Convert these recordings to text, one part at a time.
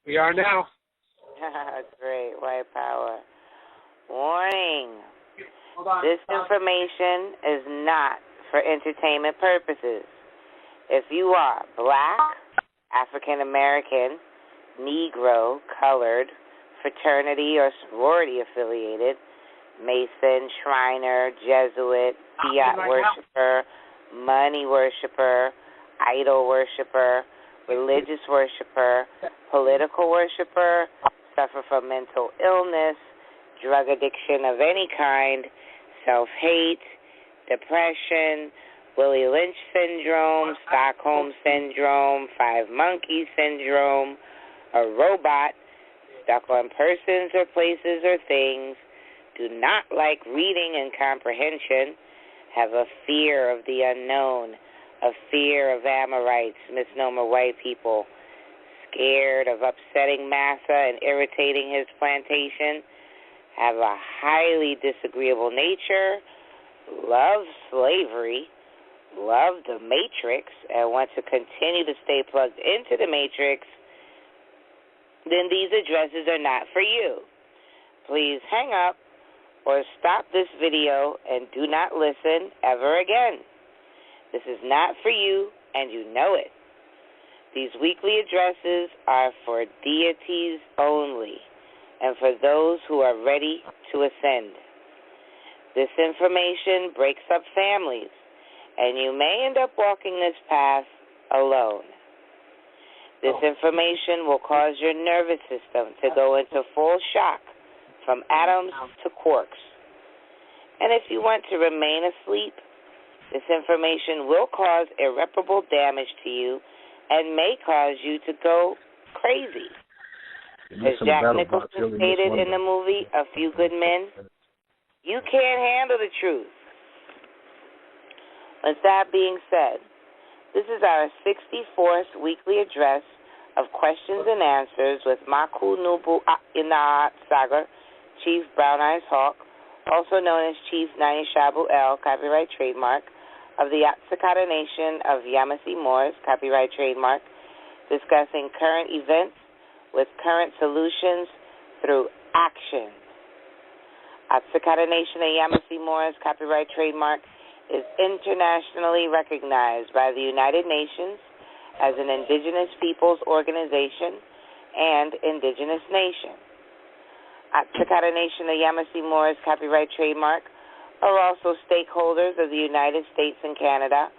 We are now. Great. White power. Warning. Hold on. This information is not for entertainment purposes. If you are Black, African American, Negro, colored, fraternity or sorority affiliated, Mason, Shriner, Jesuit, Fiat worshiper, money worshiper, idol worshiper, religious worshiper, political worshiper, suffer from mental illness, drug addiction of any kind, self-hate, depression, Willie Lynch syndrome, Stockholm syndrome, five monkey syndrome, a robot, stuck on persons or places or things, do not like reading and comprehension, have a fear of the unknown, a fear of Amorites, misnomer white people, scared of upsetting Massa and irritating his plantation, have a highly disagreeable nature, love slavery, love the Matrix, and want to continue to stay plugged into the Matrix, then these addresses are not for you. Please hang up or stop this video and do not listen ever again. This is not for you, and you know it. These weekly addresses are for deities only and for those who are ready to ascend. This information breaks up families, and you may end up walking this path alone. This information will cause your nervous system to go into full shock from atoms to quarks. And if you want to remain asleep, this information will cause irreparable damage to you and may cause you to go crazy. As Jack Nicholson stated in the movie A Few Good Men, you can't handle the truth. With that being said, this is our 64th weekly address of questions and answers with Maku Nubu Ina Sagar, Chief Brown Eyes Hawk, also known as Chief Nanya Shaabu Eil, copyright trademark, of the Atsakata Nation of Yamasee Moors, copyright trademark, discussing current events with current solutions through action. Atsakata Nation of Yamasee Moors, copyright trademark, is internationally recognized by the United Nations as an indigenous peoples organization and indigenous nation. Atsakata Nation of Yamasee Moors, copyright trademark, are also stakeholders of the United States and Canada,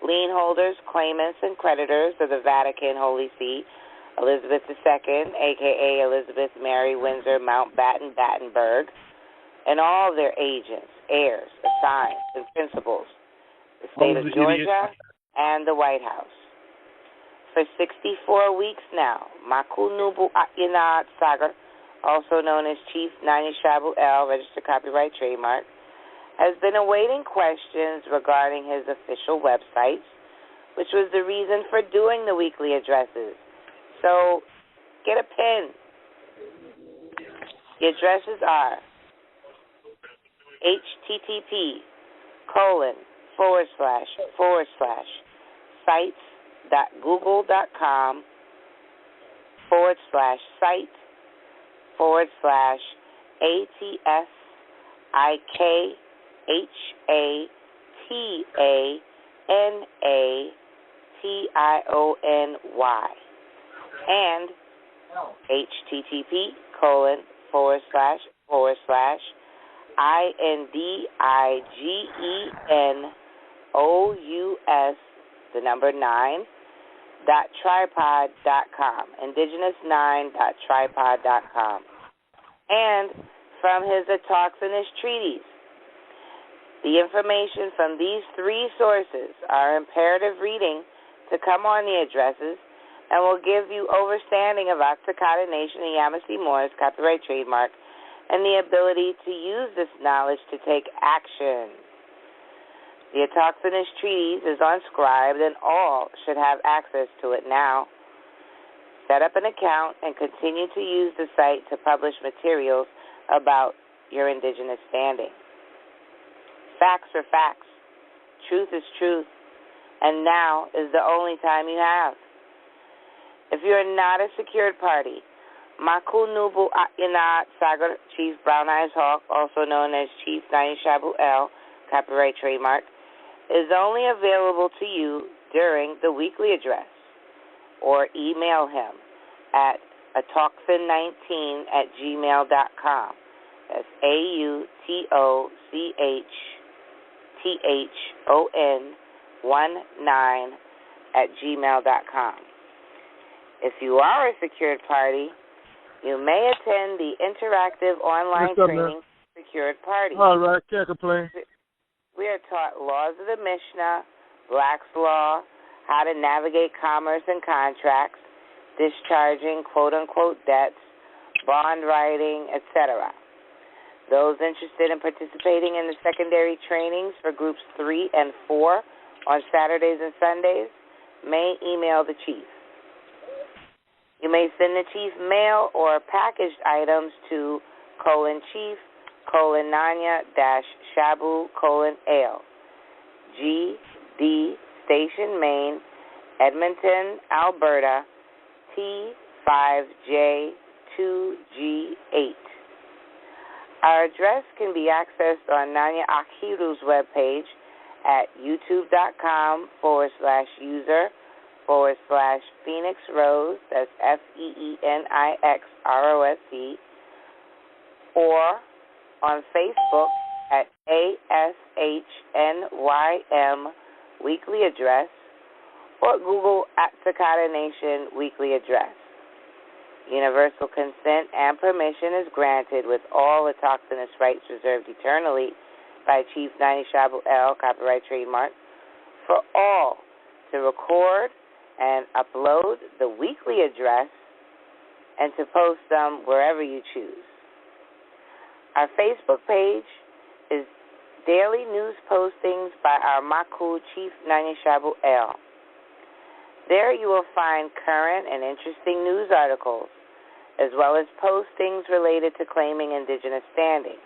lien holders, claimants, and creditors of the Vatican Holy See, Elizabeth II, a.k.a. Elizabeth Mary Windsor Mountbatten Battenberg, and all of their agents, heirs, assigns, and principals, the state of Georgia, and the White House. For 64 weeks now, Maku Nubu Ina Sagar, also known as Chief Nanya Shaabu Eil, registered copyright trademark, has been awaiting questions regarding his official websites, which was the reason for doing the weekly addresses. So, get a pen. The addresses are http://sites.google.com/site/ATSIKHATANATIONY and http://INDIGENOUS, the number 9, .tripod.com, indigenous9.tripod.com. And from his talks and his treaties. The information from these three sources are imperative reading to come on the addresses and will give you overstanding of Atsakata Nation and Yamasee Moors, copyright trademark, and the ability to use this knowledge to take action. The talks and his treaties is on Scribd, and all should have access to it now. Set up an account and continue to use the site to publish materials about your indigenous standing. Facts are facts. Truth is truth. and now is the only time you have. If you are not a secured party, Maku Nubu Inat Sagar, Chief Brown Eyes Hawk, also known as Chief Nanya Shaabu Eil, copyright trademark, is only available to you during the weekly address, or email him at atoxin19@gmail.com. That's AUTOCHTHON19@gmail.com. If you are a secured party, you may attend the interactive online training Secured Party. All right, can't complain. We are taught laws of the Mishnah, Black's Law, how to navigate commerce and contracts, discharging quote-unquote debts, bond writing, etc. Those interested in participating in the secondary trainings for Groups 3 and 4 on Saturdays and Sundays may email the Chief. You may send the Chief mail or packaged items to :Chief Nanya Shaabu Eil, GD Station Main, Edmonton, Alberta, T5J2G8. Our address can be accessed on Nanya Akiru's webpage at youtube.com/user/Phoenix Rose, that's FEENIXROSE, or on Facebook at ASHNYM Weekly Address, or Google at Cicada Nation Weekly Address. Universal consent and permission is granted with all the toxinous rights reserved eternally by Chief Nanya Shaabu Eil, copyright trademark, for all to record and upload the weekly address and to post them wherever you choose. Our Facebook page is daily news postings by our Maku Chief Nanya Shaabu Eil. There you will find current and interesting news articles, as well as postings related to claiming indigenous standing.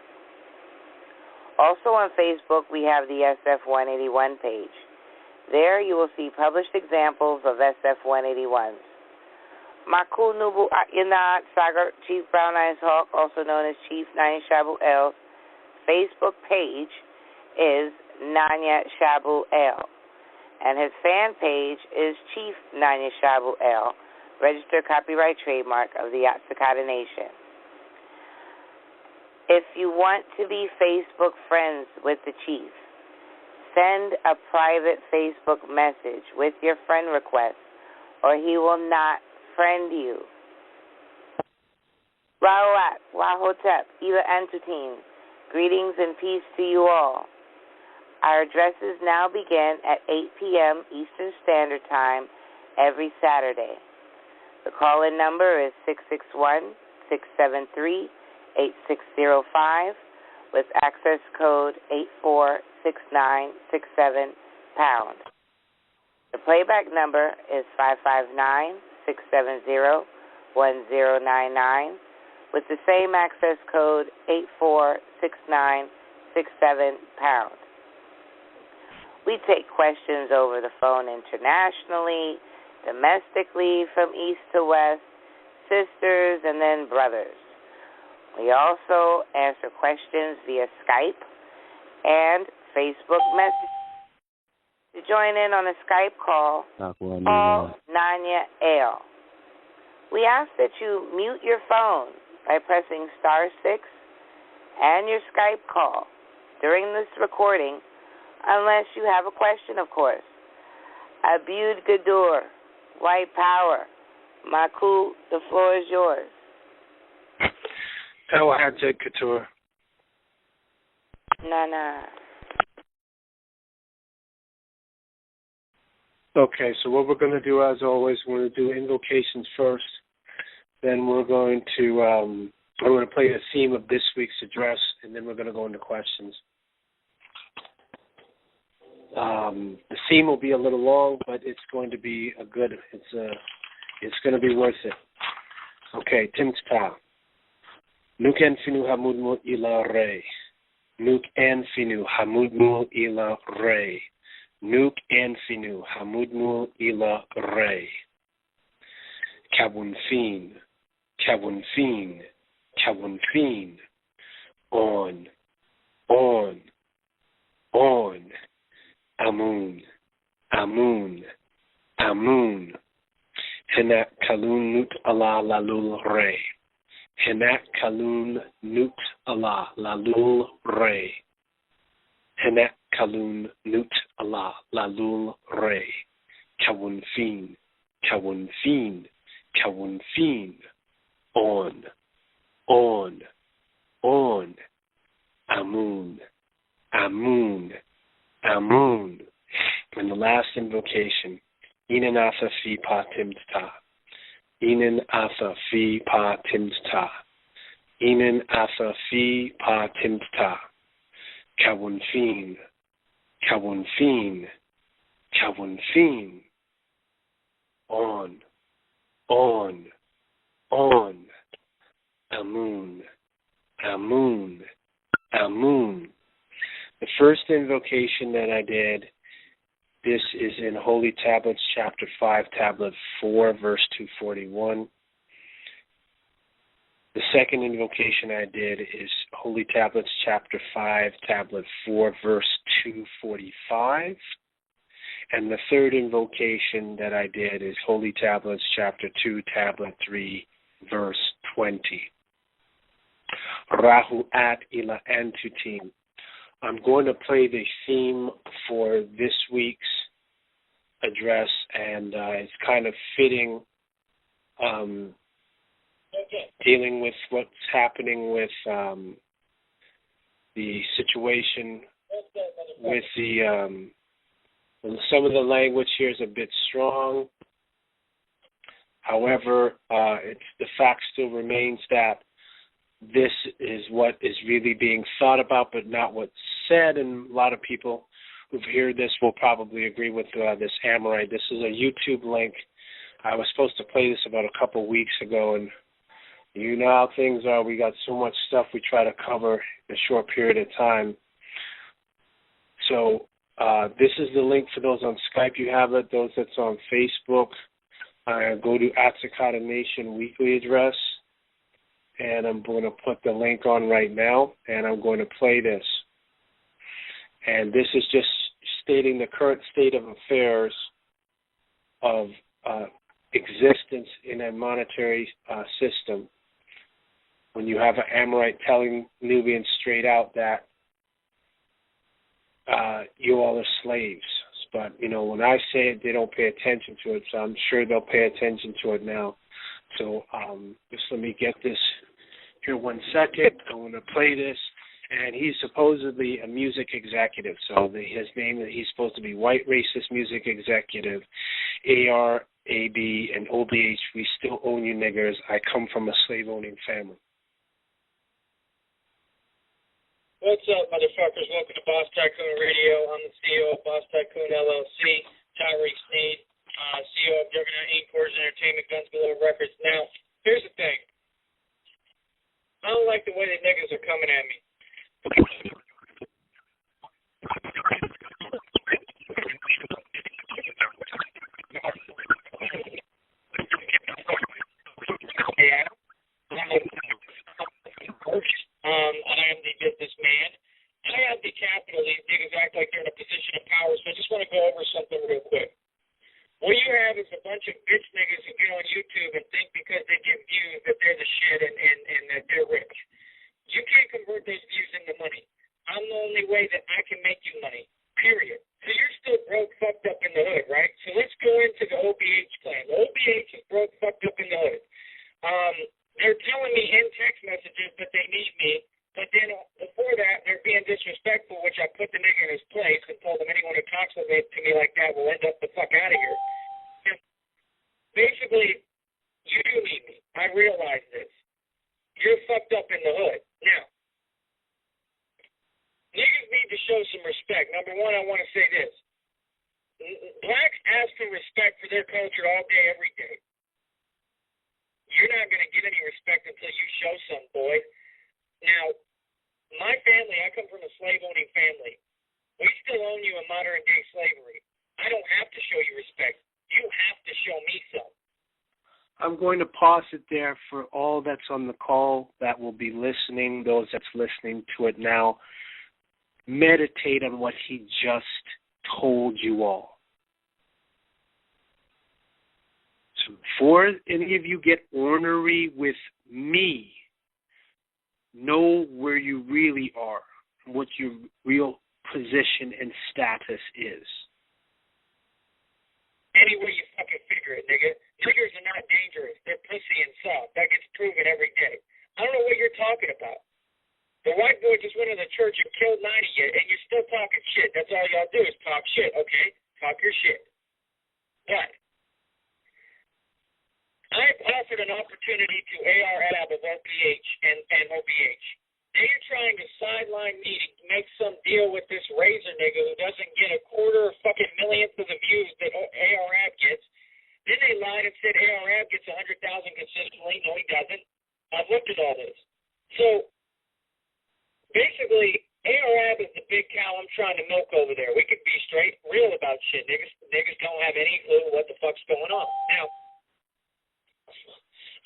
Also on Facebook, we have the SF-181 page. There you will see published examples of SF-181s. Maku Nubu Inat Sagar, Chief Brown Eyes Hawk, also known as Chief Nanya Shaabu Eil's Facebook page is Nanya Shaabu Eil, and his fan page is Chief Nanya Shaabu Eil, registered copyright trademark of the Cicada Nation. If you want to be Facebook friends with the Chief, send a private Facebook message with your friend request, or he will not friend you. Rawat, Wahotep, Ila Antutin, greetings and peace to you all. Our addresses now begin at 8 p.m. Eastern Standard Time every Saturday. The call-in number is 661-673-8605 with access code 846967#. The playback number is 559-670-1099 with the same access code 846967#. We take questions over the phone internationally, domestically, from east to west, sisters, and then brothers. We also answer questions via Skype and Facebook message. To join in on a Skype call, call Nanya Eil. We ask that you mute your phone by pressing *6 and your Skype call during this recording, unless you have a question, of course. Abud Gadur, White Power, Maku, the floor is yours. Hata Couture. Nana. Okay, so what we're going to do, as always, we're going to do invocations first. Then we're going to play the theme of this week's address, and then we're going to go into questions. The theme will be a little long, but it's going to be it's going to be worth it. Okay, Timtpa. Nuk enfinu hamudmu ila rei. Nuk enfinu hamudmu ila rei. Nuk enfinu hamudmu ila rei. Kabunfin. Kawunfin, Kawunfin, on, on, Amun, Amun, Amun, Hinak Kalun Nut Allah Lalul Re, Hinak Kalun Nut Allah Lalul Re, Hinak Kalun Nut Allah Lalul Re, Kawunfin, Kawunfin, Kawunfin, on, Amun, Amun, Amun. And the last invocation, Inan Asa Fi Pa Timta, Inan Asa Fi Pa Timta, Inan Asa Fi Pa Timta, Kawunfin, Kawunfin, Kawunfin, on, Amun, Amun, Amun. The first invocation that I did, this is in Holy Tablets, chapter 5, tablet 4, verse 241. The second invocation I did is Holy Tablets, chapter 5, tablet 4, verse 245. And the third invocation that I did is Holy Tablets, chapter 2, tablet 3, verse 20. Rahu at ila antutim. I'm going to play the theme for this week's address, and it's kind of fitting, dealing with what's happening with the situation with the some of the language here is a bit strong. However, the fact still remains that this is what is really being thought about, but not what's said. And a lot of people who've heard this will probably agree with this Amorite. This is a YouTube link. I was supposed to play this about a couple weeks ago, and you know how things are. We got so much stuff we try to cover in a short period of time. So this is the link for those on Skype. You have it. Those that's on Facebook, go to Atsikata Nation weekly address. And I'm going to put the link on right now, and I'm going to play this. And this is just stating the current state of affairs of existence in a monetary system. When you have an Amorite telling Nubians straight out that you all are slaves. But, you know, when I say it, they don't pay attention to it, so I'm sure they'll pay attention to it now. So just let me get this here 1 second. I'm going to play this. And he's supposedly a music executive. So his name, he's supposed to be White Racist Music Executive, ARAB and OBH. We still own you niggers. I come from a slave-owning family. What's up, motherfuckers? Welcome to Boss Tycoon Radio. I'm the CEO of Boss Tycoon LLC, Tyree Sneed, CEO of Juggernaut Inc., Coors Entertainment, Guns Galore Records. Now, here's the thing. I don't like the way the niggas are coming at me. I am the businessman. I have the capital. These niggas act like they're in a position of power, so I just want to go over something real quick. What you have is a bunch of bitch niggas who get on YouTube and think because they get views that they're the shit and that they're rich. You can't convert those views into money. I'm the only way that I can make you money, period. So you're still broke, fucked up in the hood, right? So let's go into the OBH plan. The OBH is broke, fucked up in the hood. They're telling me in text messages that they need me, but then before that, they're being disrespectful, which I put the nigga in his place and told him anyone who talks to me like that will end up the fuck out of here. And basically, you do need me. I realize this. You're fucked up in the hood. Now, niggas need to show some respect. Number one, I want to say this. Blacks ask for respect for their culture all day, every day. You're not going to get any respect until you show some, boy. Now, my family, I come from a slave-owning family. We still own you in modern-day slavery. I don't have to show you respect. You have to show me some. I'm going to pause it there for all that's on the call that will be listening, those that's listening to it now. Meditate on what he just told you all. So before any of you get ornery with me, know where you really are, what your real position and status is. Any way you fucking figure it, nigga. Niggers are not dangerous. They're pussy and soft. That gets proven every day. I don't know what you're talking about. The white boy just went in the church and killed 90 and you're still talking shit. That's all y'all do is talk shit, okay? Talk your shit. But I've offered an opportunity to ARAB of OPH and OBH. They're trying to sideline me to make some deal with this razor nigga who doesn't get a quarter or fucking millionth of the views that ARAB gets. Then they lied and said ARAB gets 100,000 consistently. No, he doesn't. I've looked at all this. So basically, ARAB is the big cow I'm trying to milk over there. We could be straight, real about shit. Niggas don't have any clue what the fuck's going on. Now,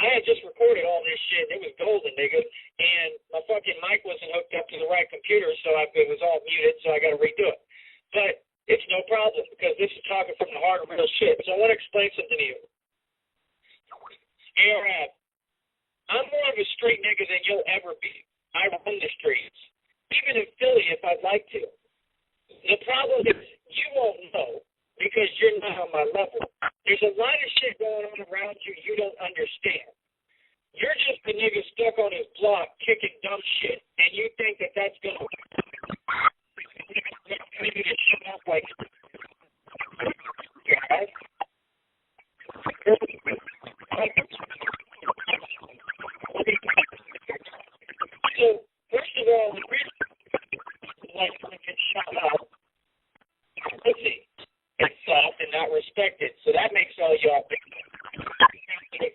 I had just recorded all this shit. It was golden, nigga. And my fucking mic wasn't hooked up to the right computer, so it was all muted, so I got to redo it. But it's no problem, because this is talking from the heart of real shit. So I want to explain something to you. ARAB, I'm more of a street nigga than you'll ever be. I run the streets. Even in Philly, if I'd like to. The problem is you won't know, because you're not on my level. There's a lot of shit going on around you you don't understand. You're just a nigga stuck on his block kicking dumb shit, and you think that that's going to make you shut up like guys. So, first of all, the reason like to get shut up is pussy. It's soft and not respected. So that makes all y'all big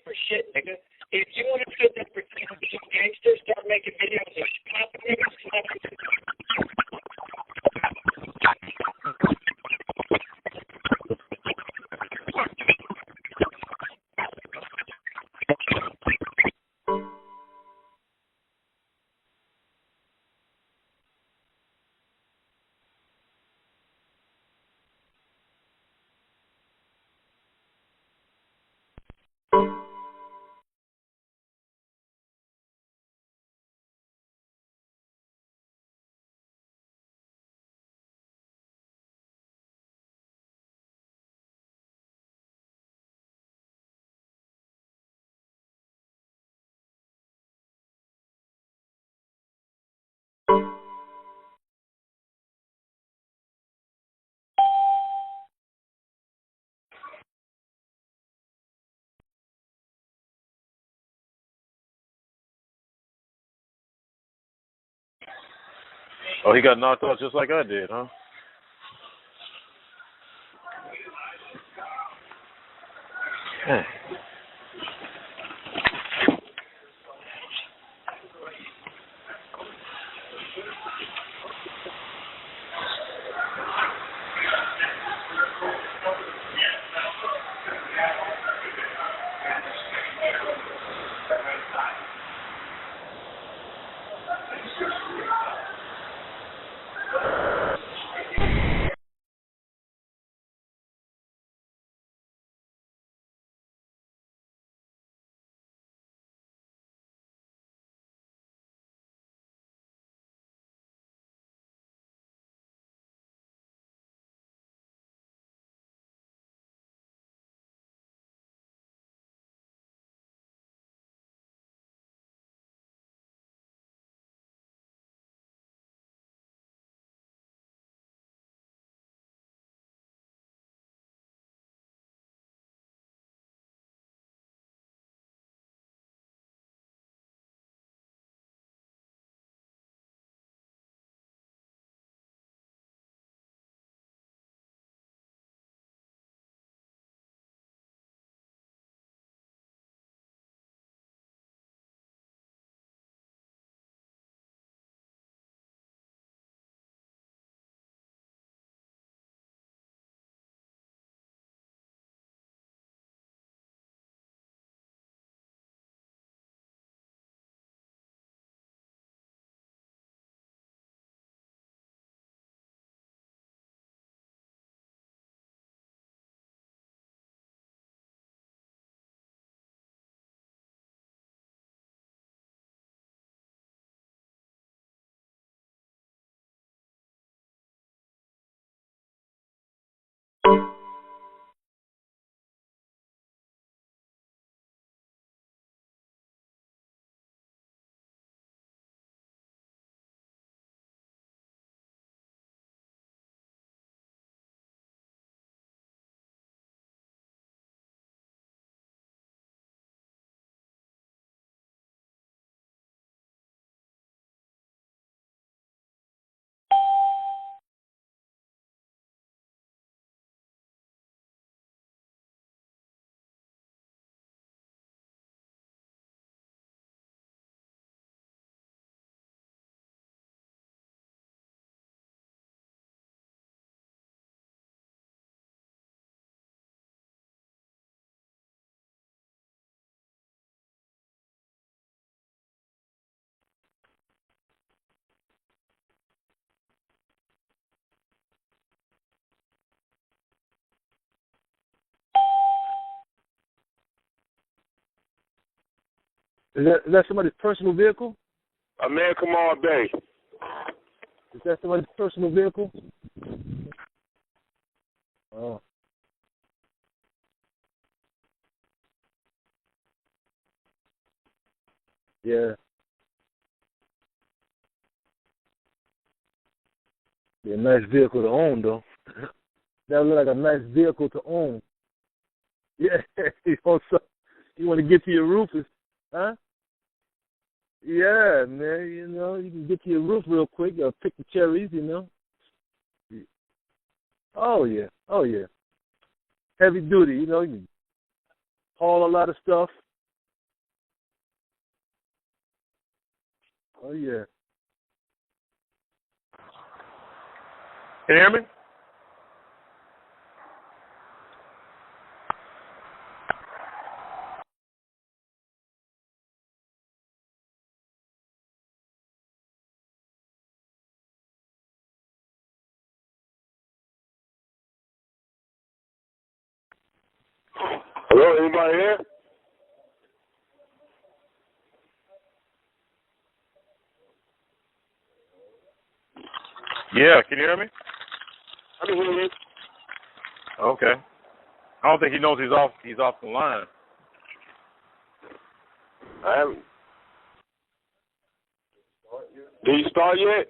for shit, nigga. If you want to sit there pretend to be a gangster, start making videos of popping niggas. Oh, he got knocked out just like I did, huh? Dang. Is that somebody's personal vehicle? American Mall Bay. Is that somebody's personal vehicle? Oh. Yeah. Be a nice vehicle to own, though. That would look like a nice vehicle to own. Yeah. You want to get to your roof, huh? Yeah, man. You know, you can get to your roof real quick. Pick the cherries, you know. Oh yeah. Oh yeah. Heavy duty, you know. You can haul a lot of stuff. Oh yeah. Can you hear me? Hello, anybody here? Yeah, can you hear me? I can hear you. Okay. I don't think he knows he's off the line. I haven't. Did you start yet?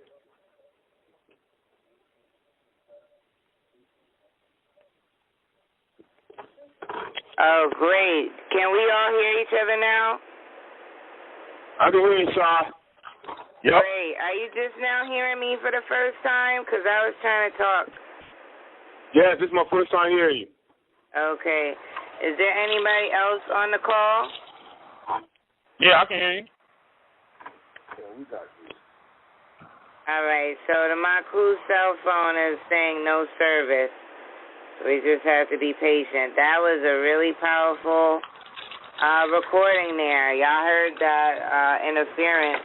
Oh, great. Can we all hear each other now? I can hear you, Shy. Yep. Great. Are you just now hearing me for the first time? Because I was trying to talk. Yes, this is my first time hearing you. Okay. Is there anybody else on the call? Yeah, I can hear you. All right. So my crew's cell phone is saying no service. We just have to be patient. That was a really powerful recording there. Y'all heard that interference.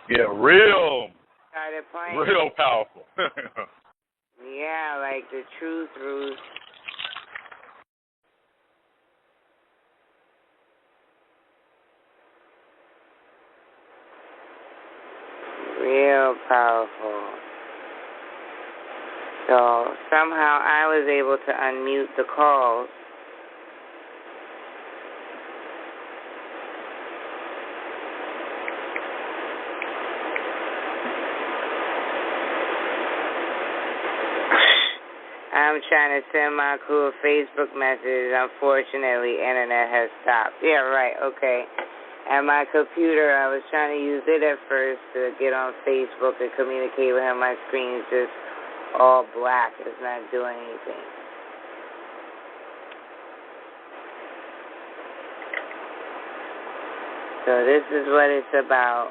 Yeah, real Started playing. real powerful. Yeah, like the truth roost. Real powerful. So somehow I was able to unmute the calls. I'm trying to send my crew a Facebook message. Unfortunately, internet has stopped. Yeah, right, okay. And my computer, I was trying to use it at first to get on Facebook and communicate with him. My screen's just all black. It's not doing anything. So this is what it's about.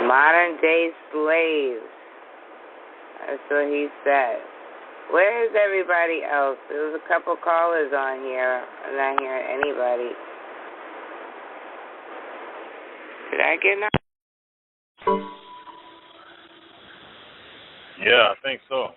Modern day slaves. That's what he said. Where is everybody else? There was a couple callers on here. I'm not hearing anybody. Did I get enough? Yeah, I think so.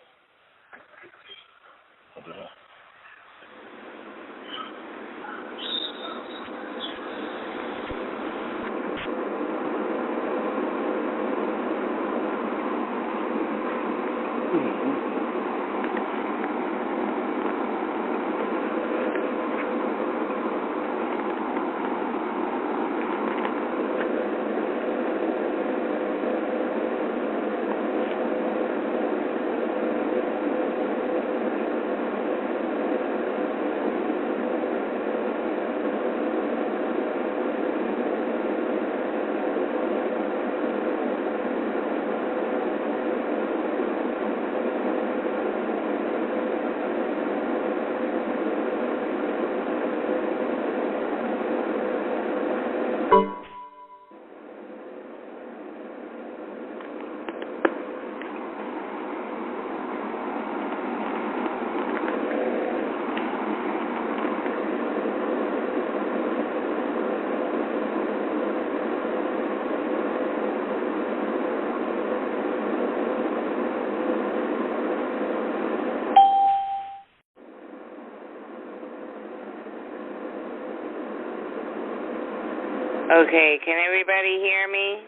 Okay, can everybody hear me?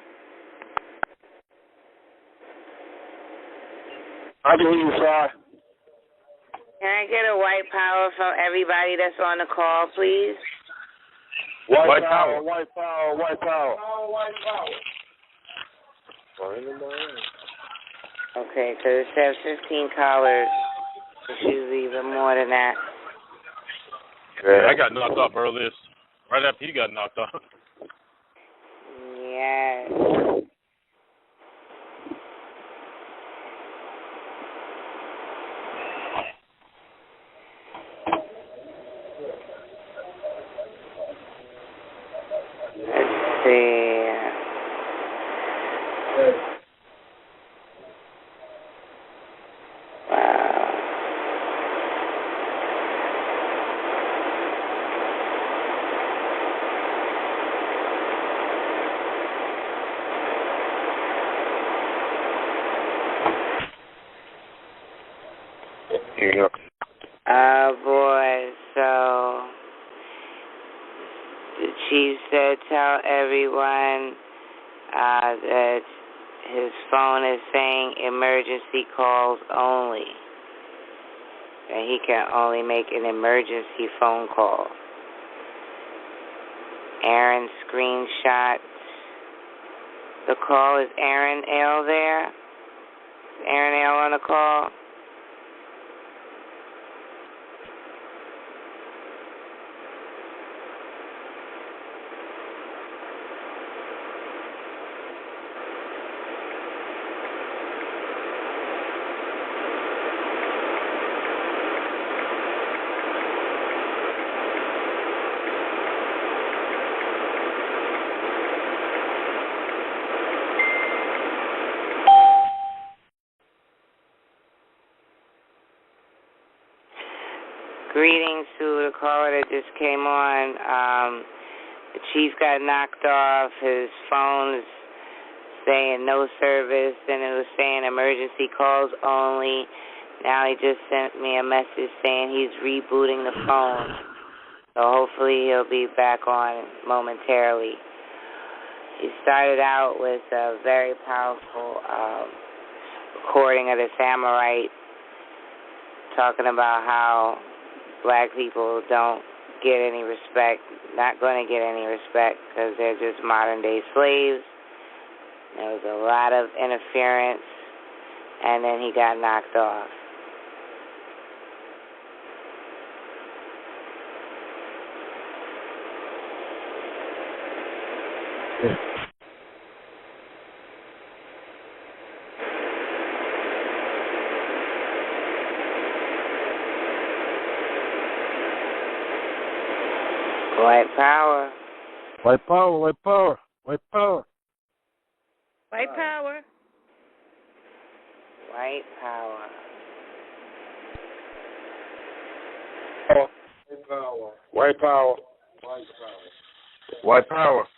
I can hear you, sir. Can I get a white power from everybody that's on the call, please? White power, white power, white power. White power. Okay, because it says 15 callers. It's usually even more than that. Yeah, I got knocked off earlier. Right after you got knocked off. Yes. Let's see. Wow. Yeah. Oh, boy. So, the chief said tell everyone that his phone is saying emergency calls only. And he can only make an emergency phone call. Aaron screenshot the call. Is Aaron L there? Is Aaron L on the call? Greetings to the caller that just came on. The chief got knocked off. His phone's saying no service, and it was saying emergency calls only. Now he just sent me a message saying he's rebooting the phone. So hopefully he'll be back on momentarily. He started out with a very powerful recording of the Samurai talking about how black people don't get any respect, not going to get any respect because they're just modern-day slaves. There was a lot of interference, and then he got knocked off. White power. White power, white power, white power. White power. White power. White power. White power.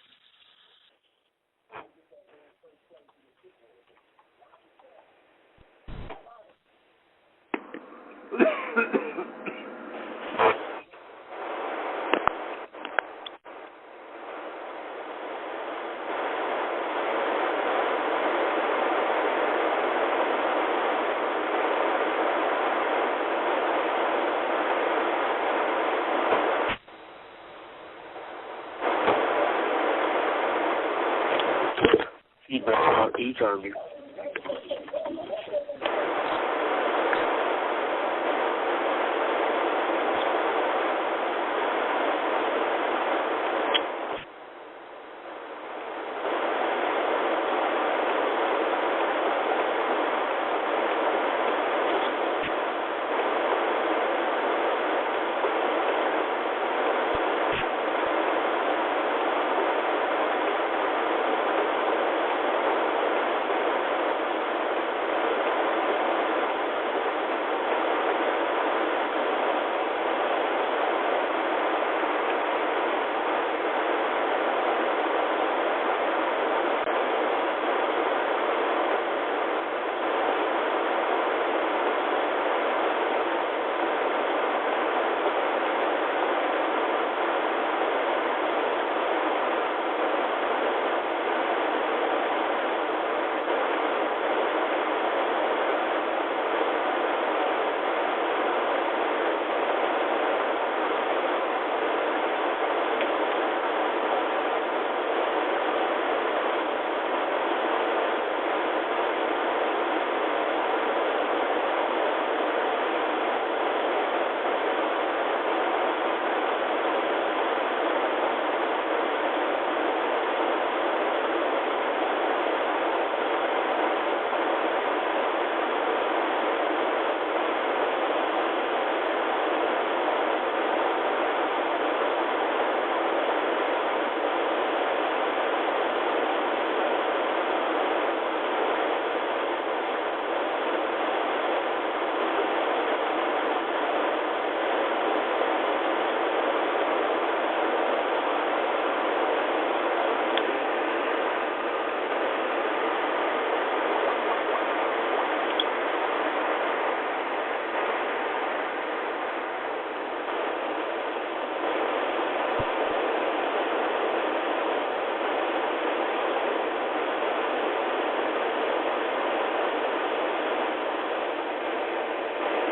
He trying to be.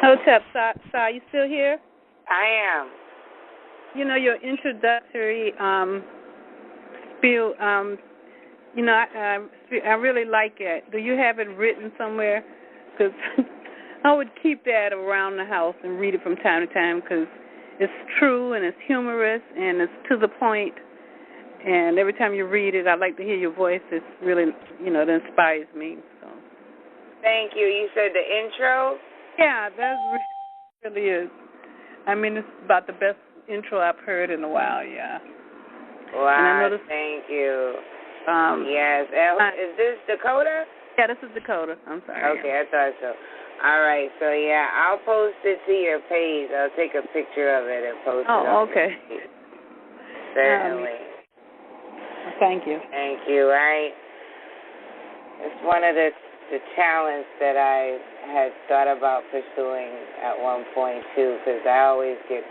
Hotep, Sa, you still here? I am. You know, your introductory spiel, you know, I really like it. Do you have it written somewhere? Because I would keep that around the house and read it from time to time because it's true and it's humorous and it's to the point. And every time you read it, I like to hear your voice. It's really, you know, it inspires me. So. Thank you. You said the intro? Yeah, that really is. I mean, it's about the best intro I've heard in a while, yeah. Wow, thank you. Yes. Is this Dakota? Yeah, this is Dakota. I'm sorry. Okay, I thought so. All right, so yeah, I'll post it to your page. I'll take a picture of it and post it on okay. your page. Certainly. Thank you. Thank you. It's one of the talents that I had thought about pursuing at one point too, because I always get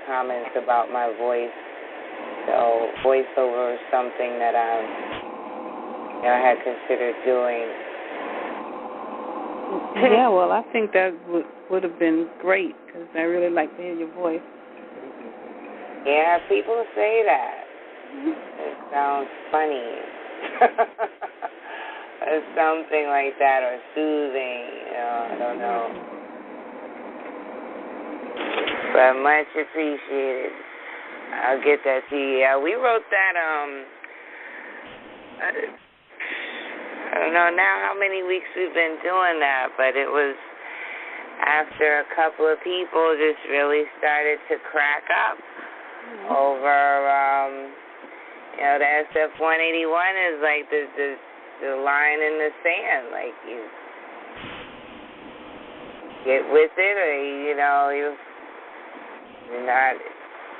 comments about my voice. So voiceover is something that I had considered doing. Yeah, well, I think that would have been great because I really like to hear your voice. Yeah, people say that. It sounds funny. Or something like that, or soothing, you know, I don't know. But much appreciated. I'll get that to you. Yeah, we wrote that, I don't know now how many weeks we've been doing that, but it was after a couple of people just really started to crack up over, you know, the SF-181 is like the line in the sand, like you get with it or, you know, you're not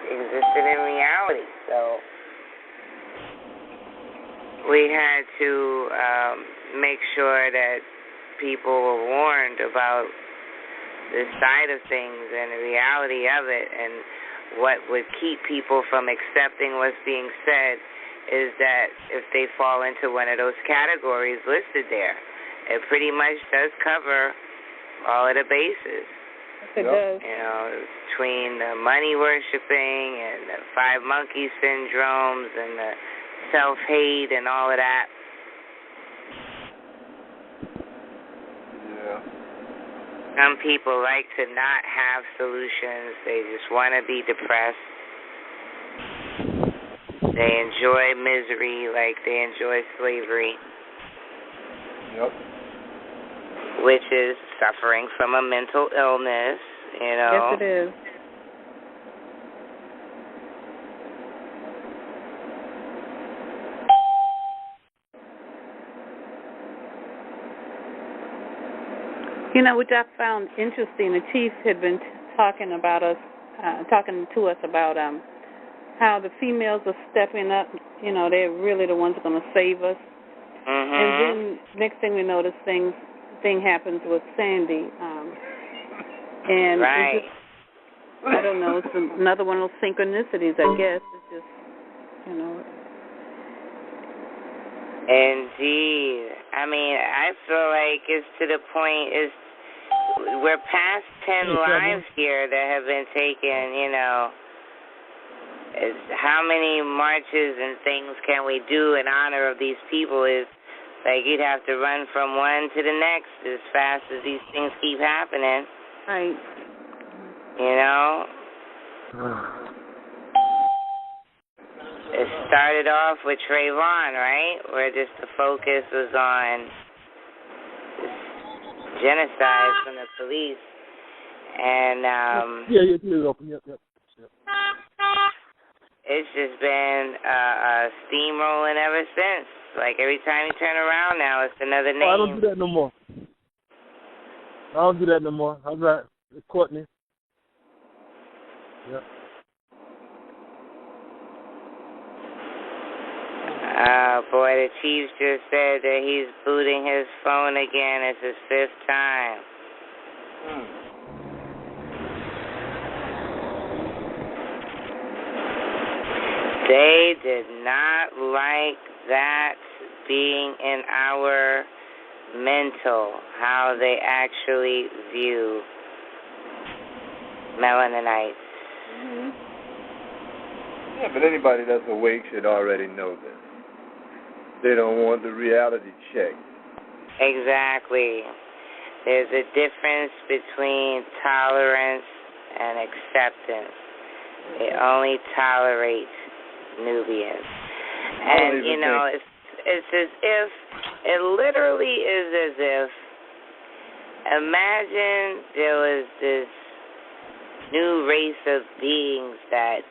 existing in reality. So we had to make sure that people were warned about the side of things and the reality of it, and what would keep people from accepting what's being said is that if they fall into one of those categories listed there, it pretty much does cover all of the bases. It does. You know, between the money worshiping and the 5 monkey syndromes and the self-hate and all of that. Yeah. Some people like to not have solutions. They just want to be depressed. They enjoy misery like they enjoy slavery. Yep. Which is suffering from a mental illness, you know. Yes, it is. You know, which I found interesting, the Chief had been talking to us about how the females are stepping up. You know, they're really the ones going to save us. Mm-hmm. And then next thing we know, this thing happens with Sandy. And right. I don't know, it's another one of those synchronicities, I guess. It's just, you know. Indeed. I mean, I feel like it's to the point, we're past 10 lives here that have been taken, you know. How many marches and things can we do in honor of these people? Is like you'd have to run from one to the next as fast as these things keep happening. Right. You know? It started off with Trayvon, right? Where just the focus was on this genocide from the police. And Yep. It's just been steamrolling ever since. Like every time you turn around now, it's another name. Oh, I don't do that no more. All right. It's Courtney. Yep. Boy, the Chief just said that he's booting his phone again. It's his 5th time. They did not like that being in our mental, how they actually view Melaninites. Mm-hmm. Yeah, but anybody that's awake should already know this. They don't want the reality check. Exactly. There's a difference between tolerance and acceptance. They only tolerate Nubians. And, you know, it's as if, it literally is as if, imagine there was this new race of beings that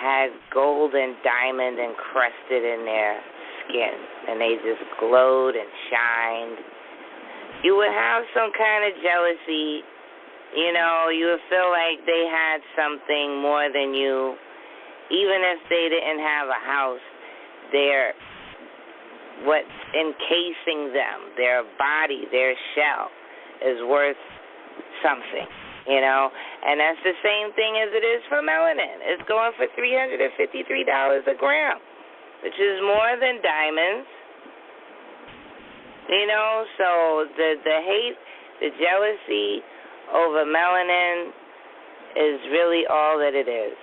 had gold and diamond encrusted in their skin, and they just glowed and shined. You would have some kind of jealousy. You know, you would feel like they had something more than you. Even if they didn't have a house, what's encasing them, their body, their shell, is worth something, you know? And that's the same thing as it is for melanin. It's going for $353 a gram, which is more than diamonds. You know, so the hate, the jealousy over melanin is really all that it is.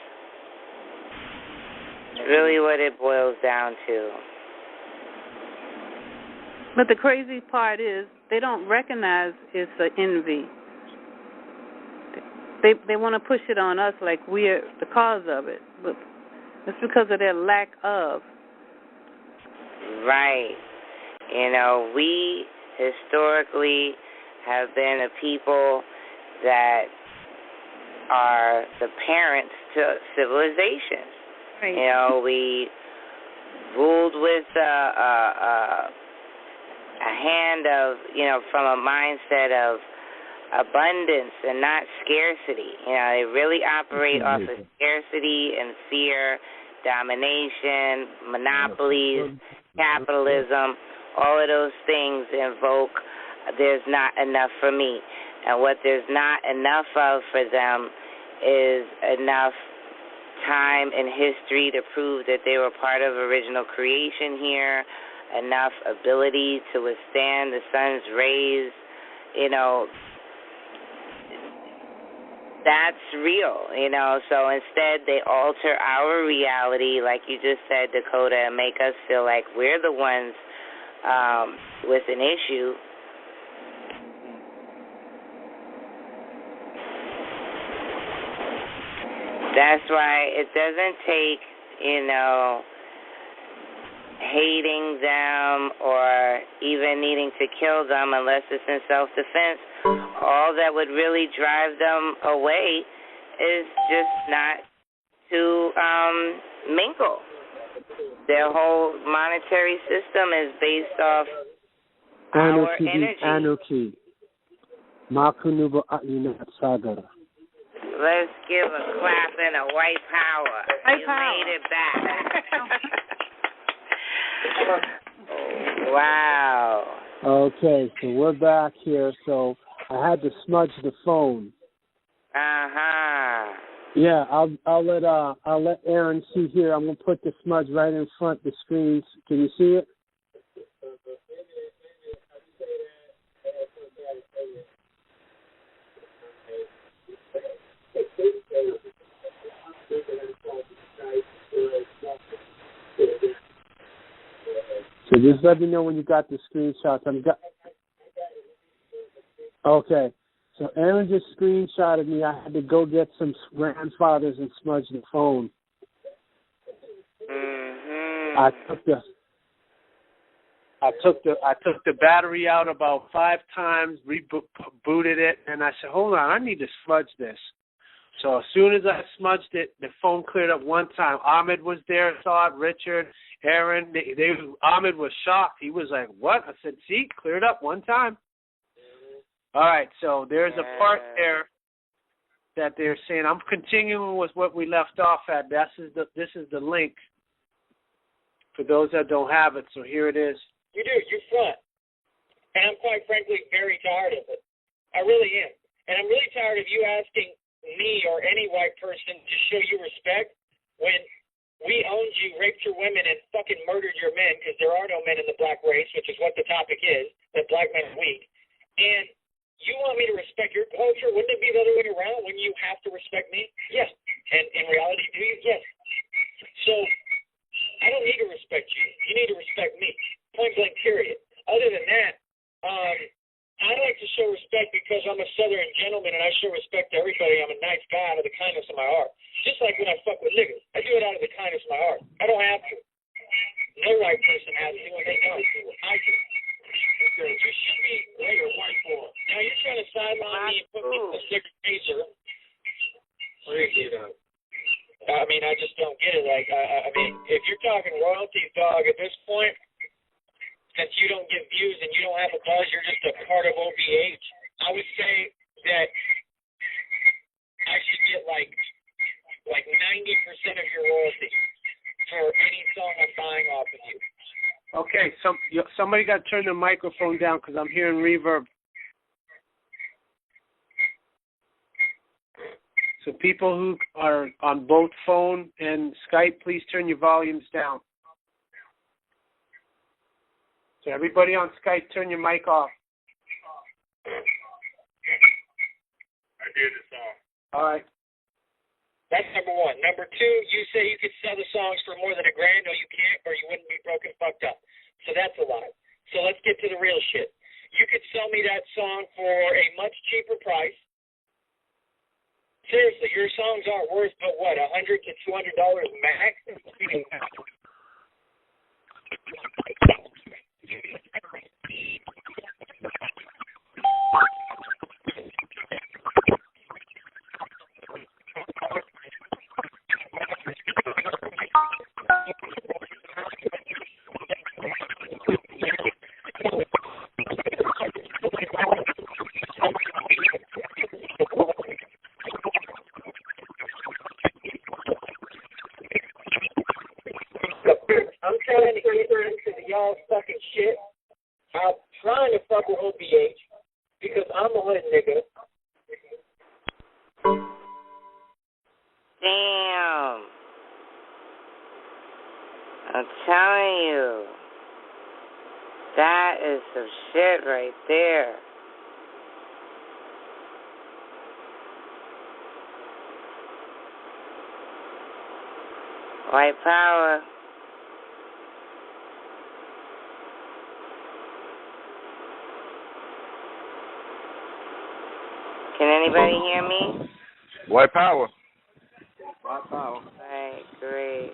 It's really what it boils down to. But the crazy part is they don't recognize it's an envy. They want to push it on us like we're the cause of it, but it's because of their lack of. Right. You know, we historically have been a people that are the parents to civilization. Right. You know, we ruled with a hand of, you know, from a mindset of abundance and not scarcity. You know, they really operate off of scarcity and fear, domination, monopolies, capitalism. All of those things invoke there's not enough for me. And what there's not enough of for them is enough time in history to prove that they were part of original creation here, enough ability to withstand the sun's rays. You know, that's real, you know. So instead they alter our reality, like you just said, Dakota, and make us feel like we're the ones with an issue. That's why it doesn't take, you know, hating them or even needing to kill them unless it's in self-defense. All that would really drive them away is just not to mingle. Their whole monetary system is based off our energy. Anarchy. Makunuba Aina Sagara. Let's give a clap and a white power. White you power. made it back. Oh, wow. Okay, so we're back here. So I had to smudge the phone. Uh-huh. Yeah, I'll let Aaron see here. I'm gonna put the smudge right in front of the screen. Can you see it? So just let me know when you got the screenshots. Okay. So Aaron just screenshotted me. I had to go get some grandfathers and smudge the phone. Mm-hmm. I took the battery out about 5 times, rebooted it, and I said, hold on, I need to smudge this. So as soon as I smudged it, the phone cleared up one time. Ahmed was there, saw it, Richard, Aaron. Ahmed was shocked. He was like, what? I said, see, cleared up one time. All right, so there's a part there that they're saying, I'm continuing with what we left off at. This is the link for those that don't have it, so here it is. You do, you're front. And I'm quite frankly very tired of it. I really am. And I'm really tired of you asking me or any white person to show you respect when we owned you, raped your women, and fucking murdered your men, because there are no men in the black race, which is what the topic is, that black men are weak. And you want me to respect your culture? Wouldn't it be the other way shouldn't you have to respect me? Yes. And in reality, do you? Yes. So I don't need to respect you. You need to respect me. Point blank, period. Other than that, I like to show respect because I'm a Southern gentleman and I show respect to everybody. I'm a nice guy out of the kindness of my heart. Just like when I fuck with niggas. I do it out of the kindness of my heart. I don't have to. No white person has to when they don't do it. I do. You should be a white boy. Now you're trying to sideline me and put me in a secret taser. I mean, I just don't get it. Like, I mean, if you're talking royalties, dog, at this point, since you don't get views and you don't have a buzz, you're just a part of OVH. I would say that I should get like 90% of your royalties for any song I'm buying off of you. Okay, somebody got to turn their microphone down because I'm hearing reverb. So people who are on both phone and Skype, please turn your volumes down. So everybody on Skype, turn your mic off. I did the song. All right. That's number one. Number two, you say you could sell the songs for more than $1,000. No, you can't, or you wouldn't be broken fucked up. So that's a lie. So let's get to the real shit. You could sell me that song for a much cheaper price. Seriously, your songs aren't worth but what, $100 to $200 max? I'm trying to get into the y'all fucking shit. I'm trying to fuck with OBH because I'm a hood nigga. Damn. I'm telling you. That is some shit right there. White power. Can anybody hear me? White power. White power. Right, great.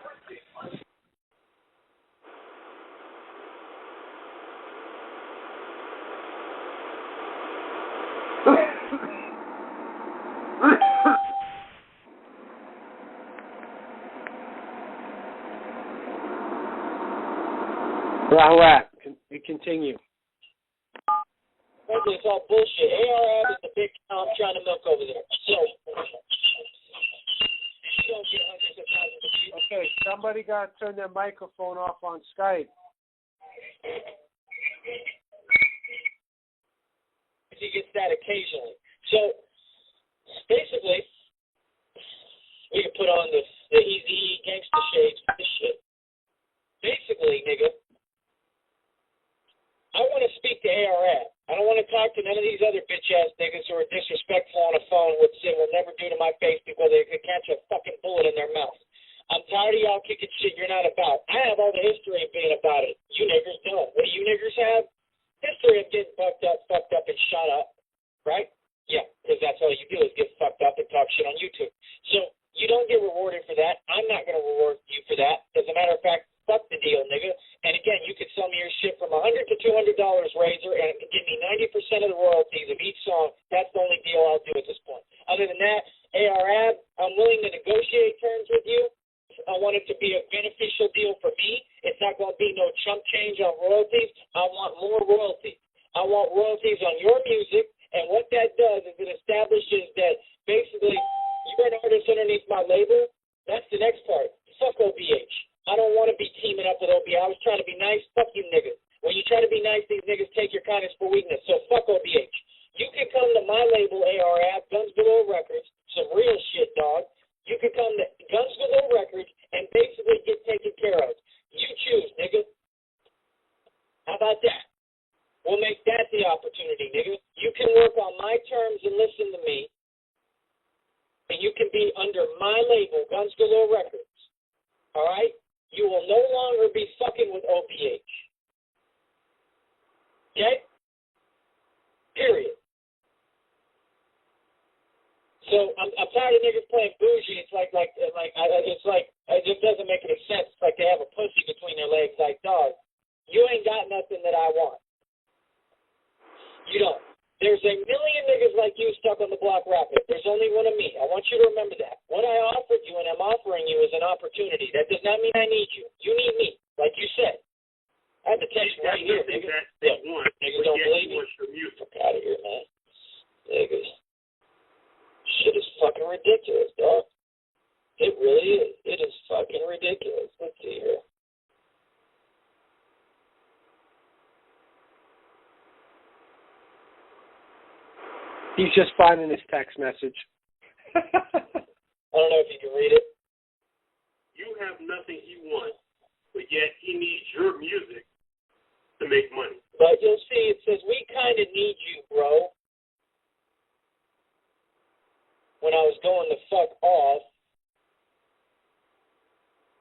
Rahwat, continue. It's all bullshit. ARF is the big cow I'm trying to milk over there. So, you don't get hundreds of thousands of people. Okay, somebody got to turn their microphone off on Skype. He gets that occasionally. So, basically, we can put on the easy gangster shades for this shit. Basically, nigga, I want to speak to ARF. I don't want to talk to none of these other bitch-ass niggas who are disrespectful on a phone, which they will never do to my face because they could catch a fucking bullet in their mouth. I'm tired of y'all kicking shit you're not about. I have all the history of being about it. You niggers don't. What do you niggers have? History of getting fucked up, and shot up, right? Yeah, because that's all you do is get fucked up and talk shit on YouTube. So you don't get rewarded for that. I'm not going to reward you for that. As a matter of fact, fuck the deal, nigga. And again, you could sell me your shit from $100 to $200, Razor, and give me 90% of the royalties of each song. That's the only deal I'll do at this point. Other than that, ARAB, I'm willing to negotiate terms with you. I want it to be a beneficial deal for me. It's not going to be no chump change on royalties. I want more royalties. I want royalties on your music, and what that does is it establishes that basically you're an artist underneath my label. That's the next part. Fuck OBH. I don't want to be teaming up with OBH. I was trying to be nice. Fuck you niggas. When you try to be nice, these niggas take your kindness for weakness. So fuck OBH. You can come to my label, ARF, Guns Below Records, some real shit, dog. You can come to Guns Below Records and basically get taken care of. You choose, nigga. How about that? We'll make that the opportunity, nigga. You can work on my terms and listen to me. and you can be under my label, Guns Galore Records, all right, you will no longer be fucking with OPH. Okay? Period. So I'm tired of niggas playing bougie. It just doesn't make any sense. It's like they have a pussy between their legs. Like, dog, you ain't got nothing that I want. You don't. There's a million niggas like you stuck on the block rapping. There's only one of me. I want you to remember that. What I offered you and I'm offering you is an opportunity. That does not mean I need you. You need me, like you said. I have the text right here, niggas. Niggas don't believe me. Fuck out of here, man. Niggas. Shit is fucking ridiculous, dog. It really is. It is fucking ridiculous. Let's see here. He's just finding his text message. I don't know if you can read it. You have nothing he wants, but yet he needs your music to make money. But you'll see, it says, we kind of need you, bro. When I was going the fuck off.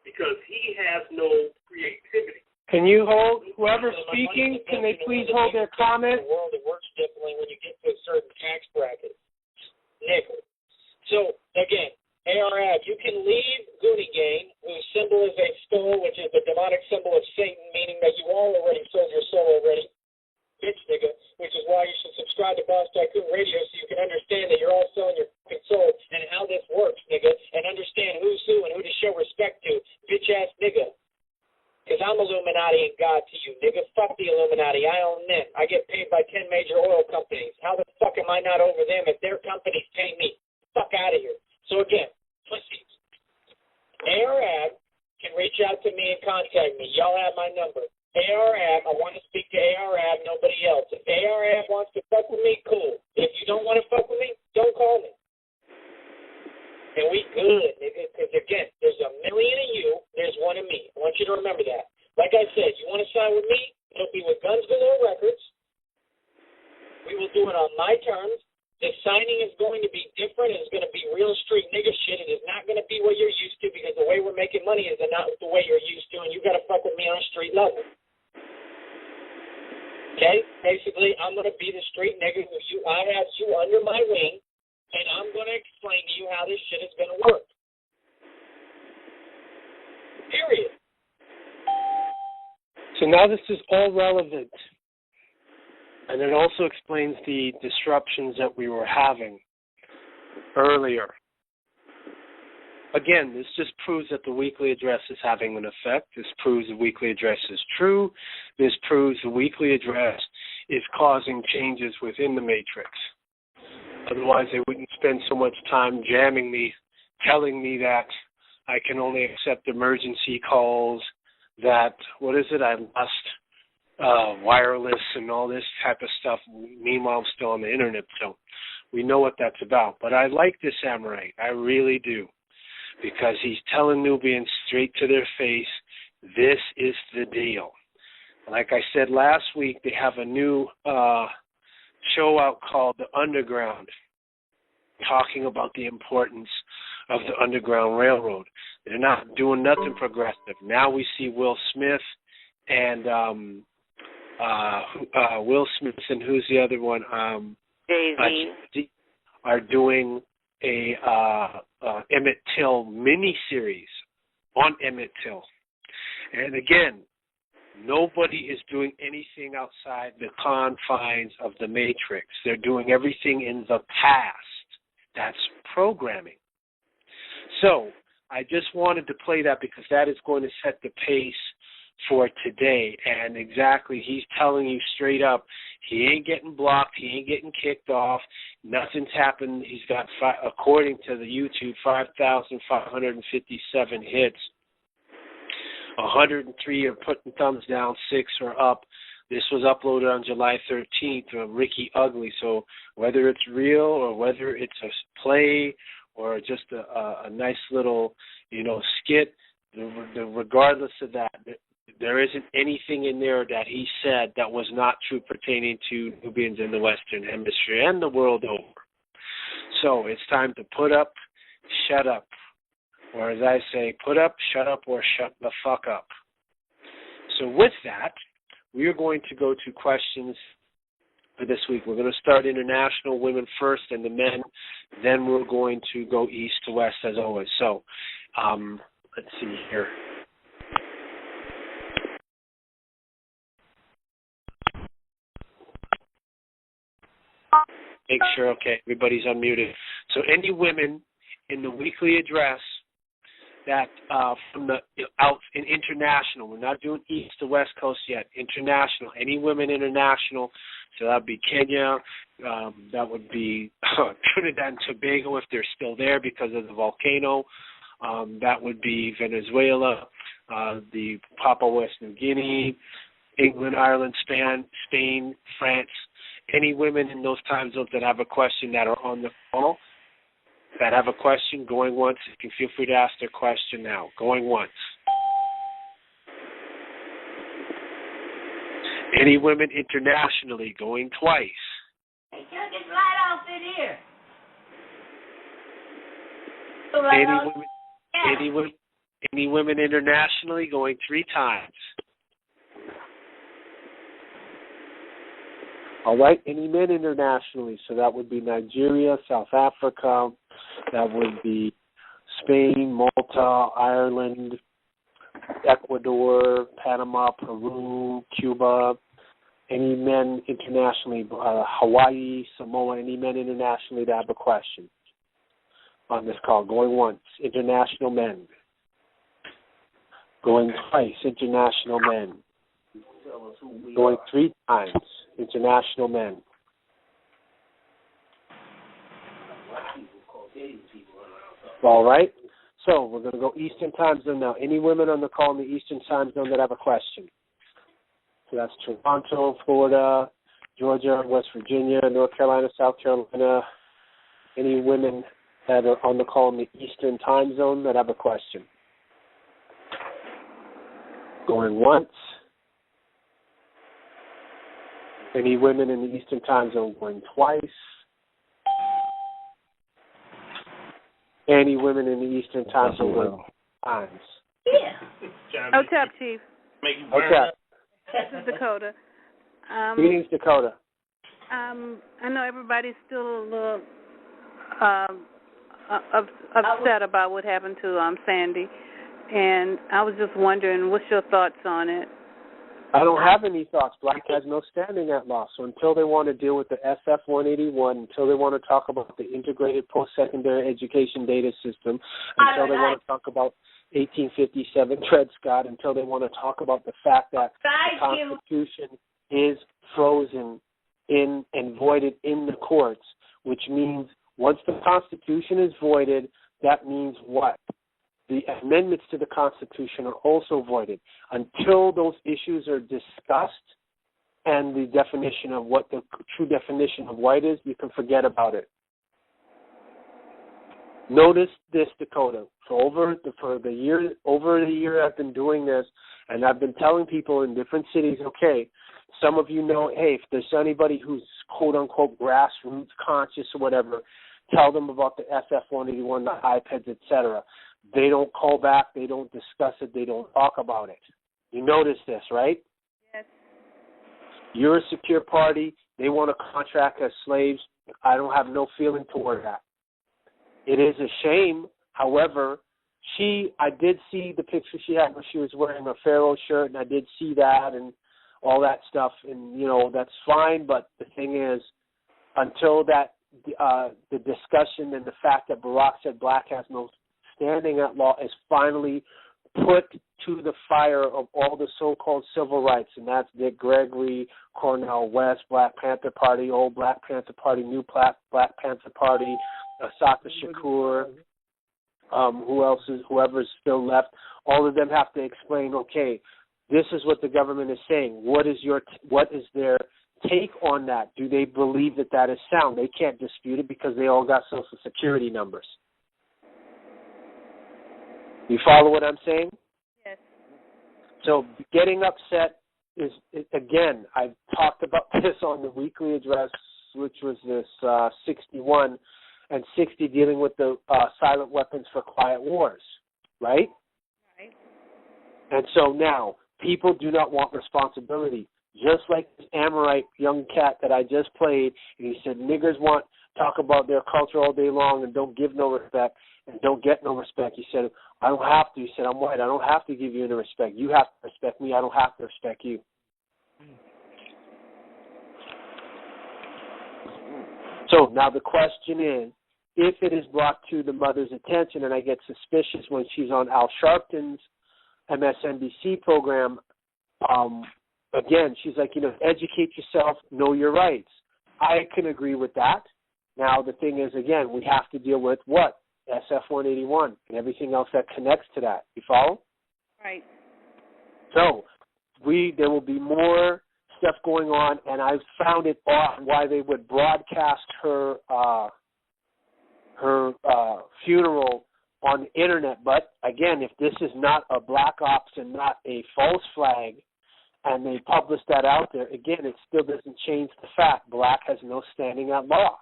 Because he has no creativity. Can you hold, whoever's speaking, can they please hold their comment? The world, it works differently when you get to a certain tax bracket. Nickel. So, again, ARAB, you can leave Goonie Gang, whose symbol is a skull, which is the demonic symbol of Satan, meaning that you all already sold your soul already. Bitch nigga, which is why you should subscribe to Boss Tycoon Radio so you can understand that you're all selling your fucking soul and how this works, nigga, and understand who's who and who to show respect to, bitch ass nigga. Because I'm Illuminati and God to you, nigga. Fuck the Illuminati. I own them. I get paid by 10 major oil companies. How the fuck am I not over them if their companies pay me? Fuck out of here. So again, pussies. ARAB can reach out to me and contact me. Y'all have my number. ARAB, I want to speak to ARAB, nobody else. If ARAB wants to fuck with me, cool. If you don't want to fuck with me, don't call me. And we good, nigga, because again, there's a million of you, there's one of me. I want you to remember that. Like I said, you want to sign with me, it'll be with Guns Galore Records. We will do it on my terms. The signing is going to be different. It's going to be real street nigga shit. It is not going to be what you're used to because the way we're making money is not the way you're used to, and you got to fuck with me on a street level. Okay? Basically, I'm going to be the street nigga who I have you under my wing, and I'm going to explain to you how this shit is going to work. Period. So now this is all relevant. And it also explains the disruptions that we were having earlier. Again, this just proves that the weekly address is having an effect. This proves the weekly address is true. This proves the weekly address is causing changes within the matrix. Otherwise, they wouldn't spend so much time jamming me, telling me that I can only accept emergency calls, that, I lost wireless and all this type of stuff. Meanwhile, I'm still on the internet, so we know what that's about. But I like this Amorite. I really do. Because he's telling Nubians straight to their face, this is the deal. Like I said last week, they have a new show out called The Underground, talking about the importance of the Underground Railroad. They're not doing nothing progressive. Now we see Will Smith and who's the other one? Jay-Z are doing a Emmett Till mini-series on Emmett Till. And again, nobody is doing anything outside the confines of the Matrix. They're doing everything in the past. That's programming. So I just wanted to play that because that is going to set the pace for today. And exactly, he's telling you straight up, he ain't getting blocked, he ain't getting kicked off, nothing's happened. He's got, according to the YouTube, 5,557 hits. 103 are putting thumbs down, 6 are up. This was uploaded on July 13th from Ricky Ugly. So whether it's real or whether it's a play or just a nice little, skit, regardless of that, there isn't anything in there that he said that was not true pertaining to Nubians in the Western Hemisphere and the world over. So it's time to put up shut up. Or as I say, put up, shut up, or shut the fuck up. So with that, we are going to go to questions for this week. We're going to start international women first and the men. Then we're going to go east to west as always. So let's see here. Make sure, okay, everybody's unmuted. So any women in the weekly address that from the out in international, we're not doing east to west coast yet, international, any women international, so that would be Kenya, that would be Trinidad and Tobago if they're still there because of the volcano, that would be Venezuela, the Papua West New Guinea, England, Ireland, Spain, France, any women in those time zones that have a question that are on the call, that have a question, going once, you can feel free to ask their question now. Going once. Any women internationally, going twice. Hey, turn this light off in here. Any women internationally, going 3 times. All right, any men internationally, so that would be Nigeria, South Africa, that would be Spain, Malta, Ireland, Ecuador, Panama, Peru, Cuba, any men internationally, Hawaii, Samoa, any men internationally that have a question on this call. Going once, international men. Going twice, international men. Going 3 times, international men. All right. So we're going to go Eastern time zone now. Any women on the call in the Eastern time zone that have a question? So that's Toronto, Florida, Georgia, West Virginia, North Carolina, South Carolina. Any women that are on the call in the Eastern time zone that have a question? Going once. Any women in the Eastern time zone going twice? Any women in the Eastern time zone going times? Yeah. What's up, Chief? What's up? This is Dakota. Greetings, Dakota. I know everybody's still a little upset about what happened to Sandy, and I was just wondering, what's your thoughts on it? I don't have any thoughts. Black has no standing at law. So until they want to deal with the SF-181, until they want to talk about the integrated post-secondary education data system, until they want to talk about 1857 Dred Scott, until they want to talk about the fact that the Constitution is frozen in and voided in the courts, which means once the Constitution is voided, that means what? The amendments to the Constitution are also voided. Until those issues are discussed and the definition of what the true definition of white is, you can forget about it. Notice this, Dakota. For over the year I've been doing this, and I've been telling people in different cities, okay, some of you know, hey, if there's anybody who's quote-unquote grassroots conscious or whatever, tell them about the SF-181, the iPads, etc. They don't call back. They don't discuss it. They don't talk about it. You notice this, right? Yes. You're a secure party. They want to contract as slaves. I don't have no feeling toward that. It is a shame. However, I did see the picture she had when she was wearing a Pharaoh shirt, and I did see that and all that stuff. And, that's fine. But the thing is, until that, the discussion and the fact that Barack said black has no standing at law is finally put to the fire of all the so-called civil rights, and that's Dick Gregory, Cornel West, Black Panther Party, Old Black Panther Party, New Black Panther Party, Assata Shakur, whoever's still left. All of them have to explain, okay, this is what the government is saying. What is their take on that? Do they believe that is sound? They can't dispute it because they all got Social Security numbers. You follow what I'm saying? Yes. So getting upset is, again, I've talked about this on the weekly address, which was this 61, and 60 dealing with the silent weapons for quiet wars, right? Right. And so now, people do not want responsibility. Just like this Amorite young cat that I just played, and he said niggers talk about their culture all day long and don't give no respect and don't get no respect. He said, I don't have to. He said, I'm white. I don't have to give you any respect. You have to respect me. I don't have to respect you. So now the question is, if it is brought to the mother's attention and I get suspicious when she's on Al Sharpton's MSNBC program, again, she's like, educate yourself, know your rights. I can agree with that. Now, the thing is, again, we have to deal with what? SF-181 and everything else that connects to that. You follow? Right. So there will be more stuff going on, and I've found it odd why they would broadcast her funeral on the internet. But again, if this is not a black ops and not a false flag, and they publish that out there, again, it still doesn't change the fact black has no standing at law.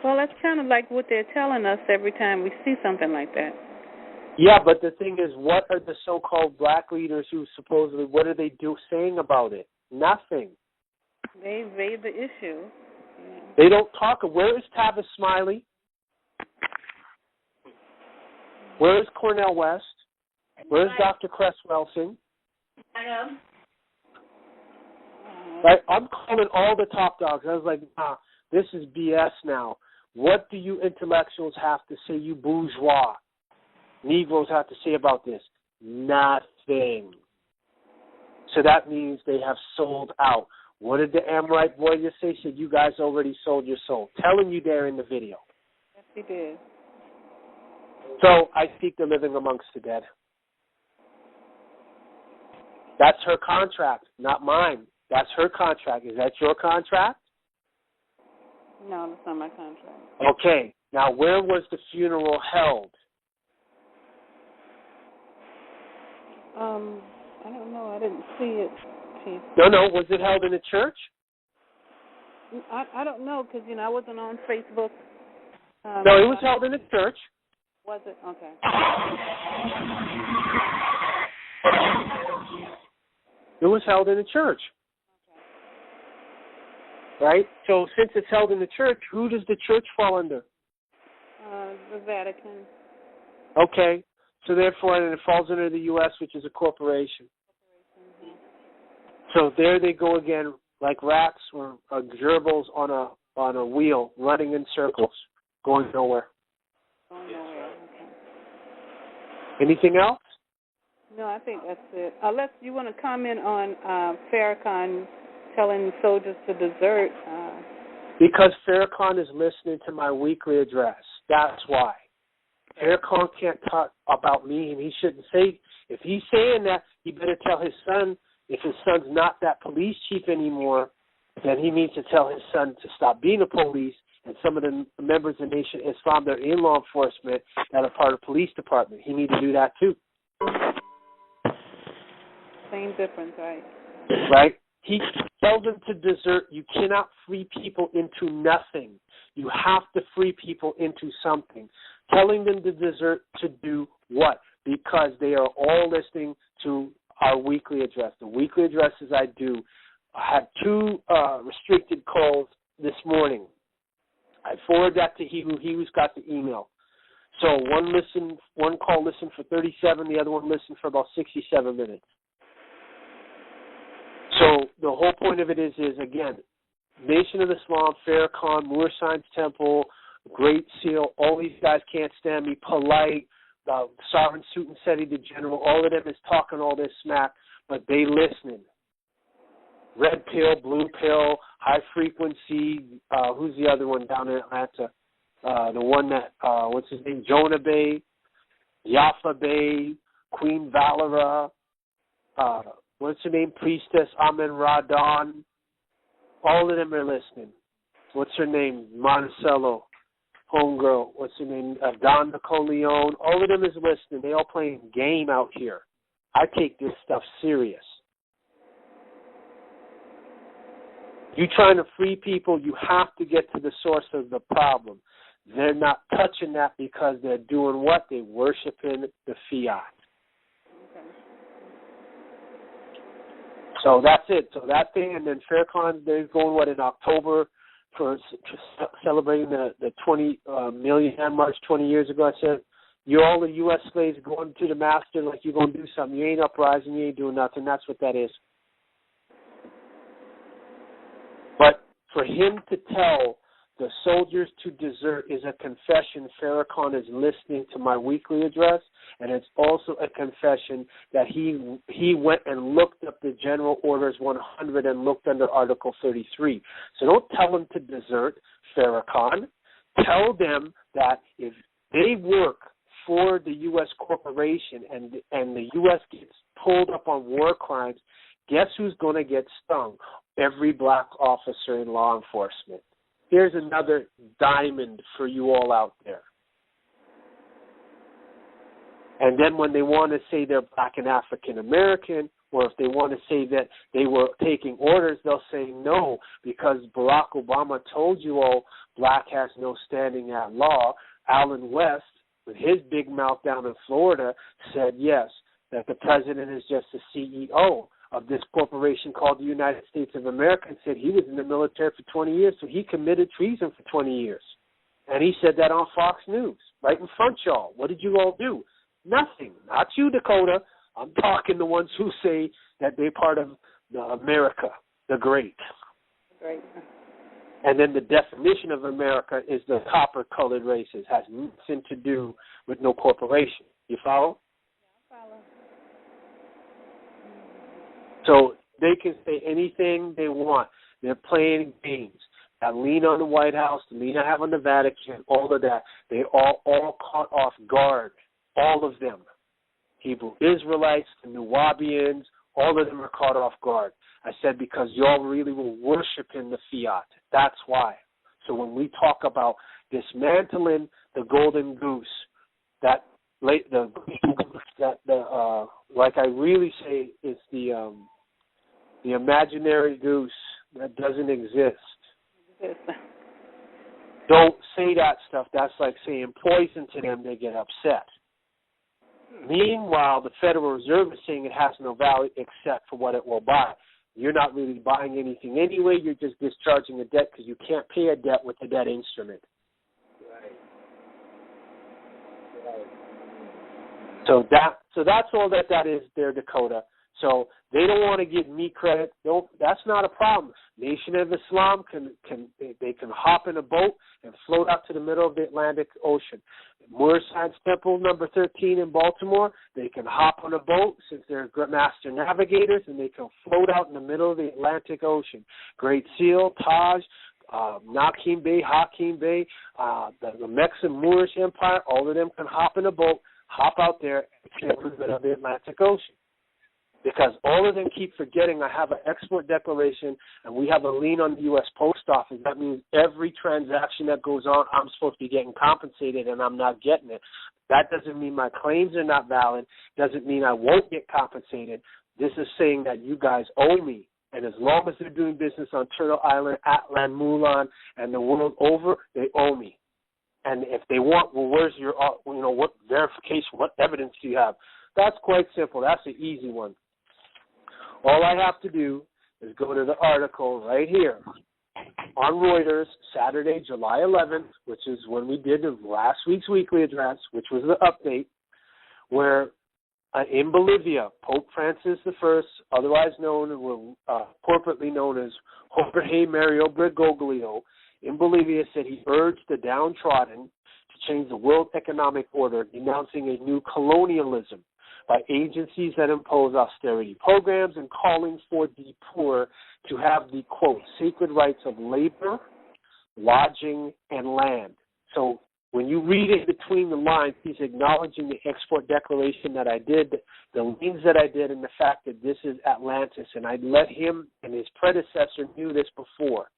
Well, that's kind of like what they're telling us every time we see something like that. Yeah, but the thing is, what are the so-called black leaders who supposedly, what are they saying about it? Nothing. They evade the issue. Yeah. They don't talk. Where is Tavis Smiley? Where is Cornel West? Where is Dr. Cress Welsing? Right? I'm calling all the top dogs. I was like, nah, this is BS now. What do you intellectuals have to say, you bourgeois Negroes have to say about this? Nothing. So that means they have sold out. What did the Amorite boy just say? He said, you guys already sold your soul. Telling you there in the video. Yes, he did. So I seek the living amongst the dead. That's her contract, not mine. That's her contract. Is that your contract? No, that's not my contract. Okay. Now, where was the funeral held? I don't know. I didn't see it, Chief. No. Was it held in a church? I don't know because, I wasn't on Facebook. No, it was held in a church. Was it? Okay. It was held in a church. Okay. Right? So since it's held in the church, who does the church fall under? The Vatican. Okay. So therefore, it falls under the U.S., which is a corporation. Mm-hmm. So there they go again, like rats or gerbils on a wheel, running in circles, going nowhere. Going nowhere. Okay. Anything else? No, I think that's it. Unless you want to comment on Farrakhan telling soldiers to desert. Because Farrakhan is listening to my weekly address. That's why. Farrakhan can't talk about me, and he shouldn't say. If he's saying that, he better tell his son. If his son's not that police chief anymore, then he needs to tell his son to stop being a police. And some of the members of Nation Islam, they're in law enforcement that are part of the police department. He needs to do that too. Same difference, right? Right? He tells them to desert. You cannot free people into nothing. You have to free people into something. Telling them to desert to do what? Because they are all listening to our weekly address. The weekly addresses I do. I had 2 restricted calls this morning. I forwarded that to who's got the email. So one call listened for 37, the other one listened for about 67 minutes. So the whole point of it is again, Nation of Islam, Farrakhan, Moor Science Temple, Great Seal, all these guys can't stand me. Polite, Sovereign Suit and Seti the General, all of them is talking all this smack, but they listening. Red Pill, Blue Pill, High Frequency, who's the other one down in Atlanta? The one that, what's his name? Jonah Bey, Yafa Bey, Queen Valera, what's her name? Priestess Amen Radon. All of them are listening. What's her name? Monticello, homegirl. What's her name? Don Nicoleone. All of them is listening. They all playing game out here. I take this stuff serious. You trying to free people, you have to get to the source of the problem. They're not touching that because they're doing what? They're worshiping the fiat. Okay. So that's it. So that thing, and then Farrakhan, they're going, what, in October for celebrating the 20 million march 20 years ago. I said, you're all the U.S. slaves going to the master like you're going to do something. You ain't uprising. You ain't doing nothing. That's what that is. But for him to tell the soldiers to desert is a confession. Farrakhan is listening to my weekly address, and it's also a confession that he went and looked up the General Orders 100 and looked under Article 33. So don't tell them to desert, Farrakhan. Tell them that if they work for the U.S. corporation and the U.S. gets pulled up on war crimes, guess who's going to get stung? Every black officer in law enforcement. Here's another diamond for you all out there. And then when they want to say they're black and African American, or if they want to say that they were taking orders, they'll say no, because Barack Obama told you all black has no standing at law. Alan West, with his big mouth down in Florida, said yes, that the president is just the CEO of this corporation called the United States of America, and said he was in the military for 20 years, so he committed treason for 20 years. And he said that on Fox News, right in front of y'all. What did you all do? Nothing. Not you, Dakota. I'm talking the ones who say that they're part of America, the great. Great. And then the definition of America is the copper-colored races. Has nothing to do with no corporation. You follow? Yeah, I follow. So they can say anything they want. They're playing games. That lean on the White House, the lean I have on the Vatican, all of that. They all caught off guard. All of them. Hebrew Israelites, the Nuwabians, all of them are caught off guard. I said because y'all really were worshiping the fiat. That's why. So when we talk about dismantling the golden goose, like I really say, is the imaginary goose that doesn't exist. Don't say that stuff. That's like saying poison to them. They get upset. Meanwhile, the Federal Reserve is saying it has no value except for what it will buy. You're not really buying anything anyway. You're just discharging a debt because you can't pay a debt with a debt instrument. So that's all that is there, Dakota. So they don't want to give me credit. That's not a problem. Nation of Islam can hop in a boat and float out to the middle of the Atlantic Ocean. Moorish Science Temple number 13 in Baltimore, they can hop on a boat since they're master navigators, and they can float out in the middle of the Atlantic Ocean. Great Seal, Taj, Nakim Bey, Hakim Bey, the Mexican Moorish Empire, all of them can hop in a boat, hop out there in the middle of the Atlantic Ocean. Because all of them keep forgetting I have an export declaration and we have a lien on the U.S. Post Office. That means every transaction that goes on, I'm supposed to be getting compensated, and I'm not getting it. That doesn't mean my claims are not valid. Doesn't mean I won't get compensated. This is saying that you guys owe me. And as long as they're doing business on Turtle Island, Atlan, Mulan, and the world over, they owe me. And if they want, well, where's your, what verification, what evidence do you have? That's quite simple. That's an easy one. All I have to do is go to the article right here on Reuters, Saturday, July 11th, which is when we did the last week's weekly address, which was the update, where in Bolivia, Pope Francis I, otherwise known, corporately known as Jorge Mario Bergoglio, in Bolivia said he urged the downtrodden to change the world economic order, denouncing a new colonialism by agencies that impose austerity programs and calling for the poor to have the, quote, sacred rights of labor, lodging, and land. So when you read it between the lines, he's acknowledging the export declaration that I did, the liens that I did, and the fact that this is Atlantis. And I let him and his predecessor knew this before.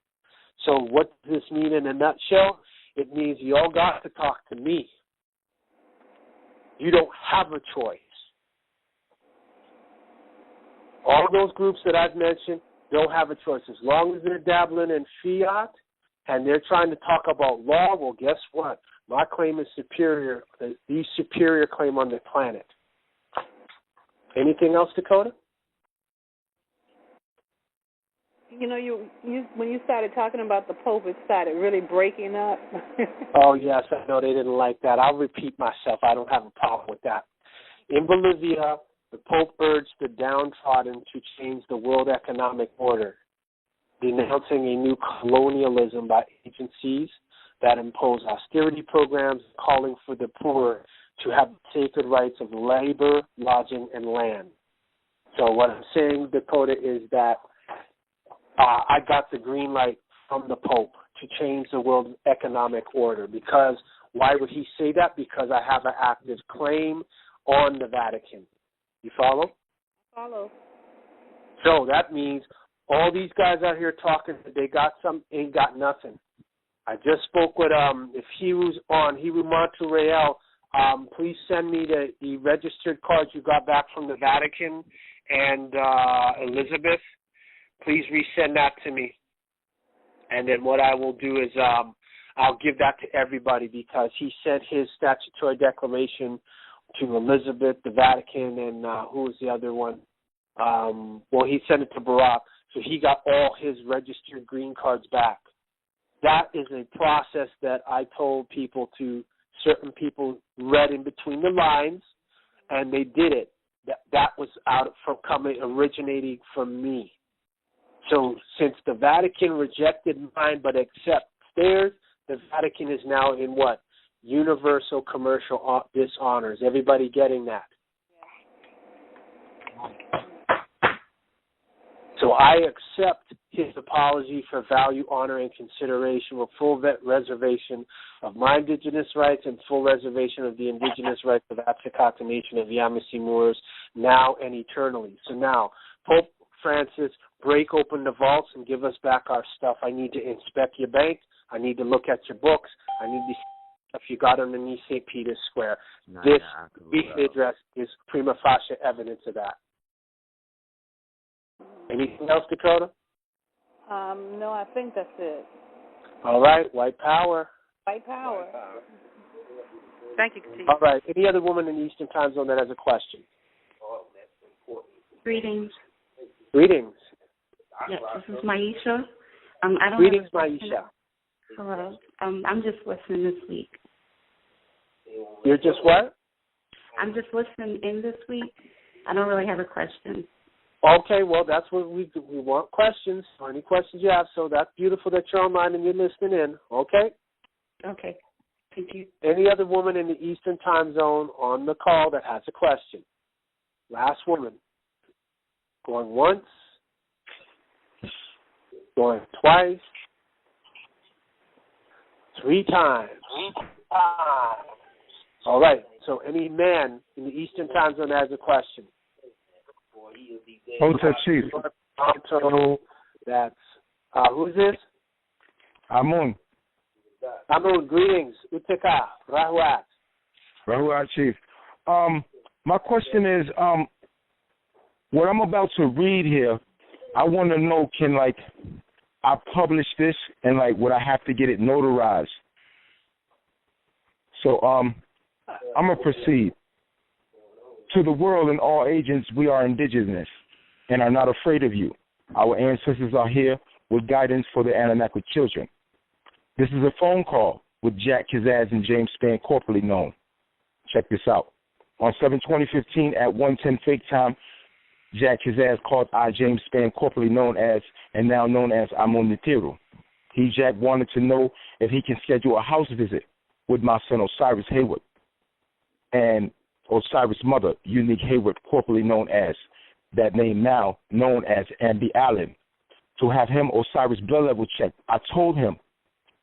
So what does this mean in a nutshell? It means you all got to talk to me. You don't have a choice. All those groups that I've mentioned, don't have a choice. As long as they're dabbling in fiat and they're trying to talk about law, well, guess what? My claim is superior, the superior claim on the planet. Anything else, Dakota? You know, you when you started talking about the Pope, it started really breaking up. Oh, yes, I know they didn't like that. I'll repeat myself. I don't have a problem with that. In Bolivia, the Pope urged the downtrodden to change the world economic order, denouncing a new colonialism by agencies that impose austerity programs, calling for the poor to have sacred rights of labor, lodging, and land. So what I'm saying, Dakota, is that I got the green light from the Pope to change the world economic order. Because why would he say that? Because I have an active claim on the Vatican. You follow? Follow. So that means all these guys out here talking, they got some, ain't got nothing. I just spoke with, if Hiru's on, Hiru Montreal, please send me the registered cards you got back from the Vatican, and Elizabeth, please resend that to me. And then what I will do is I'll give that to everybody, because he sent his statutory declaration to Elizabeth, the Vatican, and who was the other one? Well, he sent it to Barack, so he got all his registered green cards back. That is a process that I told people to, certain people read in between the lines, and they did it. That was originating from me. So since the Vatican rejected mine but accepts theirs, the Vatican is now in what? Universal commercial dishonors. Everybody getting that? So I accept his apology for value, honor, and consideration with full reservation of my indigenous rights and full reservation of the indigenous rights of the Atsakata Nation of Yamasee Moors now and eternally. So now, Pope Francis, break open the vaults and give us back our stuff. I need to inspect your bank. I need to look at your books. I need to see if you got underneath St. Peter's Square. This brief address is prima facie evidence of that. Anything else, Dakota? No, I think that's it. All right, white power. White power. Thank you, Chief. All right, any other woman in the Eastern Time Zone that has a question? Greetings. Greetings. Yes, this is Maisha. I don't Greetings, Maisha. Hello. I'm just listening this week. You're just what? I'm just listening in this week. I don't really have a question. Okay, well, that's what we want, questions, or any questions you have. So that's beautiful that you're online and you're listening in. Okay? Okay. Thank you. Any other woman in the Eastern Time Zone on the call that has a question? Last woman. Going once. Going twice. 3 times. All right. So any man in the Eastern Time Zone has a question. Hotel Chief. That's who's this? Amun. Amun, greetings. Uteka, Rahuat. Rahuat, Chief. My question is, what I'm about to read here, I want to know, can I publish this and would I have to get it notarized? So I'm gonna proceed. To the world and all agents, we are indigenous and are not afraid of you. Our ancestors are here with guidance for the Anunnaki children. This is a phone call with Jack Kazaz and James Spann, corporately known. Check this out. On 7/20/15 at 1:10 fake time, Jack Kazaz called I, James Spann, corporately known as and now known as Amun Nitiru. He, Jack, wanted to know if he can schedule a house visit with my son Osiris Hayward and Osiris' mother, Unique Hayward, corporately known as, that name now known as Ambi Allen, to have him Osiris' blood level checked. I told him,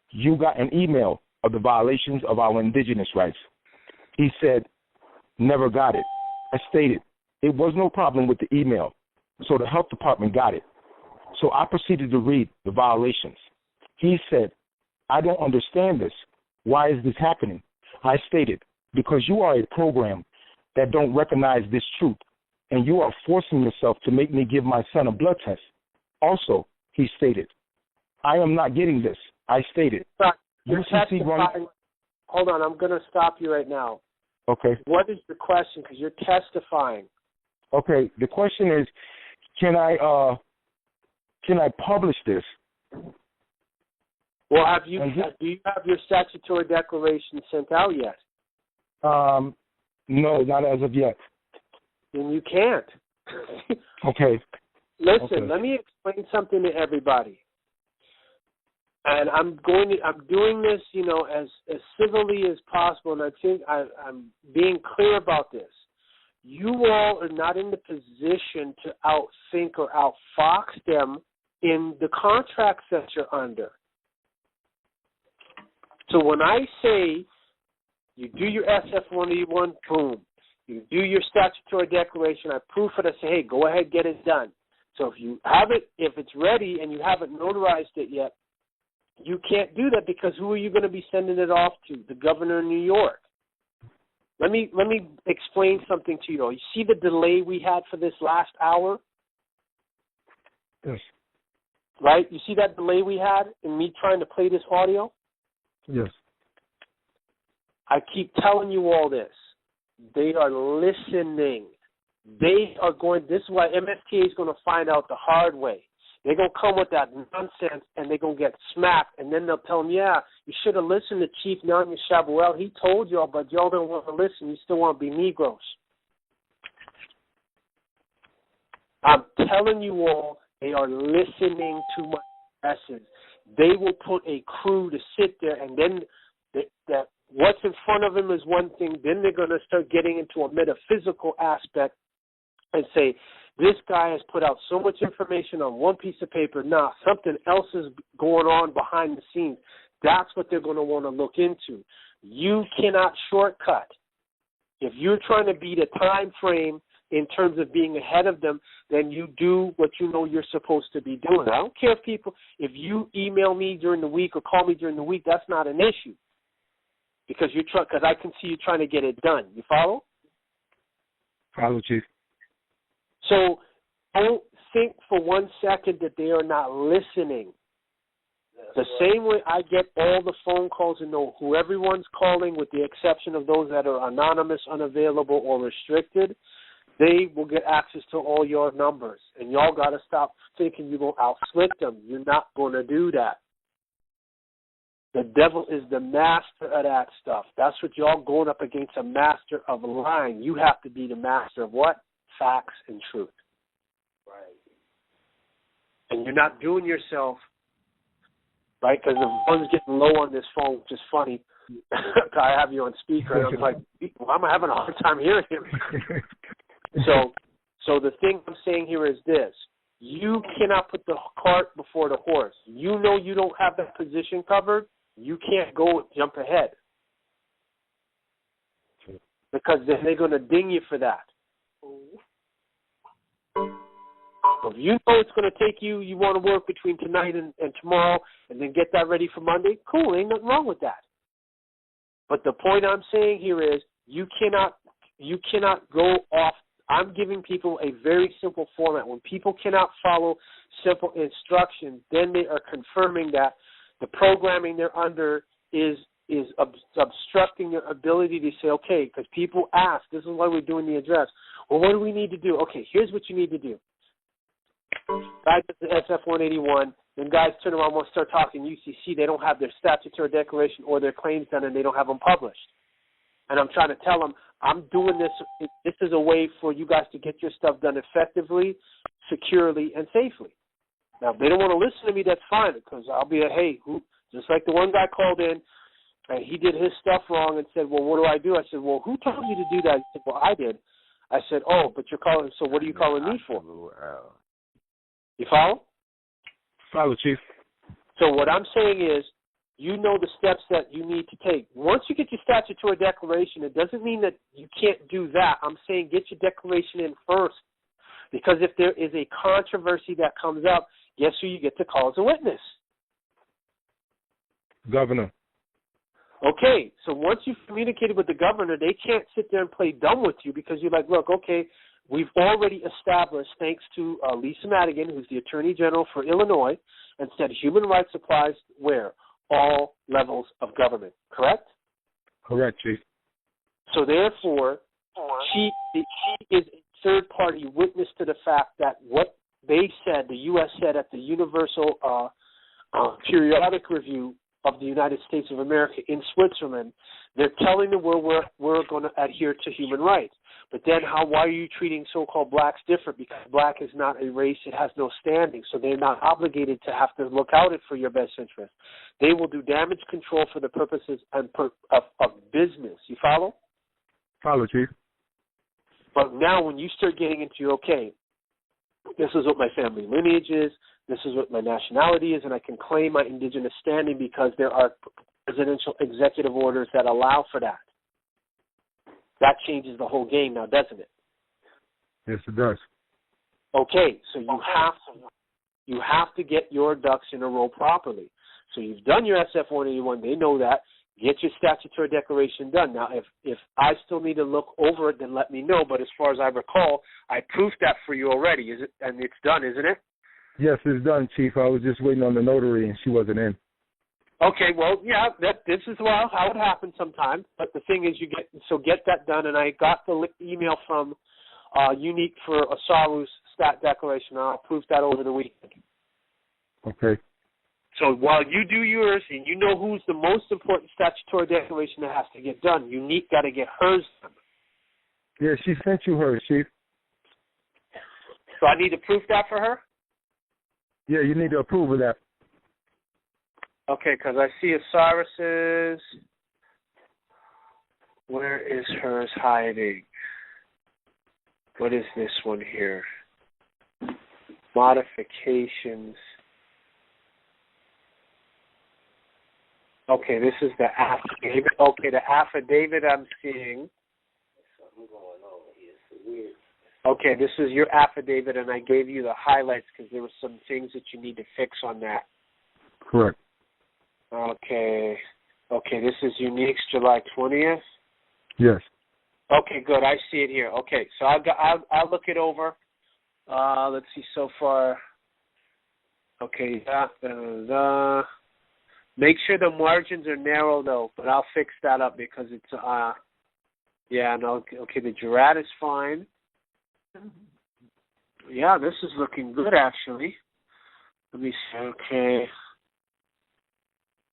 you got an email of the violations of our indigenous rights. He said, never got it. I stated, it was no problem with the email, so the health department got it. So I proceeded to read the violations. He said, I don't understand this. Why is this happening? I stated, because you are a program that don't recognize this truth, and you are forcing yourself to make me give my son a blood test. Also, he stated, I am not getting this. I stated. You're testifying. Hold on, I'm going to stop you right now. Okay. What is the question? Because you're testifying. Okay. The question is, can I publish this? Well, do you have your statutory declaration sent out yet? No, not as of yet. Then you can't. Okay. Listen, let me explain something to everybody. And I'm doing this, as civilly as possible, and I think I'm being clear about this. You all are not in the position to outthink or outfox them in the contracts that you're under. So when I say you do your SF-181, boom. You do your statutory declaration, I proof it, I say, hey, go ahead, get it done. So if you have it, if it's ready and you haven't notarized it yet, you can't do that because who are you going to be sending it off to? The governor of New York. Let me explain something to you. You see the delay we had for this last hour? Yes. Right? You see that delay we had in me trying to play this audio? Yes. I keep telling you all this. They are listening. This is why MSTA is going to find out the hard way. They're going to come with that nonsense, and they're going to get smacked, and then they'll tell them, yeah, you should have listened to Chief Nanya Shaabu Eil. He told y'all, but y'all don't want to listen. You still want to be Negroes. I'm telling you all, they are listening to my message. They will put a crew to sit there, and then that what's in front of them is one thing. Then they're going to start getting into a metaphysical aspect and say, this guy has put out so much information on one piece of paper. Nah, something else is going on behind the scenes. That's what they're going to want to look into. You cannot shortcut. If you're trying to beat a time frame in terms of being ahead of them, then you do what you know you're supposed to be doing. I don't care if you email me during the week or call me during the week, that's not an issue. Because I can see you trying to get it done. You follow? Follow, Chief. So don't think for 1 second that they are not listening. The same way I get all the phone calls and know who everyone's calling, with the exception of those that are anonymous, unavailable, or restricted, they will get access to all your numbers. And y'all got to stop thinking you're going to outsplit them. You're not going to do that. The devil is the master of that stuff. That's what y'all going up against, a master of lying. You have to be the master of what? Facts and truth. Right. And you're not doing yourself, right? Because the one's getting low on this phone, which is funny. I have you on speaker, and I'm like, well, I'm having a hard time hearing him. So the thing I'm saying here is this. You cannot put the cart before the horse. You know you don't have that position covered. You can't go jump ahead. Because then they're going to ding you for that. If you know it's going to take you want to work between tonight and tomorrow and then get that ready for Monday, cool, ain't nothing wrong with that. But the point I'm saying here is you cannot go off. I'm giving people a very simple format. When people cannot follow simple instructions, then they are confirming that the programming they're under is obstructing their ability to say, okay, because people ask, this is why we're doing the address. Well, what do we need to do? Okay, here's what you need to do. Guys at the SF-181, then guys turn around and start talking UCC. They don't have their statutory declaration or their claims done, and they don't have them published. And I'm trying to tell them, I'm doing this. This is a way for you guys to get your stuff done effectively, securely, and safely. Now, if they don't want to listen to me, that's fine, because I'll be just like the one guy called in, and he did his stuff wrong and said, well, what do I do? I said, well, who told you to do that? He said, well, I did. I said, oh, but you're calling, so what are you calling me for? You follow? Follow, Chief. So what I'm saying is, you know the steps that you need to take. Once you get your statutory declaration, it doesn't mean that you can't do that. I'm saying get your declaration in first. Because if there is a controversy that comes up, guess who you get to call as a witness? Governor. Okay, so once you've communicated with the governor, they can't sit there and play dumb with you because you're like, look, okay, we've already established, thanks to Lisa Madigan, who's the Attorney General for Illinois, and said human rights applies where? All levels of government, correct? Correct, Chief. So therefore, she is a third-party witness to the fact that what they said, the U.S. said at the Universal Periodic Review of the United States of America in Switzerland, they're telling the world we're going to adhere to human rights. But then why are you treating so-called blacks different? Because black is not a race, it has no standing, so they're not obligated to have to look out for your best interest. They will do damage control for the purposes of business. You follow? Follow, Chief. But now when you start getting into, okay, this is what my family lineage is, this is what my nationality is, and I can claim my indigenous standing because there are presidential executive orders that allow for that. That changes the whole game now, doesn't it? Yes, it does. Okay, so you have to get your ducks in a row properly. So you've done your SF-181, they know that. Get your statutory declaration done. Now, if I still need to look over it, then let me know. But as far as I recall, I proofed that for you already. Is it? And it's done, isn't it? Yes, it's done, Chief. I was just waiting on the notary, and she wasn't in. Okay, well, yeah, this is how it happens sometimes. But the thing is, get that done. And I got the email from Unique for Osaru's stat declaration. I'll proof that over the weekend. Okay. So while you do yours, and you know who's the most important statutory declaration that has to get done, Unique got to get hers done. Yeah, she sent you hers, Chief. So I need to proof that for her? Yeah, you need to approve of that. Okay, because I see Osiris's. Where is hers hiding? What is this one here? Modifications. Okay, this is the affidavit. Okay, the affidavit I'm seeing. Something going on here. It's weird. Okay, this is your affidavit, and I gave you the highlights because there were some things that you need to fix on that. Correct. Okay, this is Unique's July 20th? Yes. Okay, good. I see it here. Okay, so I'll look it over. Let's see so far. Okay, make sure the margins are narrow, though, but I'll fix that up because it's, okay, the Gerard is fine. Yeah, this is looking good, actually. Let me see,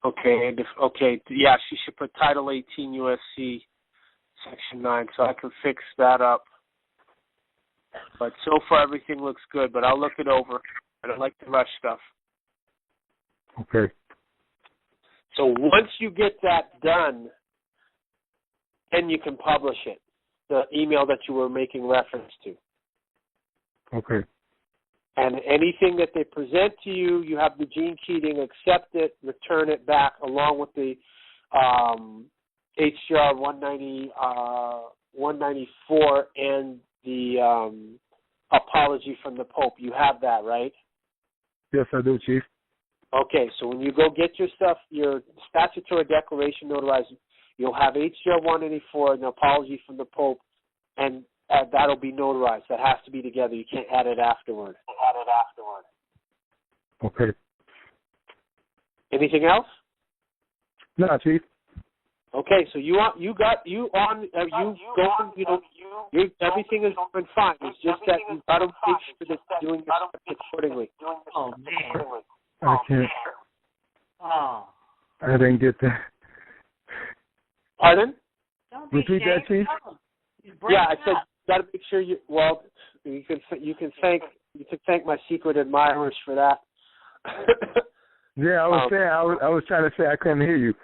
Okay, yeah, she should put Title 18 USC Section 9, so I can fix that up. But so far, everything looks good, but I'll look it over. I don't like to rush stuff. Okay. So once you get that done, then you can publish it, the email that you were making reference to. Okay. And anything that they present to you, you have the Gene Keating, accept it, return it back, along with the HCR 194 and the apology from the Pope. You have that, right? Yes, I do, Chief. Okay, so when you go get your stuff, your statutory declaration notarized, you'll have HCR 184 and the apology from the Pope, and that'll be notarized. That has to be together. You can't add it afterward. Okay. Anything else? No, Chief. Okay, so everything is going fine. It's just that you've got to make sure that you're doing your stuff accordingly. Oh, man. I can't. Oh. I didn't get that. Pardon? Repeat that, Chief. Yeah, I said you got to make sure you. Well, you can thank my secret admirers for that. Yeah, I was trying to say I couldn't hear you.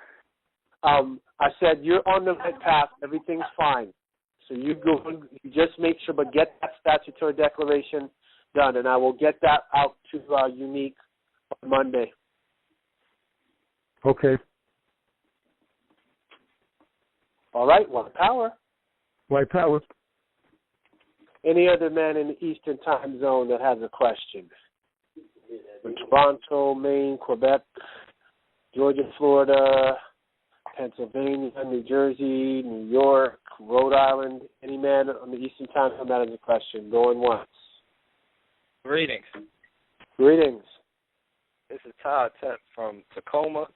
I said you're on the right path. Everything's fine. So you just make sure, but get that statutory declaration done, and I will get that out to Unique on Monday. Okay. All right. White power. White power. Any other man in the Eastern Time Zone that has a question? From Toronto, Maine, Quebec, Georgia, Florida, Pennsylvania, New Jersey, New York, Rhode Island. Any man on the Eastern Time Zone, that is a question. Going once. Greetings. Greetings. This is Todd Tep from Tacoma.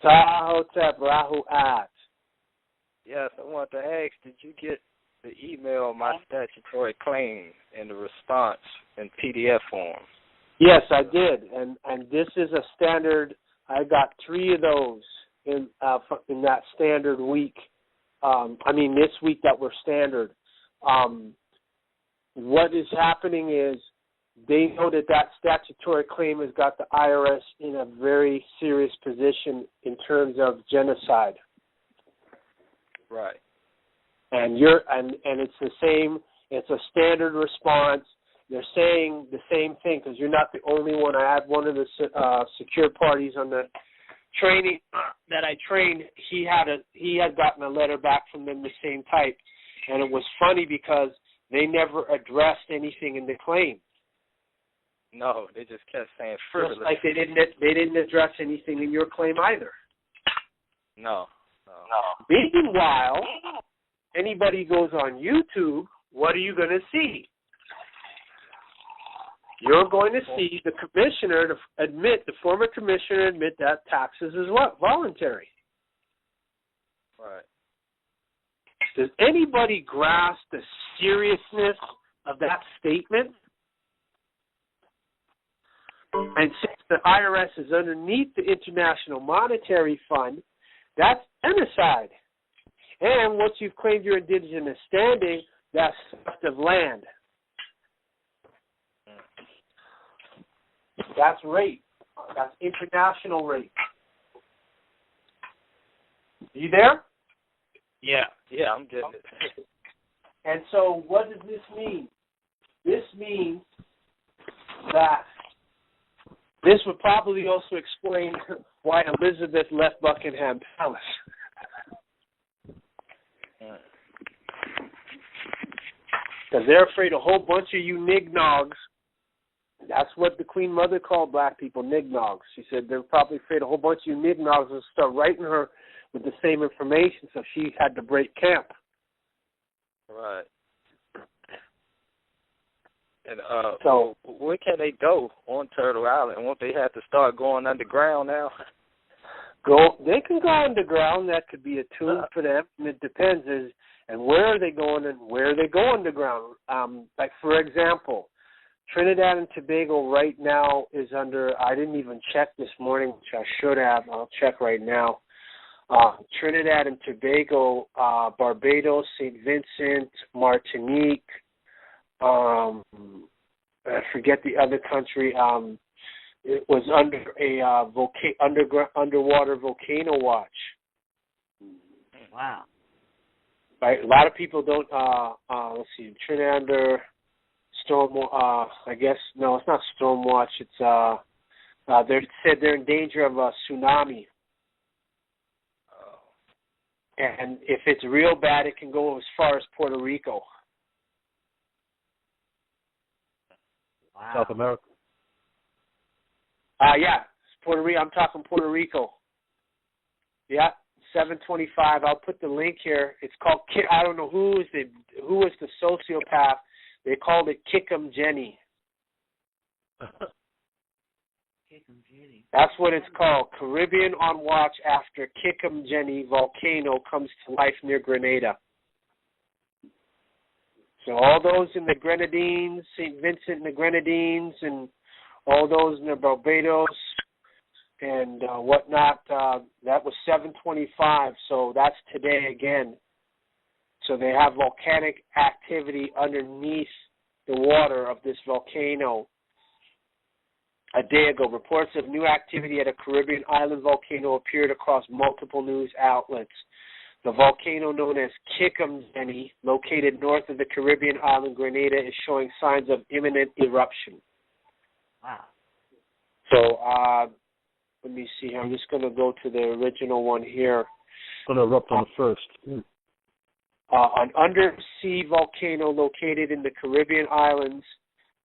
Tahotep Rahu'at. Yes, I want to ask, did you get the email of my statutory claim and the response in PDF form? Yes, I did. And this is a standard. I got 3 of those in that standard week. This week that were standard. What is happening is they know that statutory claim has got the IRS in a very serious position in terms of genocide. Right. And it's the same. It's a standard response. They're saying the same thing because you're not the only one. I had one of the secure parties on the training that I trained. He had gotten a letter back from them the same type, and it was funny because they never addressed anything in the claim. No, they just kept saying frivolous. Just like they didn't address anything in your claim either. No. Meanwhile, anybody goes on YouTube, what are you going to see? You're going to see the commissioner the former commissioner admit that taxes is what? Voluntary. Right. Does anybody grasp the seriousness of that statement? And since the IRS is underneath the International Monetary Fund, that's genocide. And once you've claimed your indigenous standing, that's theft of land. That's rape. That's international rape. You there? Yeah, I'm getting it. And so what does this mean? This means that this would probably also explain why Elizabeth left Buckingham Palace. Because they're afraid a whole bunch of you nignogs. That's what the Queen Mother called black people, nignogs. She said they're probably afraid a whole bunch of you nignogs will start writing her with the same information, so she had to break camp. Right. And so where can they go on Turtle Island? Won't they have to start going underground now? They can go underground. That could be a tune for them, and it depends. And where are they going and where they go underground? Like, for example, Trinidad and Tobago right now is under, I didn't even check this morning, which I should have. I'll check right now. Trinidad and Tobago, Barbados, St. Vincent, Martinique, I forget the other country. It was under a underwater volcano watch. Wow. Right. A lot of people don't. Let's see. Trinidad under storm. I guess no, it's not storm watch. It's they said they're in danger of a tsunami. And if it's real bad, it can go as far as Puerto Rico. Wow. South America. Yeah, Puerto Rico. I'm talking Puerto Rico. Yeah, 725. I'll put the link here. It's called. I don't know who is the sociopath. They called it Kickum Jenny. That's what it's called. Caribbean on watch after Kickum Jenny volcano comes to life near Grenada. So all those in the Grenadines, St. Vincent and the Grenadines, and all those in the Barbados and whatnot, that was 725. So that's today again. So they have volcanic activity underneath the water of this volcano. A day ago, reports of new activity at a Caribbean island volcano appeared across multiple news outlets. The volcano known as Kickum Jenny, located north of the Caribbean island Grenada, is showing signs of imminent eruption. Wow. So let me see here. I'm just going to go to the original one here. It's going to erupt on the 1st. An undersea volcano located in the Caribbean islands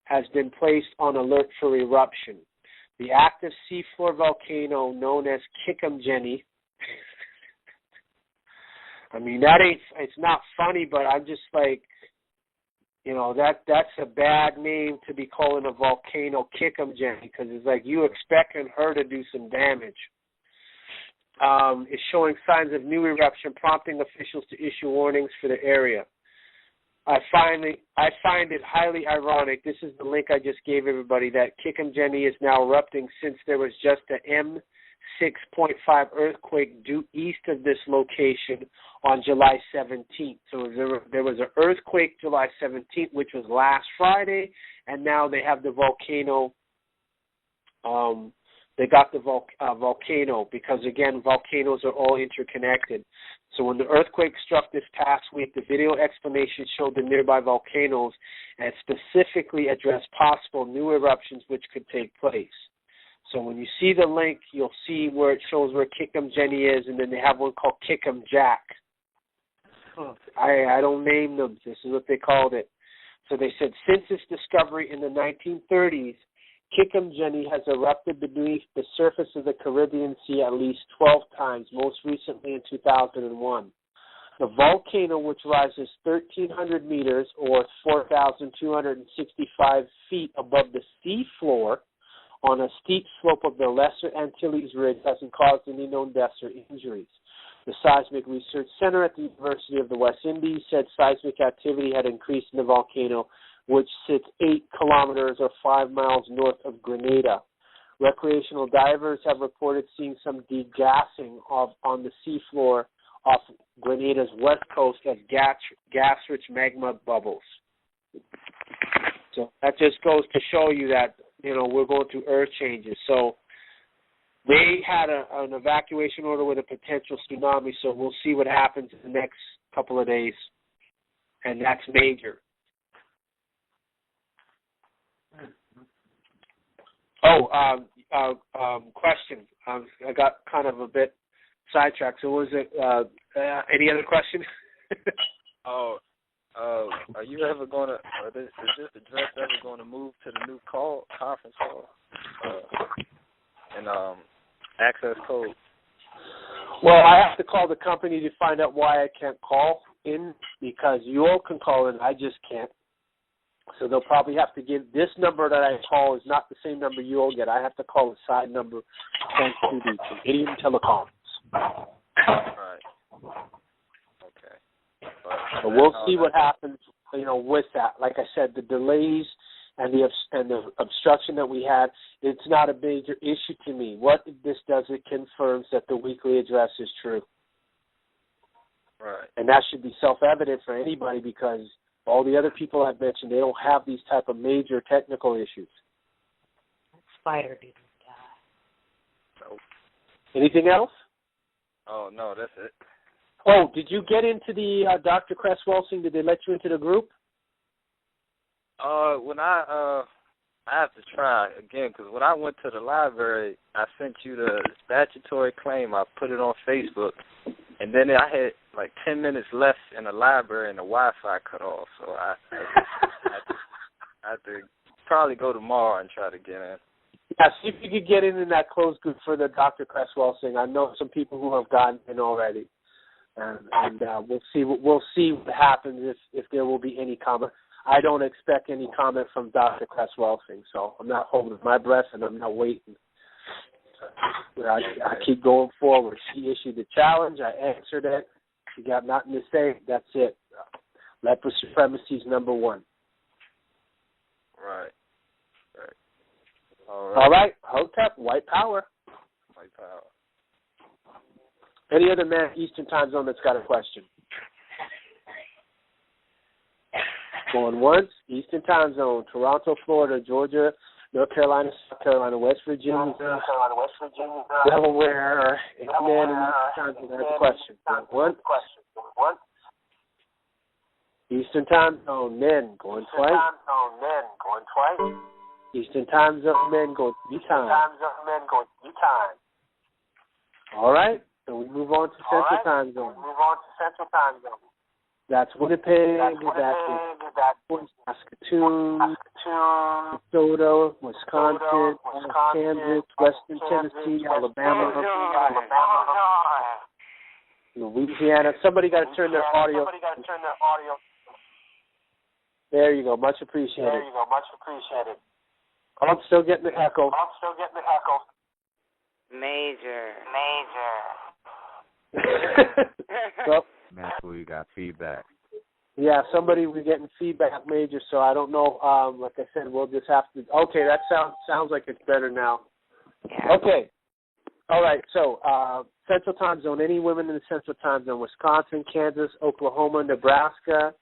has been placed on alert for eruption. The active seafloor volcano known as Kickum Jenny I mean, it's not funny, but I'm just like, that's a bad name to be calling a volcano Kick'em Jenny, because it's like you expecting her to do some damage. It's showing signs of new eruption, prompting officials to issue warnings for the area. I find it highly ironic. This is the link I just gave everybody, that Kick'em Jenny is now erupting since there was just an M6.5 earthquake due east of this location on July 17th. So there was an earthquake July 17th, which was last Friday, and now they have the volcano. They got the volcano because, again, volcanoes are all interconnected. So when the earthquake struck this past week, the video explanation showed the nearby volcanoes and specifically addressed possible new eruptions which could take place. So when you see the link, you'll see where it shows where Kick'em Jenny is, and then they have one called Kick'em Jack. I don't name them. This is what they called it. So they said, since its discovery in the 1930s, Kick'em Jenny has erupted beneath the surface of the Caribbean Sea at least 12 times, most recently in 2001. The volcano, which rises 1,300 meters or 4,265 feet above the sea floor on a steep slope of the Lesser Antilles Ridge, hasn't caused any known deaths or injuries. The Seismic Research Center at the University of the West Indies said seismic activity had increased in the volcano, which sits 8 kilometers or 5 miles north of Grenada. Recreational divers have reported seeing some degassing on the seafloor off Grenada's west coast as gas-rich magma bubbles. So that just goes to show you that, we're going through earth changes. So they had an evacuation order with a potential tsunami, so we'll see what happens in the next couple of days. And that's major. Question. I got kind of a bit sidetracked. So was it any other question? Are you ever going to, is this address ever going to move to the new conference call and access code? Well, I have to call the company to find out why I can't call in, because you all can call in, I just can't. So they'll probably have to give, this number that I call is not the same number you all get. I have to call a side number thanks to the Canadian Telecoms. Right. Okay. So we'll see what happens, with that. Like I said, the delays and the obstruction that we had, it's not a major issue to me. What this does, it confirms that the weekly address is true. Right. And that should be self-evident for anybody, because all the other people I've mentioned, they don't have these type of major technical issues. Spider didn't die. Nope. Anything else? Oh, no, that's it. Oh, did you get into the Dr. Cresswell-Sing? Did they let you into the group? When I have to try again, because when I went to the library, I sent you the statutory claim. I put it on Facebook, and then I had like 10 minutes left in the library, and the Wi-Fi cut off. So I have to probably go tomorrow and try to get in. Yeah, see if you could get in that closed group for the Dr. Cresswell-Sing. I know some people who have gotten in already, and we'll see what happens if there will be any comment. I don't expect any comment from Dr. Cresswell-Sing, so I'm not holding my breath and I'm not waiting. I keep going forward. She issued the challenge. I answered it. She got nothing to say. That's it. Leper supremacy is number one. Right. All right. Hotep, white power. White power. Any other man Eastern time zone that's got a question? Going once, Eastern time zone, Toronto, Florida, Georgia, North Carolina, South Carolina, West Virginia, Delaware. Any man in Eastern time zone has a question? Going once. Eastern time zone, men going twice. Eastern time zone, men going 3 times. All right, so we move on to Central time zone. That's Winnipeg, that's Saskatoon, Minnesota, Wisconsin, Kansas, Western Tennessee, Alabama. Louisiana. Somebody got to turn their audio. There you go. Much appreciated. I'm still getting the echo. Major. Well, That's where you got feedback. yeah, somebody was getting feedback major, so I don't know. Like I said, we'll just have to. Okay, that sounds like it's better now. Yeah. Okay. All right. So Central Time Zone. Any women in the Central Time Zone? Wisconsin, Kansas, Oklahoma, Nebraska,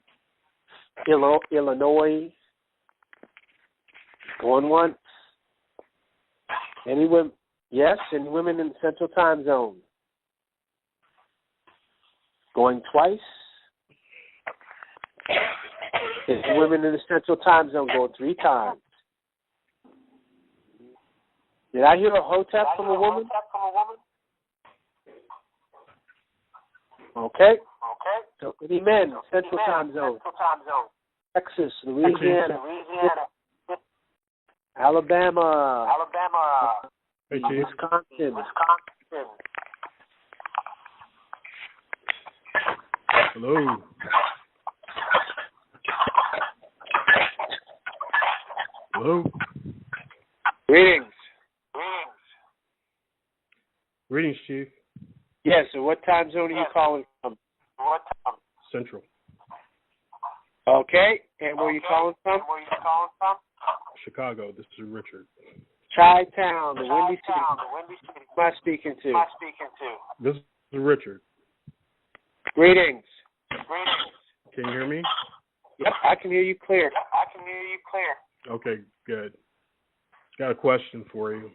Illinois. Going once. Any women? Yes. Any women in the Central Time Zone? Going twice. Any women in the Central Time Zone going 3 times? Did I hear a hotep from a woman? Okay. So any men, Central Time Zone. Texas, Louisiana, Alabama, Hey, Chief. Wisconsin. Hello. Hello. Greetings, Chief. Yes, so what time zone are you calling from? Central. Okay, and where are you calling from? Chicago. This is Richard. Chi-Town, the Windy City. Who am I speaking to? This is Richard. Greetings. Can you hear me? Yep, I can hear you clear. Okay, good. Got a question for you.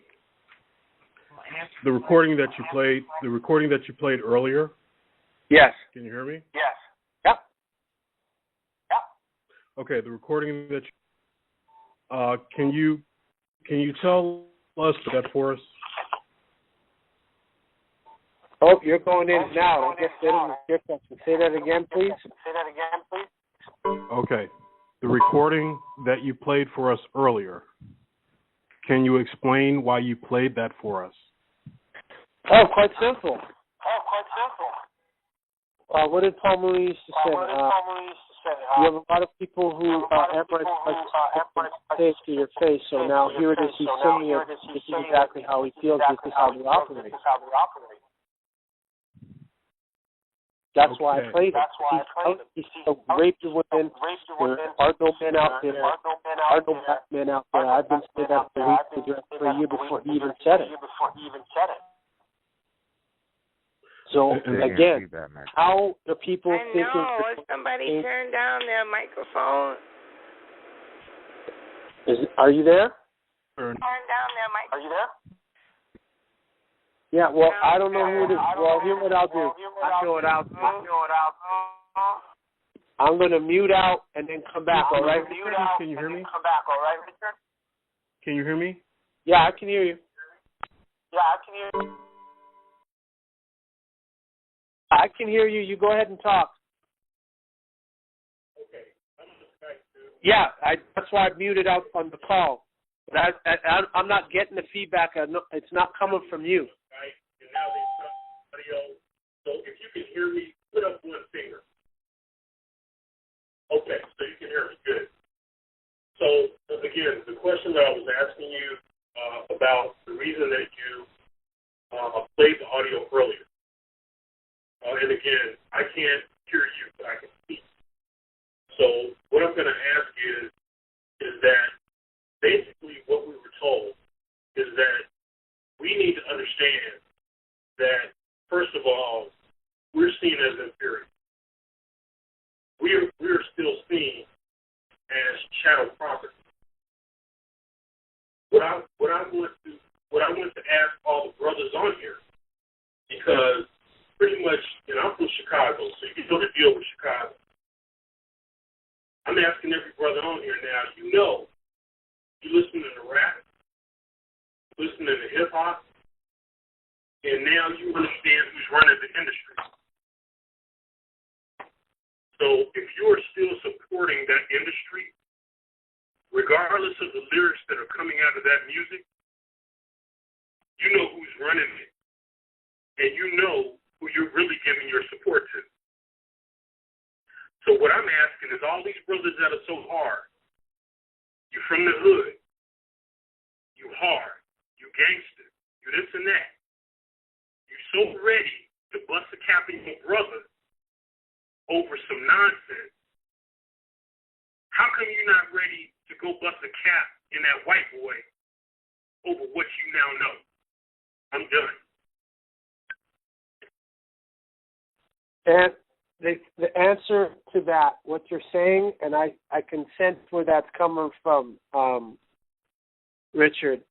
The recording that you played earlier. Yes. Can you hear me? Yes. Yep. Okay, the recording that can you tell us that for us? Oh, you're going in and out. I guess they didn't hear something. Say that again, please. Okay. The recording that you played for us earlier. Can you explain why you played that for us? Oh, quite simple. What did Paul Mooney used to say? You have a lot of people who say to your face, so now here it is, he's singing it. This is exactly how he feels. This is how we operate. That's why I played it. He's raped women. There are no men out there. There are no black men out there. I've been saying that for a year before he even said it. So, again, how are people thinking? I know. Somebody turned down their microphone. Are you there? Turn down their microphone. Yeah, well, I don't know who it is. Well, here's what I'll do. I know what I'll do. I'm going to mute out and then come back, all right? Can you hear me? Can you hear me? Yeah, I can hear you. I can hear you. You go ahead and talk. Yeah, that's why I muted out on the call. But I'm not getting the feedback. It's not coming from you. And now they stop audio. So if you can hear me, put up one finger. Okay, so you can hear me. Good. So, again, the question that I was asking you about the reason that you played the audio earlier. And again, I can't hear you, but I can speak. So what I'm going to ask is that basically what we were told is that we need to understand that, first of all, we're seen as inferior. We are still seen as chattel property. What I want to ask all the brothers on here, because pretty much, I'm from Chicago, so you know the deal with Chicago. I'm asking every brother on here now, you listening to rap, listening to hip hop, and now you understand who's running the industry. So if you're still supporting that industry, regardless of the lyrics that are coming out of that music, you know who's running it. And you know who you're really giving your support to. So what I'm asking is all these brothers that are so hard, you from the hood, you hard, you gangster, you this and that, you so ready to bust a cap in your brother over some nonsense. How come you're not ready to go bust a cap in that white boy over what you now know? I'm done. And the answer to that, what you're saying, and I can sense where that's coming from, Richard,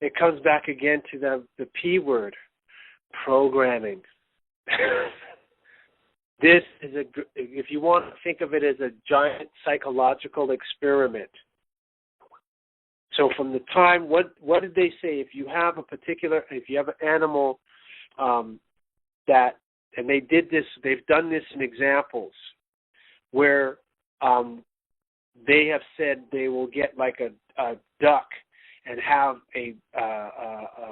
it comes back again to the P word, programming. This is if you want to think of it as a giant psychological experiment. So from the time, what did they say? If you have an animal that, and they did this, they've done this in examples where they have said they will get like a duck and have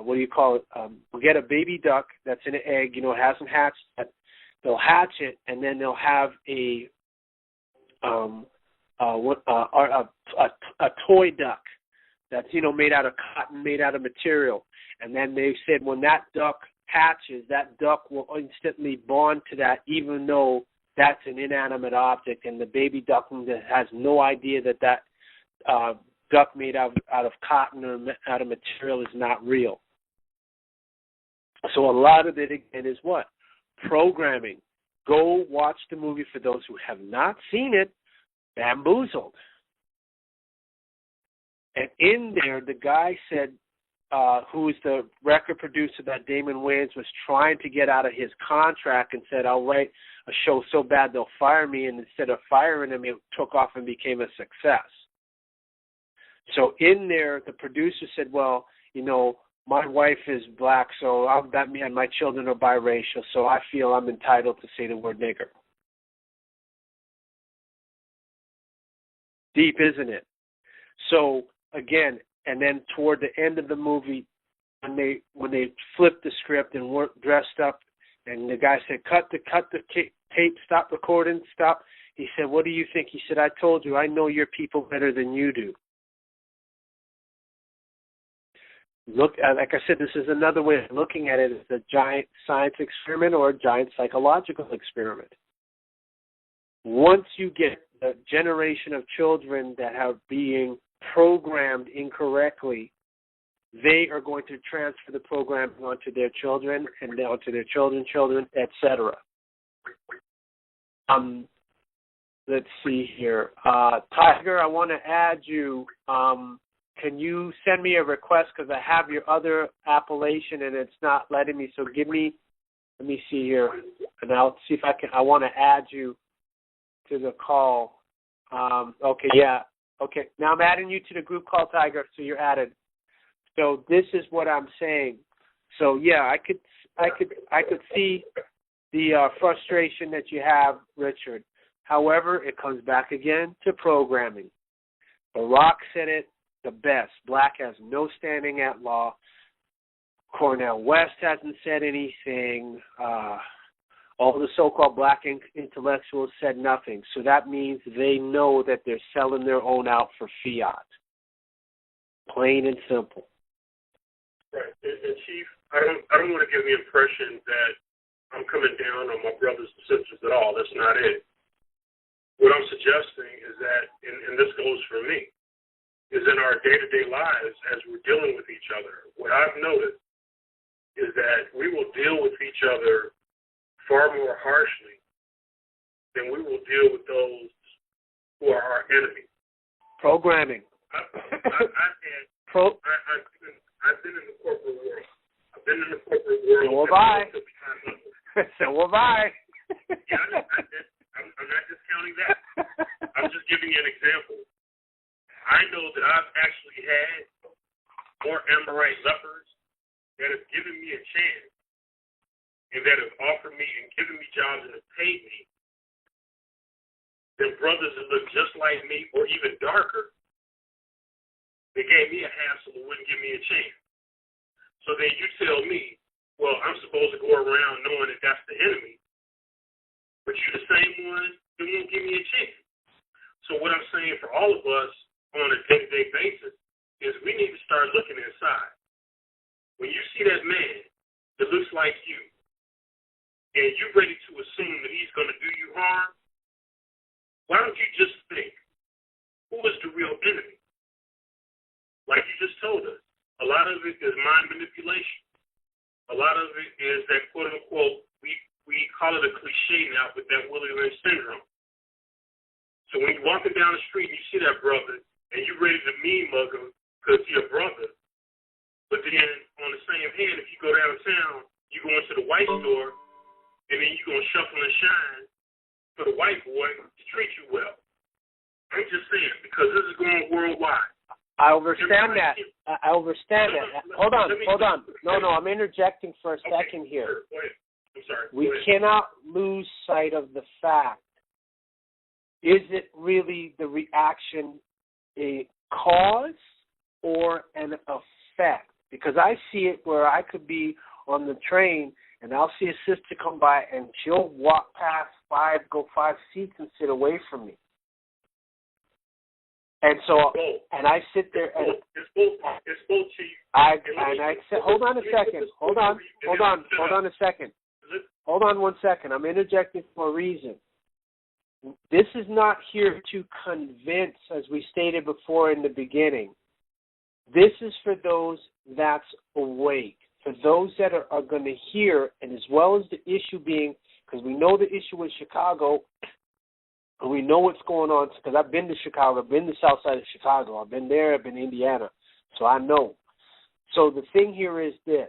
we'll get a baby duck that's in an egg, it hasn't hatched yet. They'll hatch it, and then they'll have a toy duck that's made out of cotton, made out of material. And then they said when that duck hatches, that duck will instantly bond to that, even though that's an inanimate object, and the baby duckling has no idea that duck made out of cotton or out of material is not real. So a lot of it again is what? Programming. Go watch the movie for those who have not seen it, Bamboozled. And in there, the guy said, who's the record producer that Damon Wayans was trying to get out of his contract, and said, I'll write a show so bad they'll fire me, and instead of firing him, it took off and became a success. So in there, the producer said, well, my wife is black, so that means my children are biracial, so I feel I'm entitled to say the word nigger. Deep, isn't it? So again, and then toward the end of the movie, when they flipped the script and were dressed up, and the guy said, cut the tape, stop recording, stop. He said, what do you think? He said, I told you, I know your people better than you do. Look, like I said, this is another way of looking at it as a giant science experiment or a giant psychological experiment. Once you get the generation of children that are being programmed incorrectly, they are going to transfer the programming onto their children and onto their children's children, etc. Let's see here. Tiger, I want to add you. Can you send me a request, because I have your other appellation and it's not letting me. So let me see here, and I'll see if I want to add you to the call. Okay, yeah. Okay, now I'm adding you to the group call, Tiger, so you're added. So this is what I'm saying. So yeah, I could see the frustration that you have, Richard. However, it comes back again to programming. Barack said it the best. Black has no standing at law. Cornel West hasn't said anything. All the so-called black intellectuals said nothing. So that means they know that they're selling their own out for fiat. Plain and simple. Right. And Chief, I don't want to give the impression that I'm coming down on my brothers and sisters at all. That's not it. What I'm suggesting is that, and this goes for me, is in our day-to-day lives as we're dealing with each other, what I've noticed is that we will deal with each other far more harshly than we will deal with those who are our enemies. Programming. I've been in the corporate world. I've been in the corporate world. So have I. So have I. Yeah, I'm not discounting that. I'm just giving you an example. I know that I've actually had more Amorite lepers that have given me a chance and that have offered me and given me jobs and have paid me than brothers that look just like me or even darker. They gave me a hassle and wouldn't give me a chance. So then you tell me well, I'm supposed to go around knowing that that's the enemy, but you're the same one that won't give me a chance. So what I'm saying for all of us on a day-to-day basis is we need to start looking inside. When you see that man that looks like you, and you're ready to assume that he's going to do you harm, why don't you just think, who is the real enemy? Like you just told us, a lot of it is mind manipulation. A lot of it is that quote-unquote, we call it a cliche now, but that Willie Lynch syndrome. So when you're walking down the street and you see that brother, and you're ready to mean mug him because he's a brother, but then on the same hand, if you go downtown, you go into the white store, and then you're going to shuffle and shine for the white boy to treat you well. I'm just saying, because this is going worldwide. I understand that. I understand that. Hold on. No, I'm interjecting for a second here. Go ahead. I'm sorry. We cannot lose sight of the fact. Is it really the reaction a cause or an effect? Because I see it where I could be on the train and I'll see a sister come by and she'll walk past go five seats and sit away from me. And so, and I sit there and it's both, Chief. I said, hold on a second. Hold on 1 second. I'm interjecting for a reason. This is not here to convince, as we stated before in the beginning. This is for those that's awake, for those that are going to hear, and as well as the issue being, because we know the issue with Chicago, and we know what's going on, because I've been to Chicago, I've been to the south side of Chicago, I've been there, I've been in Indiana, so I know. So the thing here is this.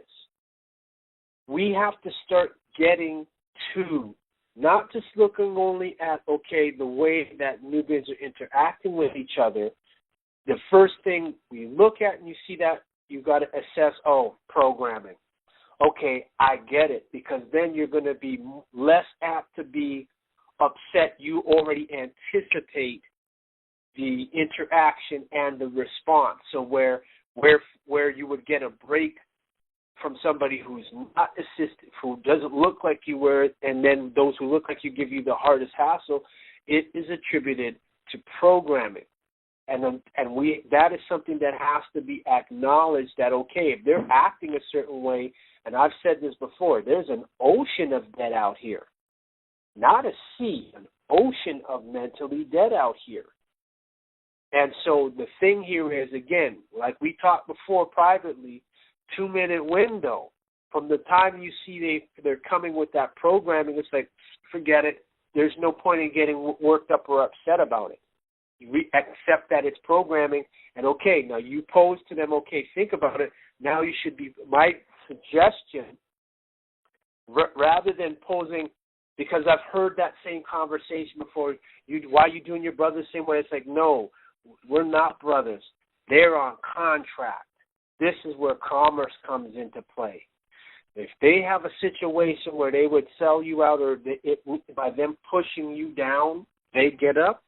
We have to start getting to not just looking only at, okay, the way that Nubians are interacting with each other. The first thing we look at and you see that, you've got to assess, programming. Okay, I get it, because then you're going to be less apt to be upset. You already anticipate the interaction and the response. So where you would get a break from somebody who's not assistive, who doesn't look like you were, and then those who look like you give you the hardest hassle, it is attributed to programming. And that is something that has to be acknowledged, that, okay, if they're acting a certain way, and I've said this before, there's an ocean of dead out here. Not a sea, an ocean of mentally dead out here. And so the thing here is, again, like we talked before privately, 2-minute window. From the time you see they're coming with that programming, it's like, forget it. There's no point in getting worked up or upset about it. You accept that it's programming, and okay, now you pose to them, okay, think about it. Now you should be, my suggestion, rather than posing, because I've heard that same conversation before, why are you doing your brother the same way? It's like, no, we're not brothers. They're on contract. This is where commerce comes into play. If they have a situation where they would sell you out, or by them pushing you down, they get up,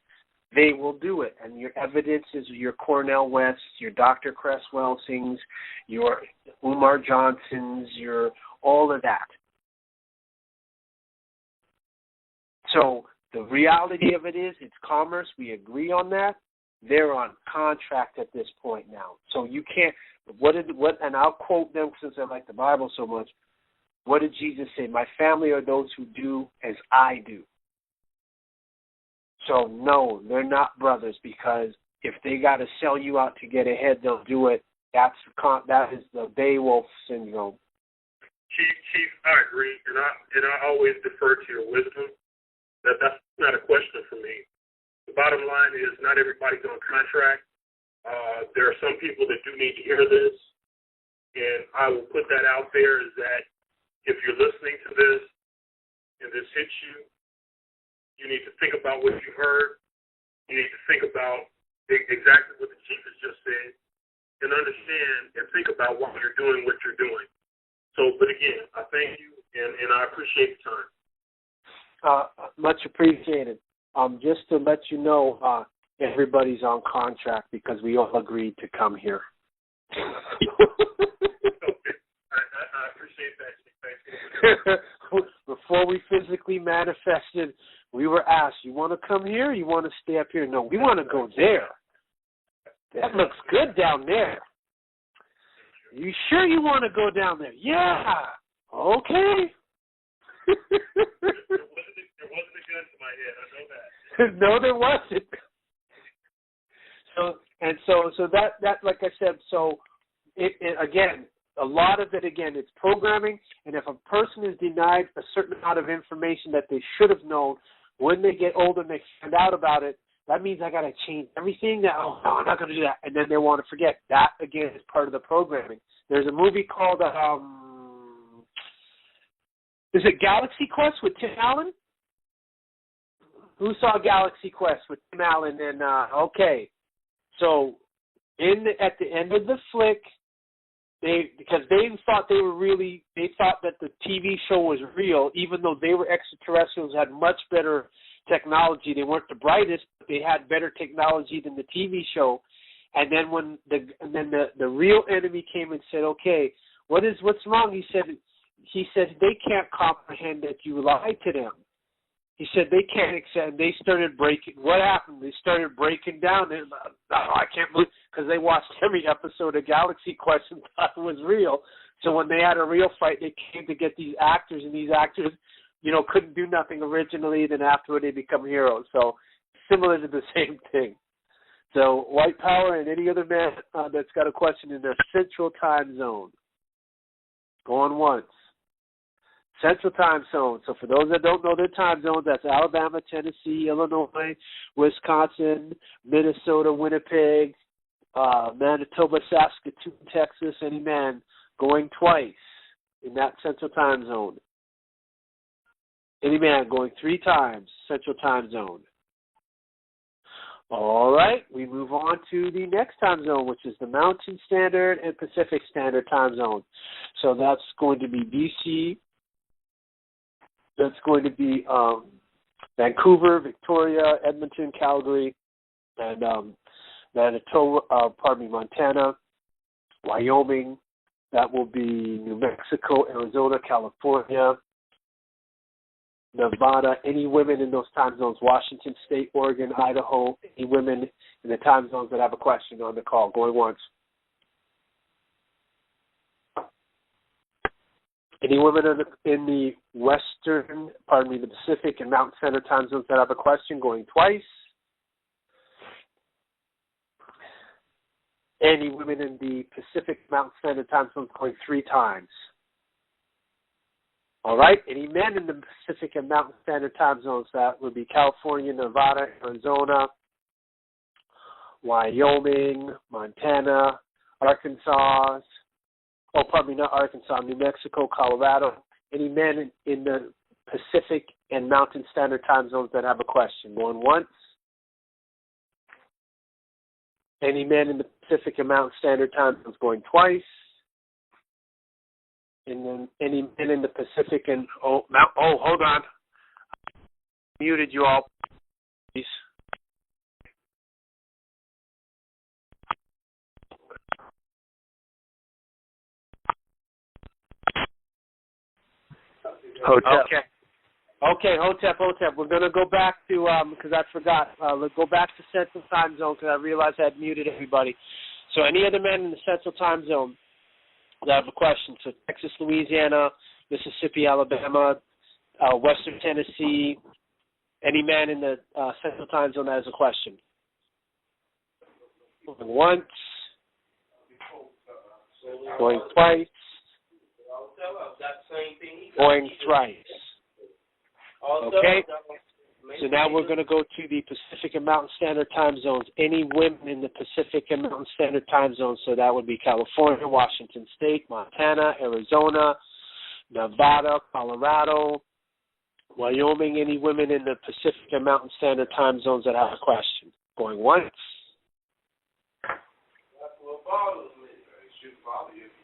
they will do it. And your evidence is your Cornell Wests, your Dr. Cresswell Sings, your Umar Johnsons, your all of that. So the reality of it is, it's commerce. We agree on that. They're on contract at this point now. So you can't. And I'll quote them since I like the Bible so much. What did Jesus say? My family are those who do as I do. So no, they're not brothers, because if they got to sell you out to get ahead, they'll do it. That is the Beowulf syndrome. Chief, I agree, and I always defer to your wisdom. That's not a question for me. The bottom line is, not everybody's on contract. There are some people that do need to hear this, and I will put that out there, is that if you're listening to this and this hits you, you need to think about what you heard. You need to think about exactly what the Chief has just said, and understand and think about why you're doing what you're doing. So, but again, I thank you, and I appreciate the time. Much appreciated. Just to let you know, everybody's on contract because we all agreed to come here. Okay. I appreciate that. before we physically manifested, we were asked, you want to come here or you want to stay up here? No, we want to go there. That looks good down there. You sure you want to go down there? Yeah. Okay. There wasn't a gun to my head, I know that. No, there wasn't. So that like I said, so it again, a lot of it again, it's programming, and if a person is denied a certain amount of information that they should have known, when they get older and they find out about it, that means I got to change everything. That no, I'm not going to do that, and then they want to forget. That again is part of the programming. There's a movie called is it Galaxy Quest with Tim Allen? Who saw Galaxy Quest with Tim Allen? And okay, so at the end of the flick, because they thought they thought that the TV show was real, even though they were extraterrestrials, had much better technology. They weren't the brightest, but they had better technology than the TV show. And then when the real enemy came and said, okay, what's wrong? He said they can't comprehend that you lied to them. He said they can't accept. They started breaking. What happened? They started breaking down. I can't believe, because they watched every episode of Galaxy Quest and thought it was real. So when they had a real fight, they came to get these actors, and these actors, couldn't do nothing originally. Then afterward, they become heroes. So similar to the same thing. So white power and any other man that's got a question in their central time zone. Going once. Central time zone. So for those that don't know their time zones, that's Alabama, Tennessee, Illinois, Wisconsin, Minnesota, Winnipeg, Manitoba, Saskatoon, Texas, any man going twice in that central time zone. Any man going 3 times, central time zone. All right, we move on to the next time zone, which is the Mountain Standard and Pacific Standard time zone. So that's going to be BC. That's going to be Vancouver, Victoria, Edmonton, Calgary, and Montana, Wyoming. That will be New Mexico, Arizona, California, Nevada. Any women in those time zones, Washington State, Oregon, Idaho. Any women in the time zones that have a question on the call, going once. Any women in the the Pacific and Mountain Standard time zones that have a question, going twice. Any women in the Pacific Mountain Standard time zones, going 3 times. All right. Any men in the Pacific and Mountain Standard time zones, that would be California, Nevada, Arizona, Wyoming, Montana, Arkansas. Not Arkansas, New Mexico, Colorado. Any men in the Pacific and Mountain Standard time zones that have a question, going once. Any men in the Pacific and Mountain Standard time zones, going twice. And then any men in the Pacific and hold on, muted you all, please. Hotep. Okay, Hotep. We're going to go back to, because I forgot, let's go back to Central Time Zone because I realized I had muted everybody. So any other men in the Central Time Zone that have a question, so Texas, Louisiana, Mississippi, Alabama, Western Tennessee, any man in the Central Time Zone that has a question. Going once, going twice, going thrice. Okay, so now we're going to go to the Pacific and Mountain Standard time zones. Any women in the Pacific and Mountain Standard time zones, so that would be California, Washington State, Montana, Arizona, Nevada, Colorado, Wyoming. Any women in the Pacific and Mountain Standard time zones that have a question? Going once.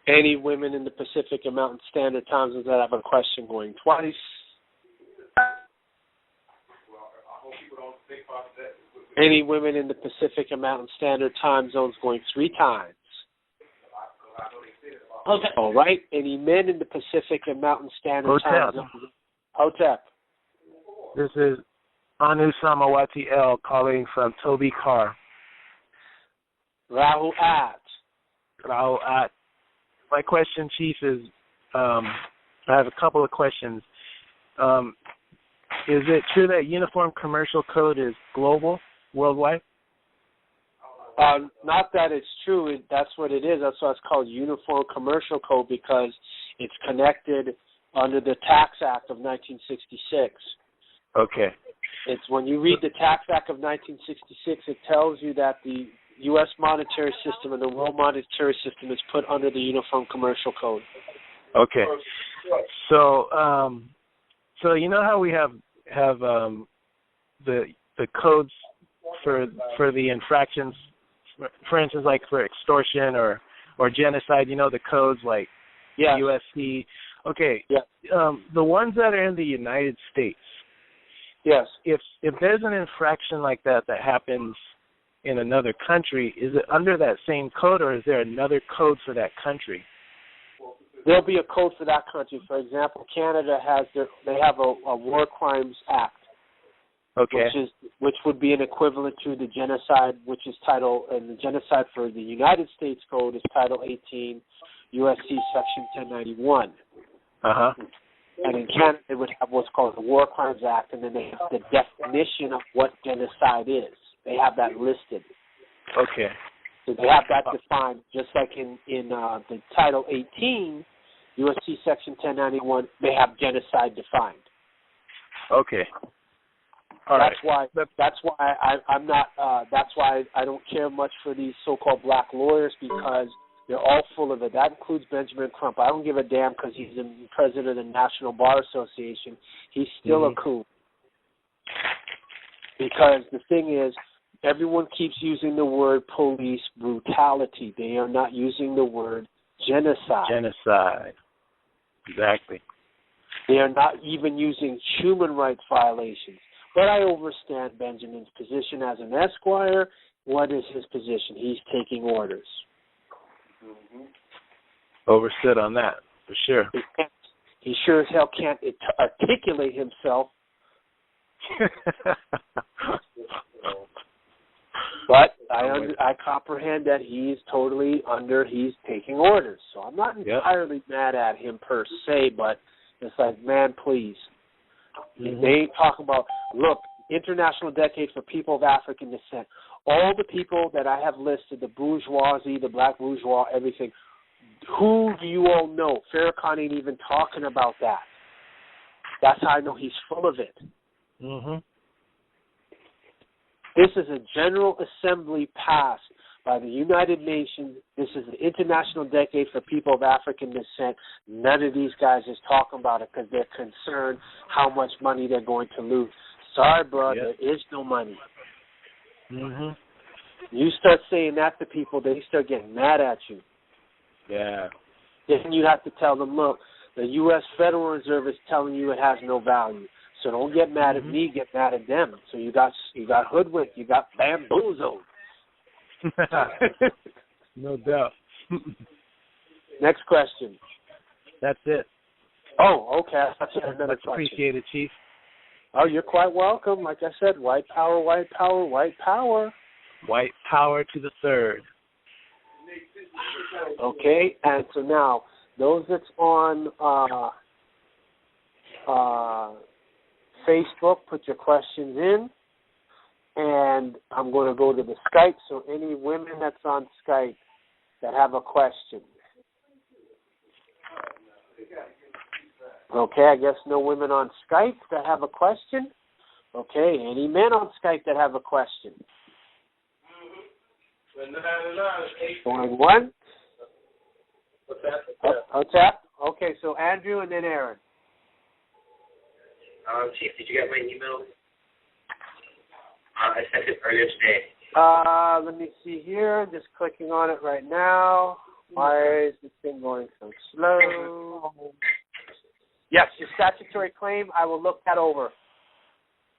Any women in the Pacific and Mountain Standard time zones that have a question? Going twice. Any women in the Pacific and Mountain Standard time zones, going 3 times. Okay. All right. Any men in the Pacific and Mountain Standard time zones? Hotep. This is Anu Samawati L calling from Toby Carr. Rahuat. Rahuat. My question, Chief, is I have a couple of questions. Is it true that Uniform Commercial Code is global, worldwide? Not that it's true. That's what it is. That's why it's called Uniform Commercial Code, because it's connected under the Tax Act of 1966. Okay. It's when you read the Tax Act of 1966, it tells you that the U.S. monetary system and the world monetary system is put under the Uniform Commercial Code. Okay. So, so you know how we have the codes for the infractions, for instance, like for extortion or genocide. You know the codes like USC. Okay. Yeah. The ones that are in the United States. Yes. If there's an infraction like that happens in another country, is it under that same code, or is there another code for that country? There'll be a code for that country. For example, Canada has they have a War Crimes Act. Okay. Which would be an equivalent to the genocide, which is and the genocide for the United States Code is Title 18, USC Section 1091. And in Canada, they would have what's called the War Crimes Act, and then they have the definition of what genocide is. They have that listed. Okay. So they have that defined, just like in the Title 18, USC Section 1091, they have genocide defined. Okay. That's why I'm not. That's why I don't care much for these so-called black lawyers, because they're all full of it. That includes Benjamin Crump. I don't give a damn because he's the president of the National Bar Association. He's still a coon. Because the thing is, everyone keeps using the word police brutality. They are not using the word genocide. Genocide. Exactly. They are not even using human rights violations. But I overstand Benjamin's position as an esquire. What is his position? He's taking orders. Overstood on that, for sure. He sure as hell can't articulate himself. But I comprehend that he's taking orders. So I'm not entirely mad at him per se, but it's like, man, please. They ain't talking about, look, International Decade for People of African Descent. All the people that I have listed, the bourgeoisie, the black bourgeois, everything, who do you all know? Farrakhan ain't even talking about that. That's how I know he's full of it. This is a General Assembly passed by the United Nations. This is the International Decade for People of African Descent. None of these guys is talking about it because they're concerned how much money they're going to lose. Sorry, bro, there is no money. You start saying that to people, they start getting mad at you. Yeah. Then you have to tell them, look, the U.S. Federal Reserve is telling you it has no value. So don't get mad at me, get mad at them. So you got hoodwinked, you got bamboozled. No doubt. Next question. That's it. Oh, okay. That's another Much question. appreciated, Chief. Oh, you're quite welcome. Like I said, white power, white power, white power. White power to the third. Okay, and so now, those that's on Facebook, put your questions in, and I'm going to go to the Skype, so any women that's on Skype that have a question. Okay, I guess no women on Skype that have a question. Okay, any men on Skype that have a question? Going one. What's that? Okay, so Andrew and then Aaron. Chief, did you get my email? I sent it earlier today. Let me see here. I'm just clicking on it right now. Why is this thing going so slow? Yes, your statutory claim. I will look that over.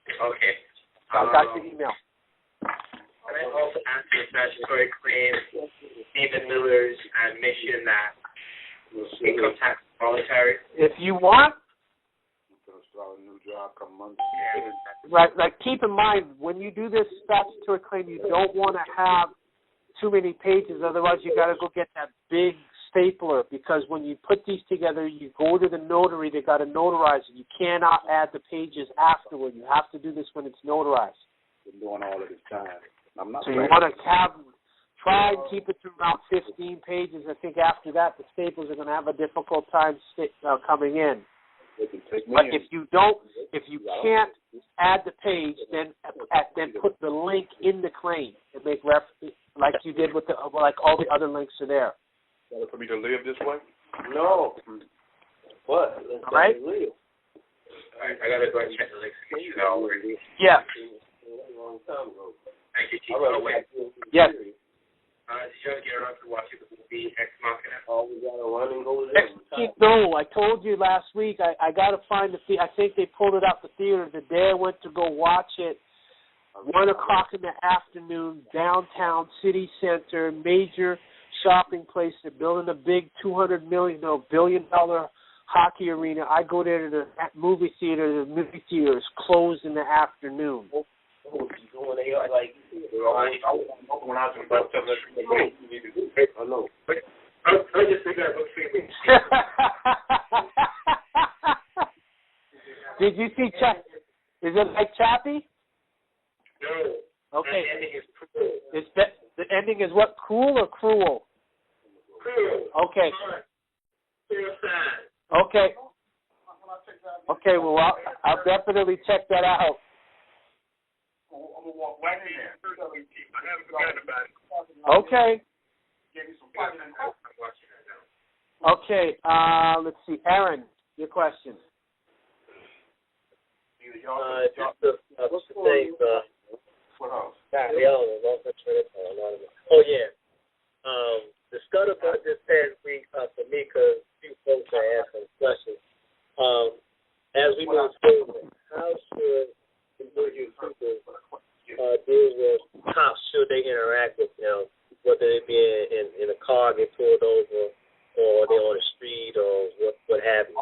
Okay. I got your email. Can I also ask your statutory claim, David Miller's admission that income tax is voluntary? If you want, Right. Like, keep in mind, when you do this statutory claim, you don't want to have too many pages. Otherwise, you got to go get that big stapler, because when you put these together, you go to the notary. They got to notarize it. You cannot add the pages afterward. You have to do this when it's notarized. Been doing all of this time. So you want to try and keep it to about 15 pages. I think after that, the staples are going to have a difficult time coming in. But if you can't add the page, then put the link in the claim and make reference, like you did with like all the other links are there. For me to live this way? No. What? All right. All right. I gotta go and check the links again. You know already. Yeah. Thank you, Chief. Oh, wait. Yes. Did you ever get around to watching the movie Ex Machina? Oh, we gotta run and go No, I told you last week. I got to find the. I think they pulled it out the theater the day I went to go watch it. 1:00 in the afternoon, downtown city center, major shopping place. They're building a big $200 billion hockey arena. I go there to the movie theater. The movie theater is closed in the afternoon. When I was in Boston, you need to do it. I know. I just think that looks famous. Did you see Is it like Chappie? No. Okay. The ending is cruel. The ending is what? Cool or cruel? Cruel. Okay. Suicide. Okay. Okay, well, I'll definitely check that out. I'm gonna walk right in there. I haven't forgotten about it. Okay. Give me some fight. Okay, let's see. Aaron, your question. What's the name? Oh, yeah. The scuttlebutt this past week for me, because a few folks are asking questions. As we move forward, how should individual people deal with cops? Should they interact with them, whether they be in a car, get pulled over, or they're on the street, or what have you?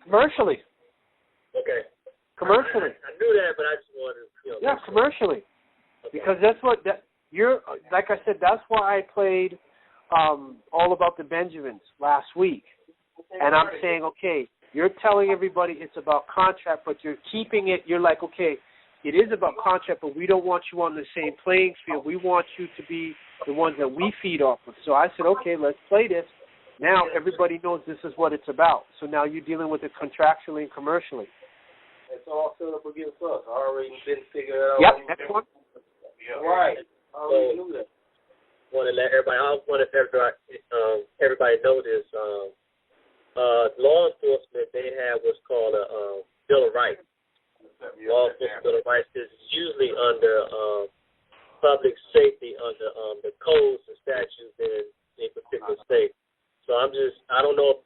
Commercially. Okay. Commercially. I knew that, but I just wanted to, Yeah, commercially. Okay. Because that's what like I said, that's why I played All About the Benjamins last week. And I'm saying, okay, you're telling everybody it's about contract, but you're keeping it, you're like, okay, it is about contract, but we don't want you on the same playing field. We want you to be the ones that we feed off of. So I said, okay, let's play this. Now everybody knows this is what it's about. So now you're dealing with it contractually and commercially. It's all set up against us. I already been figured out. Yep, next one. Yeah. Right. I already knew that. Want to let everybody. I want everybody know this. Law enforcement, they have what's called a Bill of Rights. Law enforcement Bill of Rights is usually under public safety, under the codes and statutes in a particular state. So I don't know if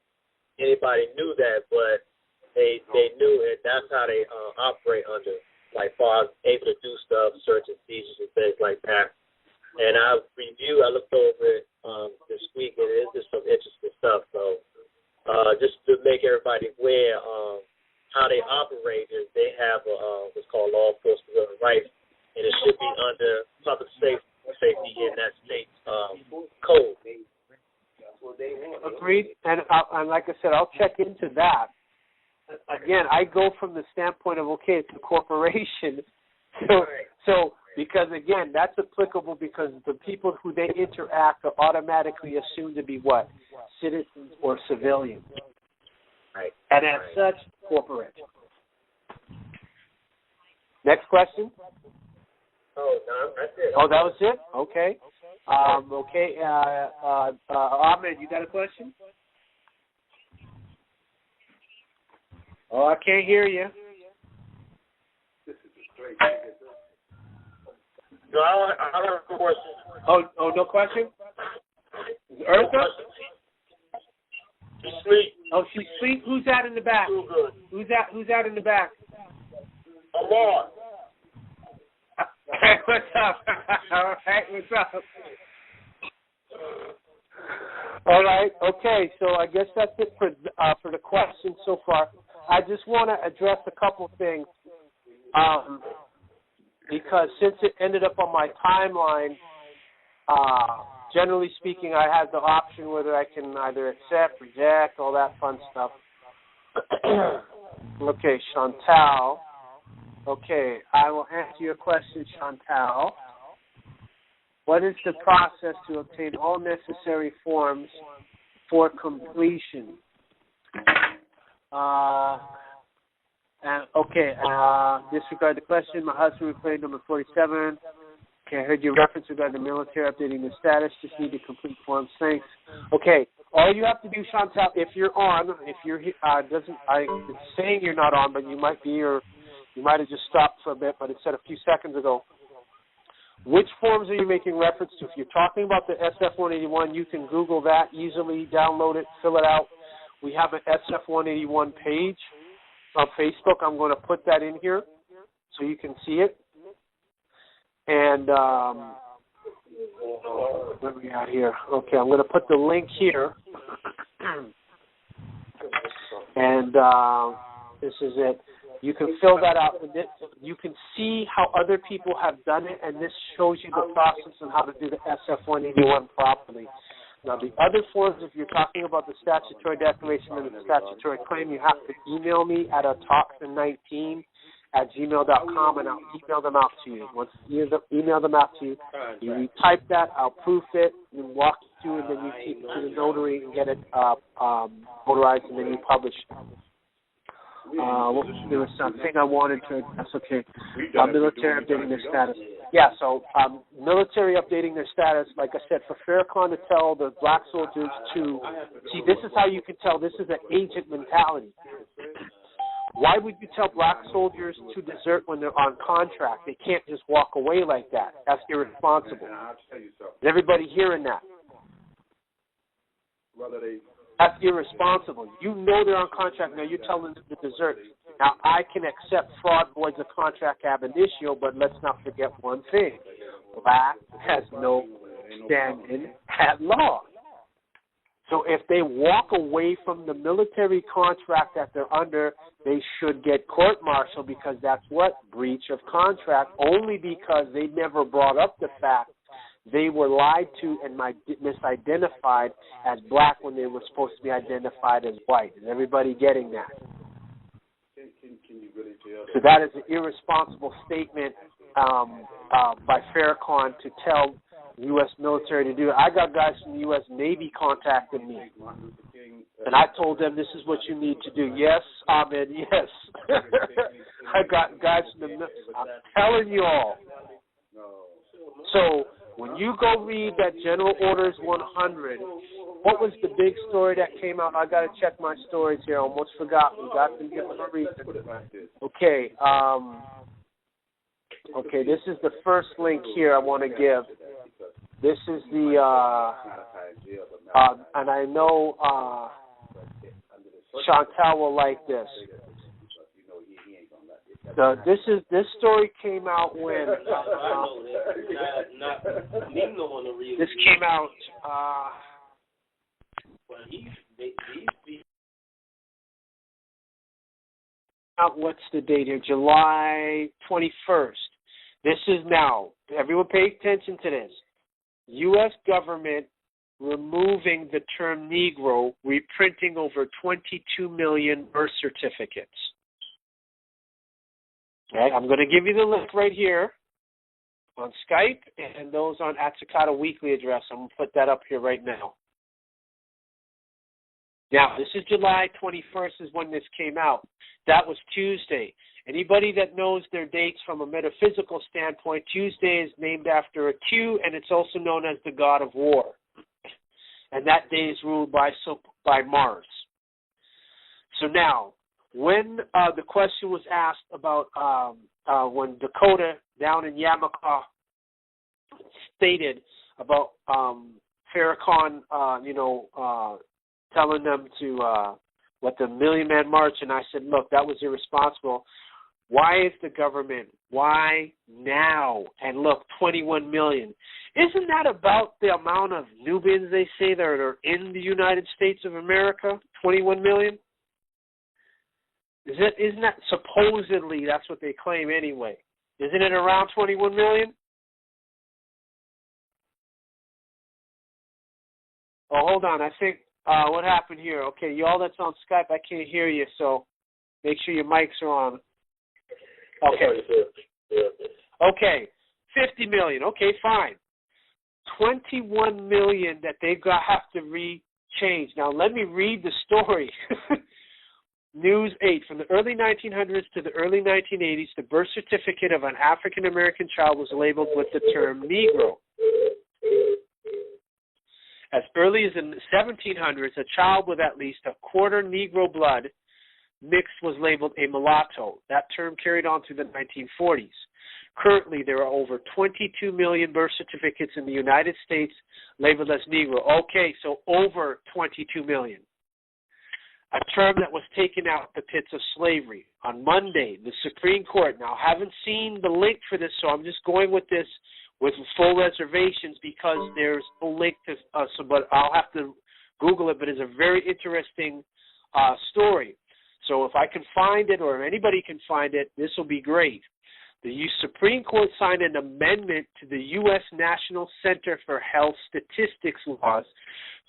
anybody knew that, but they knew it. That's how they operate under, like far as able to do stuff, search and seizures and things like that. And I looked over it this week, and it's just some interesting stuff. So just to make everybody aware how they operate is they have what's called law enforcement bill of rights, and it should be under public safety in that state's code. Agreed. And like I said, I'll check into that. Again, I go from the standpoint of, okay, it's a corporation. So because, again, that's applicable because the people who they interact are automatically assumed to be what? Citizens or civilians. Right. And as such, corporate. Next question? Oh, no, that's it. Oh, that was it? Okay. Ahmed, you got a question? Oh, I can't hear you. No, I don't have a question. Oh, no question? Eartha? She's asleep. Oh, she's asleep? Who's that in the back? Who's that in the back? I'm on. Hey, what's up? All right, what's up? All right, okay, so I guess that's it for the questions so far. I just want to address a couple things. because since it ended up on my timeline, generally speaking, I have the option whether I can either accept, reject, all that fun stuff. Okay, Chantal. Okay, I will answer your question, Chantal. What is the process to obtain all necessary forms for completion? Disregard the question. My husband replayed number 47. Okay, I heard your reference regarding the military updating the status. Just need to complete forms. Thanks. Okay, all you have to do, Chantal, if you're on, if you're it's saying you're not on, but you might be, or you might have just stopped for a bit, but it said a few seconds ago. Which forms are you making reference to? If you're talking about the SF-181, you can Google that easily, download it, fill it out. We have an SF-181 page on Facebook. I'm going to put that in here so you can see it. And what do we got here? Okay, I'm going to put the link here. And this is it. You can fill that out. You can see how other people have done it, and this shows you the process and how to do the SF-181 properly. Now, the other forms, if you're talking about the statutory declaration and the statutory claim, you have to email me at atoxin19@gmail.com, and I'll email them out to you. Once you email them out to you, you retype that, I'll proof it, you walk it through, and then you take it to the notary and get it notarized, and then you publish it. There was something I wanted to address. Okay, military updating their status. Yeah, so military updating their status, like I said, for Farrakhan to tell the black soldiers to, see, this is how you can tell this is an agent mentality. Why would you tell black soldiers to desert when they're on contract? They can't just walk away like that. That's irresponsible. Is everybody hearing that? That's irresponsible. You know they're on contract. Now you're telling them to desert. Now, I can accept fraud, voids of contract ab initio, but let's not forget one thing. Black has no standing at law. So if they walk away from the military contract that they're under, they should get court-martialed, because that's what? Breach of contract, only because they never brought up the fact they were lied to and misidentified as black when they were supposed to be identified as white. Is everybody getting that? So that is an irresponsible statement by Farrakhan to tell U.S. military to do it. I got guys from the U.S. Navy contacting me, and I told them this is what you need to do. Yes, Ahmed, yes. I got guys from the military. I'm telling you all. So when you go read that General Orders 100, what was the big story that came out? I got to check my stories here. I almost forgot. We got to give them a reason. Okay. Okay, this is the first link here I want to give. This is the, and I know Chantal will like this. This story came out when this came out. What's the date here? July 21st. This is now. Everyone pay attention to this. U.S. government removing the term Negro, reprinting over 22 million birth certificates. Okay, I'm going to give you the link right here on Skype and those on Atsucata Weekly address. I'm going to put that up here right now. Now, this is July 21st is when this came out. That was Tuesday. Anybody that knows their dates from a metaphysical standpoint, Tuesday is named after a Q, and it's also known as the god of war. And that day is ruled by Mars. So now, when the question was asked about when Dakota down in Yamaka stated about Farrakhan, telling them to the Million Man March, and I said, look, that was irresponsible. Why is the government? Why now? And look, 21 million. Isn't that about the amount of Nubians they say that are in the United States of America? 21 million? Isn't that supposedly, that's what they claim anyway? Isn't it around 21 million? Oh, hold on. I think what happened here? Okay, y'all that's on Skype, I can't hear you, so make sure your mics are on. Okay, 50 million. Okay, fine. 21 million that they've got have to change. Now let me read the story. News 8, from the early 1900s to the early 1980s, the birth certificate of an African American child was labeled with the term Negro. As early as in the 1700s, a child with at least a quarter Negro blood mixed was labeled a mulatto. That term carried on through the 1940s. Currently, there are over 22 million birth certificates in the United States labeled as Negro. Okay, so over 22 million. A term that was taken out the pits of slavery. On Monday, the Supreme Court, now I haven't seen the link for this, so I'm just going with this with full reservations because there's no link to but I'll have to Google it, but it's a very interesting story. So if I can find it or if anybody can find it, this will be great. The Supreme Court signed an amendment to the U.S. National Center for Health Statistics laws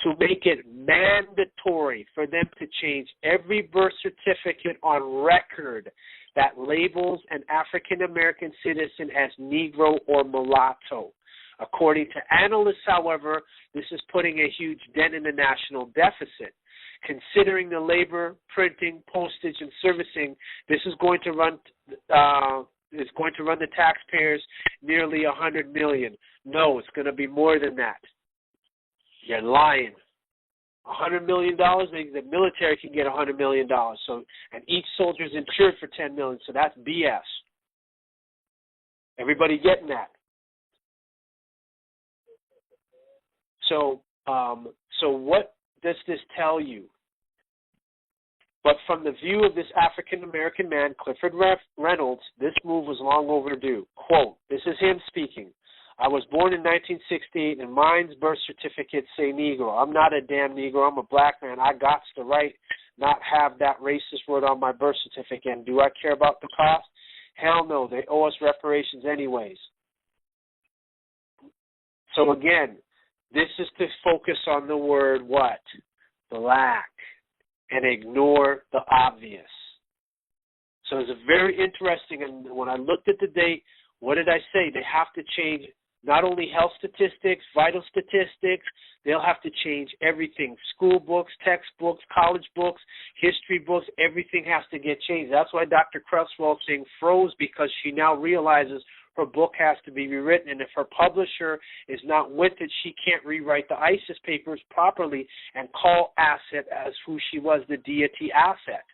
to make it mandatory for them to change every birth certificate on record that labels an African American citizen as Negro or mulatto. According to analysts, however, this is putting a huge dent in the national deficit. Considering the labor, printing, postage, and servicing, this is going to run the taxpayers nearly $100 million. No, it's going to be more than that. You're lying. $100 million, the military can get $100 million. So, and each soldier is insured for $10 million. So that's BS. Everybody getting that? So what does this tell you? But from the view of this African-American man, Clifford Reynolds, this move was long overdue. Quote, this is him speaking. I was born in 1968, and mine's birth certificate say Negro. I'm not a damn Negro. I'm a black man. I got the right not have that racist word on my birth certificate. And do I care about the cost? Hell no. They owe us reparations anyways. So again, this is to focus on the word what? Black. And ignore the obvious. So it's a very interesting, and when I looked at the date, what did I say? They have to change not only health statistics, vital statistics, they'll have to change everything. School books, textbooks, college books, history books, everything has to get changed. That's why Dr. Cresswell's saying froze, because she now realizes her book has to be rewritten, and if her publisher is not with it, she can't rewrite the ISIS papers properly and call Asset as who she was, the deity Asset.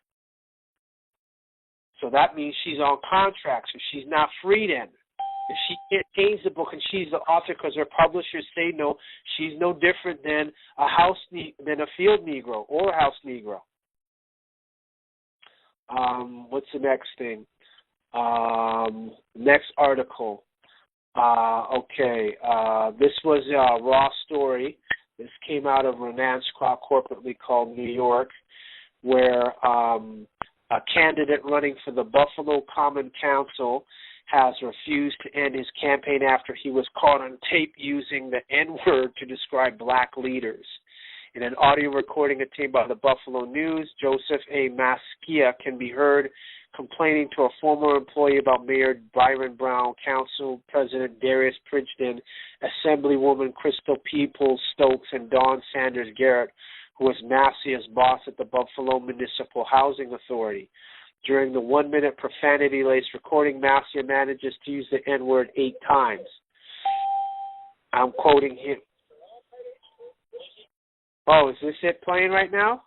So that means she's on contract, so she's not free then. If she can't change the book and she's the author because her publishers say no, she's no different than a field Negro or a house Negro. What's the next thing? Next article. This was a raw story. This came out of Renan's corporately called New York, where a candidate running for the Buffalo Common Council has refused to end his campaign after he was caught on tape using the N-word to describe black leaders. In an audio recording obtained by the Buffalo News, Joseph A. Maskia can be heard complaining to a former employee about Mayor Byron Brown, Council President Darius Pridgeton, Assemblywoman Crystal Peoples-Stokes, and Dawn Sanders Garrett, who was Massia's boss at the Buffalo Municipal Housing Authority. During the 1-minute profanity-laced recording, Massia manages to use the N-word 8 times. I'm quoting him. Oh, is this it playing right now?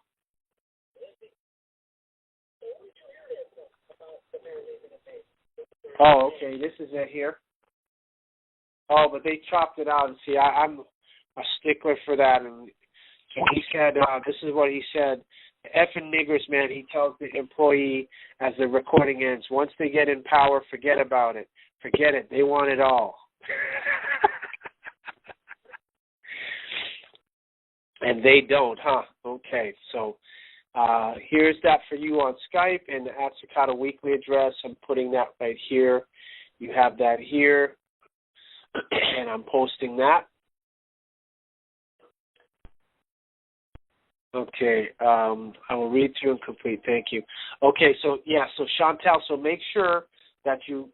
Oh, okay, this is it here. Oh, but they chopped it out. And see, I'm a stickler for that. And so he said, this is what he said. Effing niggers, man, he tells the employee as the recording ends. Once they get in power, forget about it. Forget it. They want it all. And they don't, huh? Okay, so Here's that for you on Skype and the Atsukata weekly address. I'm putting that right here. You have that here, and I'm posting that. Okay, I will read through and complete. Thank you. Okay, so Chantel, so make sure that you,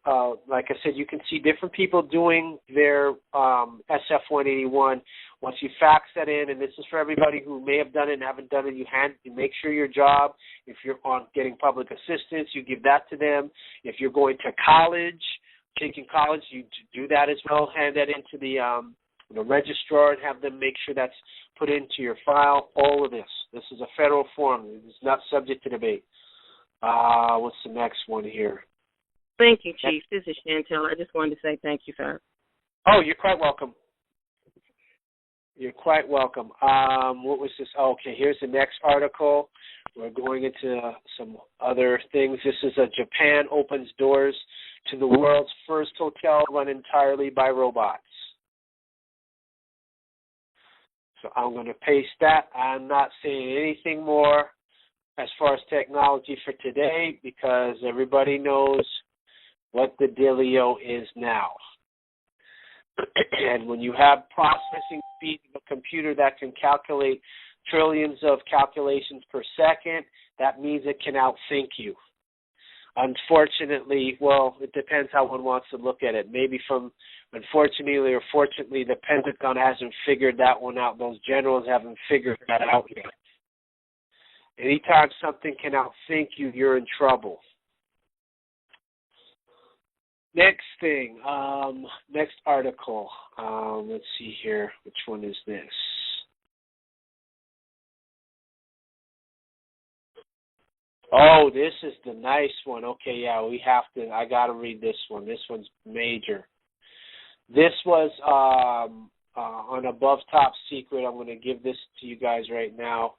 like I said, you can see different people doing their SF-181. Once you fax that in, and this is for everybody who may have done it and haven't done it, you make sure your job, if you're on getting public assistance, you give that to them. If you're going to college, taking college, you do that as well. Hand that into the registrar and have them make sure that's put into your file. All of this. This is a federal form. It is not subject to debate. What's the next one here? Thank you, Chief. This is Chantel. I just wanted to say thank you, sir. Oh, you're quite welcome. You're quite welcome. What was this? Oh, okay, here's the next article. We're going into some other things. This is Japan opens doors to the world's first hotel run entirely by robots. So I'm going to paste that. I'm not saying anything more as far as technology for today because everybody knows what the dealio is now. And when you have processing speed of a computer that can calculate trillions of calculations per second, that means it can outthink you. Unfortunately, well, it depends how one wants to look at it. Maybe unfortunately or fortunately, the Pentagon hasn't figured that one out. Those generals haven't figured that out yet. Anytime something can outthink you, you're in trouble. Next thing, next article. Let's see here. Which one is this? Oh, this is the nice one. Okay, yeah, I got to read this one. This one's major. This was on Above Top Secret. I'm going to give this to you guys right now.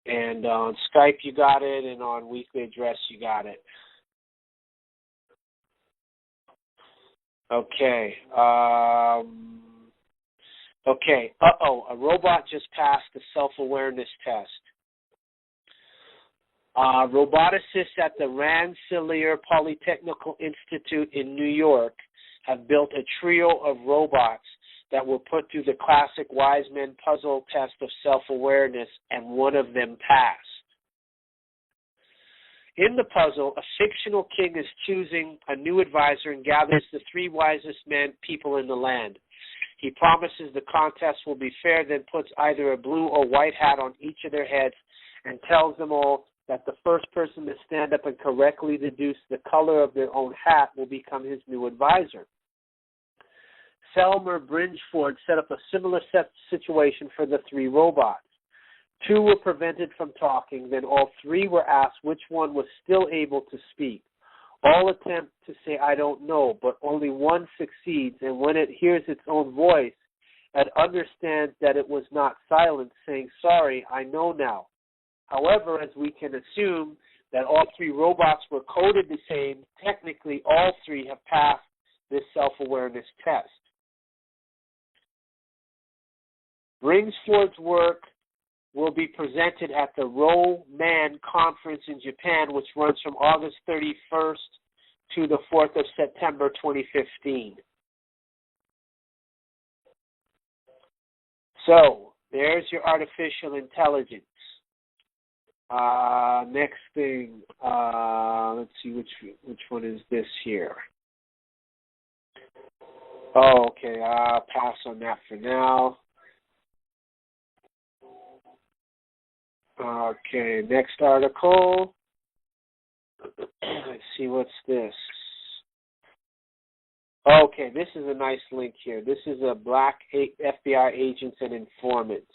And on Skype you got it, and on Weekly Address you got it. Okay. Okay. A robot just passed the self-awareness test. Roboticists at the Rensselaer Polytechnical Institute in New York have built a trio of robots that were put through the classic wise men puzzle test of self-awareness, and one of them passed. In the puzzle, a fictional king is choosing a new advisor and gathers the three wisest people in the land. He promises the contest will be fair, then puts either a blue or white hat on each of their heads and tells them all that the first person to stand up and correctly deduce the color of their own hat will become his new advisor. Selmer Bridgeford set up a similar situation for the three robots. Two were prevented from talking, then all three were asked which one was still able to speak. All attempt to say, I don't know, but only one succeeds, and when it hears its own voice, it understands that it was not silent, saying, sorry, I know now. However, as we can assume that all three robots were coded the same, technically all three have passed this self-awareness test. Bringsford's work will be presented at the Ro-Man Conference in Japan, which runs from August 31st to the 4th of September 2015. So, there's your artificial intelligence. Next thing, let's see which one is this here. Oh, okay, I'll pass on that for now. Okay, next article. Let's see, what's this? Okay, this is a nice link here. This is a black FBI agents and informants.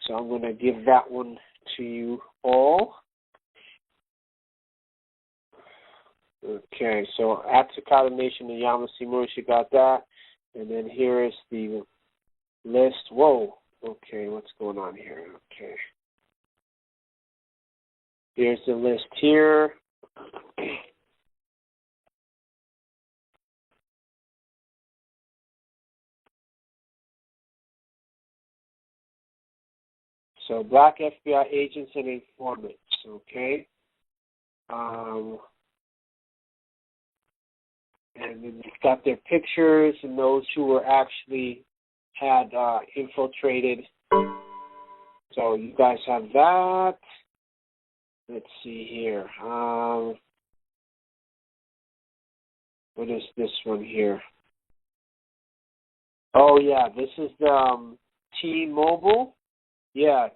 So I'm going to give that one to you all. Okay, so at Sakata Nation and Yamasi you got that. And then here is the list. Whoa, okay, what's going on here? Okay. Here's the list here. So black FBI agents and informants, okay? And then you've got their pictures and those who were actually had infiltrated. So you guys have that. Let's see here. What is this one here? Oh, yeah, this is the T-Mobile. Yeah,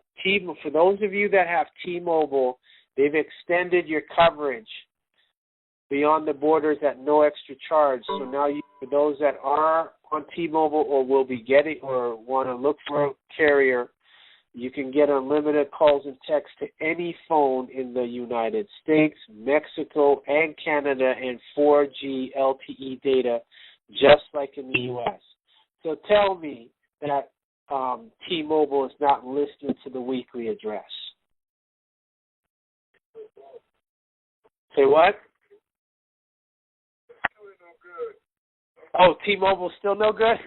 for those of you that have T-Mobile, they've extended your coverage beyond the borders at no extra charge. So now for those that are on T-Mobile or will be getting or want to look for a carrier, you can get unlimited calls and texts to any phone in the United States, Mexico, and Canada, and 4G LTE data, just like in the U.S. So tell me that T-Mobile is not listed to the weekly address. Say what? Oh, T-Mobile's still no good?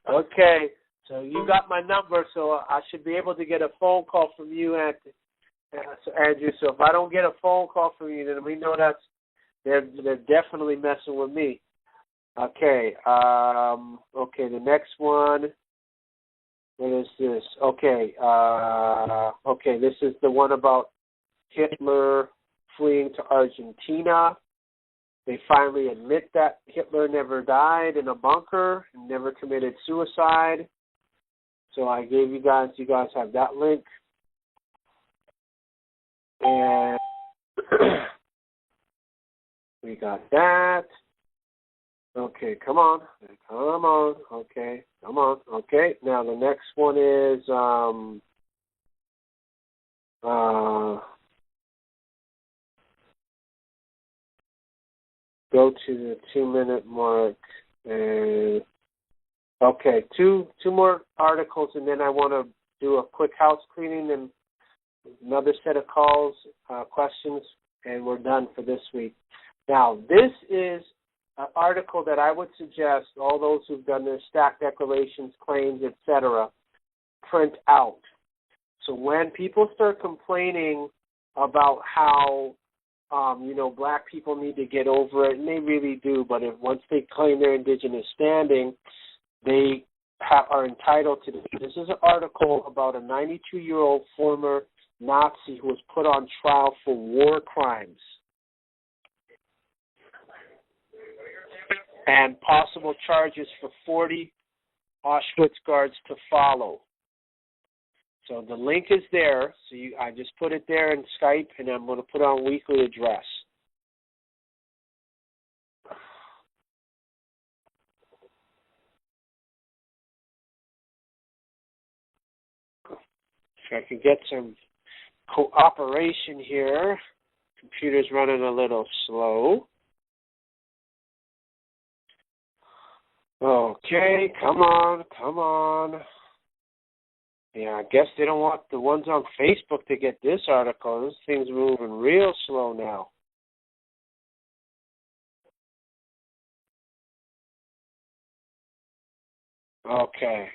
Okay, so you got my number, so I should be able to get a phone call from you, Andrew. So if I don't get a phone call from you, then we know they're definitely messing with me. Okay, the next one. What is this? Okay, this is the one about Hitler fleeing to Argentina. They finally admit that Hitler never died in a bunker and never committed suicide. So I gave you guys have that link. And we got that. Okay, come on. Okay, come on. Okay, now the next one is go to the 2-minute mark. And okay, two more articles, and then I want to do a quick house cleaning and another set of calls, questions, and we're done for this week. Now, this is an article that I would suggest all those who've done their stack declarations, claims, etc., print out. So when people start complaining about how black people need to get over it, and they really do, but once they claim their indigenous standing, they are entitled to this. This is an article about a 92-year-old former Nazi who was put on trial for war crimes and possible charges for 40 Auschwitz guards to follow. So the link is there. So I just put it there in Skype, and I'm going to put on weekly address. If I can get some cooperation here. Computer's running a little slow. Okay, come on. Yeah, I guess they don't want the ones on Facebook to get this article. This thing's moving real slow now. Okay.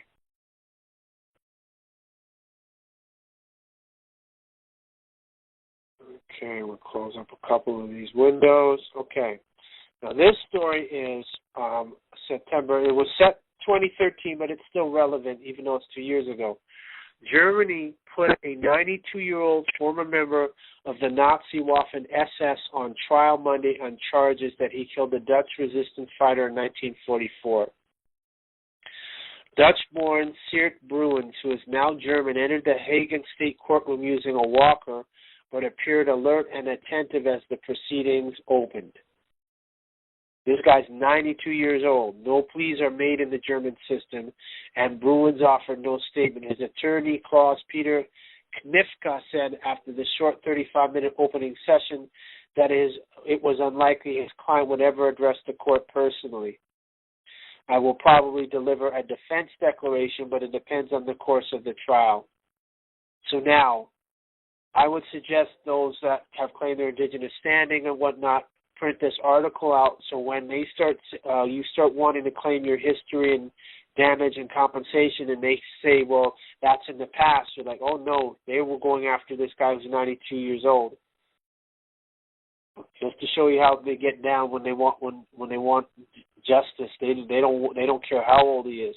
Okay, we'll close up a couple of these windows. Okay. Now, this story is September. It was set 2013, but it's still relevant, even though it's 2 years ago. Germany put a 92-year-old former member of the Nazi Waffen SS on trial Monday on charges that he killed a Dutch resistance fighter in 1944. Dutch-born Siert Bruins, who is now German, entered the Hagen state courtroom using a walker, but appeared alert and attentive as the proceedings opened. This guy's 92 years old. No pleas are made in the German system, and Bruins offered no statement. His attorney, Klaus-Peter Knifka, said after the short 35-minute opening session that it was unlikely his client would ever address the court personally. I will probably deliver a defense declaration, but it depends on the course of the trial. So now, I would suggest those that have claimed their indigenous standing and whatnot, print this article out, so when they you start wanting to claim your history and damage and compensation, and they say, well, that's in the past. You're like, oh, no, they were going after this guy who's 92 years old. Just to show you how they get down when they want justice. They don't care how old he is.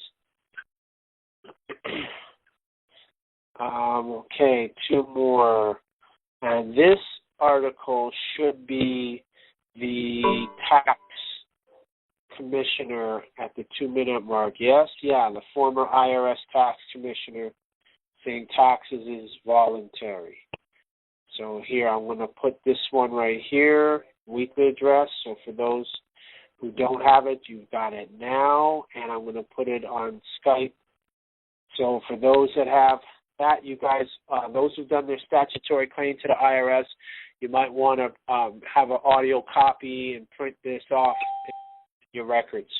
Okay, two more. And this article should be the tax commissioner at the 2-minute mark. Yes, the former IRS tax commissioner saying taxes is voluntary. So here, I'm going to put this one right here, weekly address. So for those who don't have it, you've got it now. And I'm going to put it on Skype. So for those that have that, you guys, those who've done their statutory claim to the IRS, you might want to have an audio copy and print this off in your records.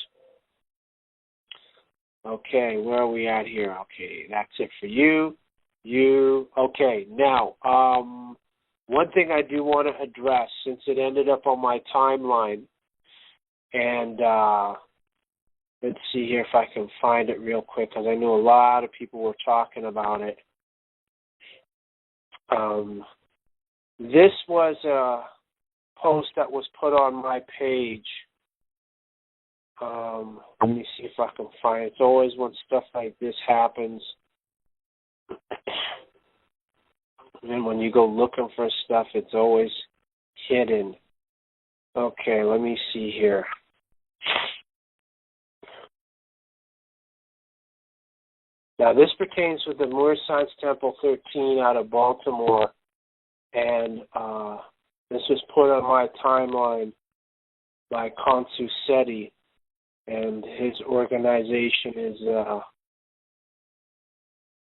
Okay, where are we at here? Okay, that's it for you. Okay, now, one thing I do want to address, since it ended up on my timeline, and let's see here if I can find it real quick, because I know a lot of people were talking about it. This was a post that was put on my page. Let me see if I can find it. It's always when stuff like this happens. And when you go looking for stuff, it's always hidden. Okay, let me see here. Now, this pertains to the Moore Science Temple 13 out of Baltimore, and this was put on my timeline by Consu Seti, and his organization is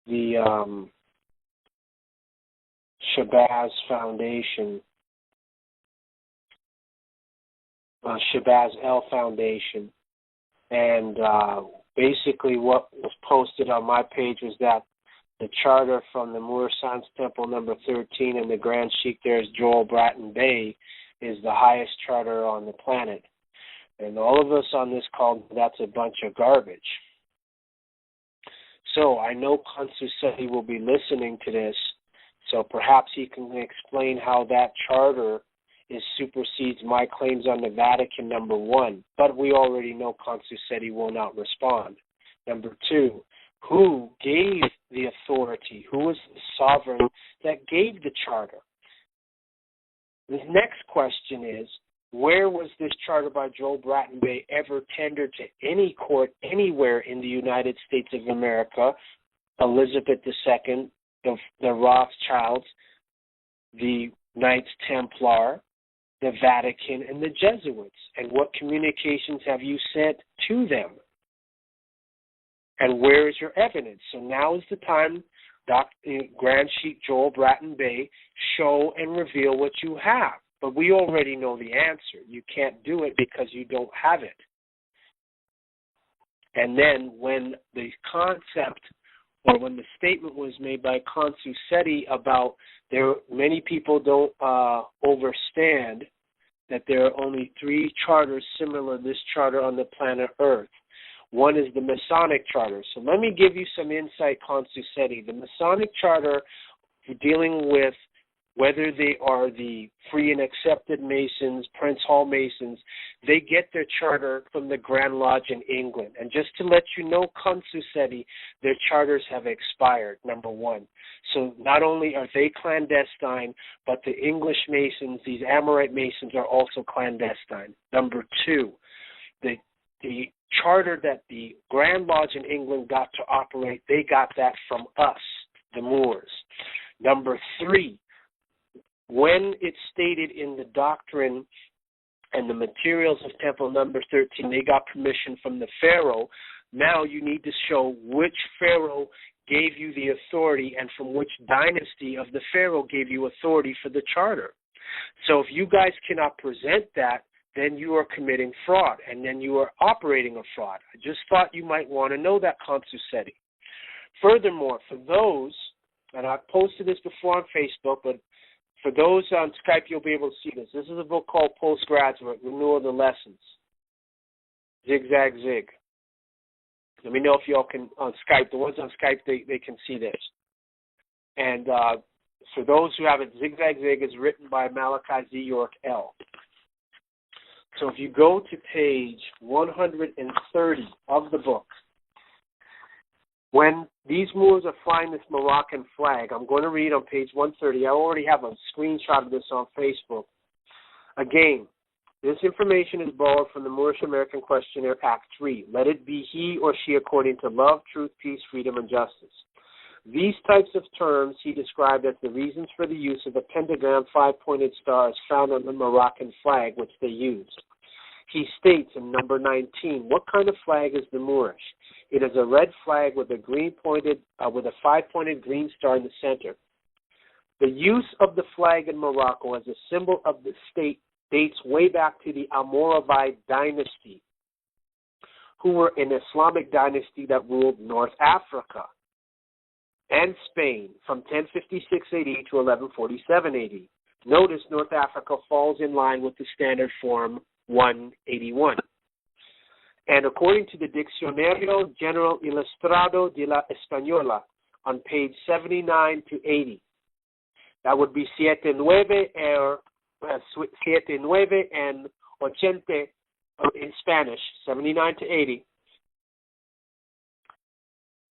the Shabazz Foundation, Shabazz Eil Foundation, and basically what was posted on my page was that the charter from the Moore Science Temple number 13 and the Grand Sheikh there is Joel Bratton Bey is the highest charter on the planet. And all of us on this call, that's a bunch of garbage. So I know Consu Seti will be listening to this, so perhaps he can explain how that charter supersedes my claims on the Vatican, number one. But we already know Consu Seti will not respond. Number two, who gave the authority? Who was the sovereign that gave the charter? The next question is, where was this charter by Joel Bratton Bey ever tendered to any court anywhere in the United States of America? Elizabeth II, the Rothschilds, the Knights Templar, the Vatican, and the Jesuits? And what communications have you sent to them? And where is your evidence? So now is the time, Grand Sheikh Joel Bratton Bey, show and reveal what you have. But we already know the answer. You can't do it because you don't have it. And then when the concept or when the statement was made by Consu Seti about many people don't understand that there are only 3 charters similar to this charter on the planet Earth. One is the Masonic Charter. So let me give you some insight, Consu Seti. The Masonic Charter, dealing with whether they are the Free and Accepted Masons, Prince Hall Masons, they get their charter from the Grand Lodge in England. And just to let you know, Consu Seti, their charters have expired, number one. So not only are they clandestine, but the English Masons, these Amorite Masons, are also clandestine. Number two, the charter that the Grand Lodge in England got to operate, they got that from us, the Moors. Number three, when it's stated in the doctrine and the materials of Temple number 13, they got permission from the Pharaoh. Now you need to show which Pharaoh gave you the authority and from which dynasty of the Pharaoh gave you authority for the charter. So if you guys cannot present that, then you are committing fraud, and then you are operating a fraud. I just thought you might want to know that, Consu Seti. Furthermore, for those, and I've posted this before on Facebook, but for those on Skype, you'll be able to see this. This is a book called Postgraduate, Renewal of the Lessons. Zigzag Zig. Let me know if y'all can on Skype. The ones on Skype, they can see this. And for those who have it, Zigzag Zig is written by Malachi Z. York L. So if you go to page 130 of the book, when these Moors are flying this Moroccan flag, I'm going to read on page 130. I already have a screenshot of this on Facebook. Again, this information is borrowed from the Moorish American Questionnaire, Act 3. Let it be he or she according to love, truth, peace, freedom, and justice. These types of terms he described as the reasons for the use of the pentagram five-pointed stars found on the Moroccan flag, which they used. He states in number 19, what kind of flag is the Moorish? It is a red flag with a with a five-pointed green star in the center. The use of the flag in Morocco as a symbol of the state dates way back to the Almoravid dynasty, who were an Islamic dynasty that ruled North Africa and Spain from 1056 AD to 1147 AD. Notice North Africa falls in line with the standard form 181. And according to the Diccionario General Ilustrado de la Española on page 79 to 80, that would be 79 and 80 in Spanish, 79 to 80,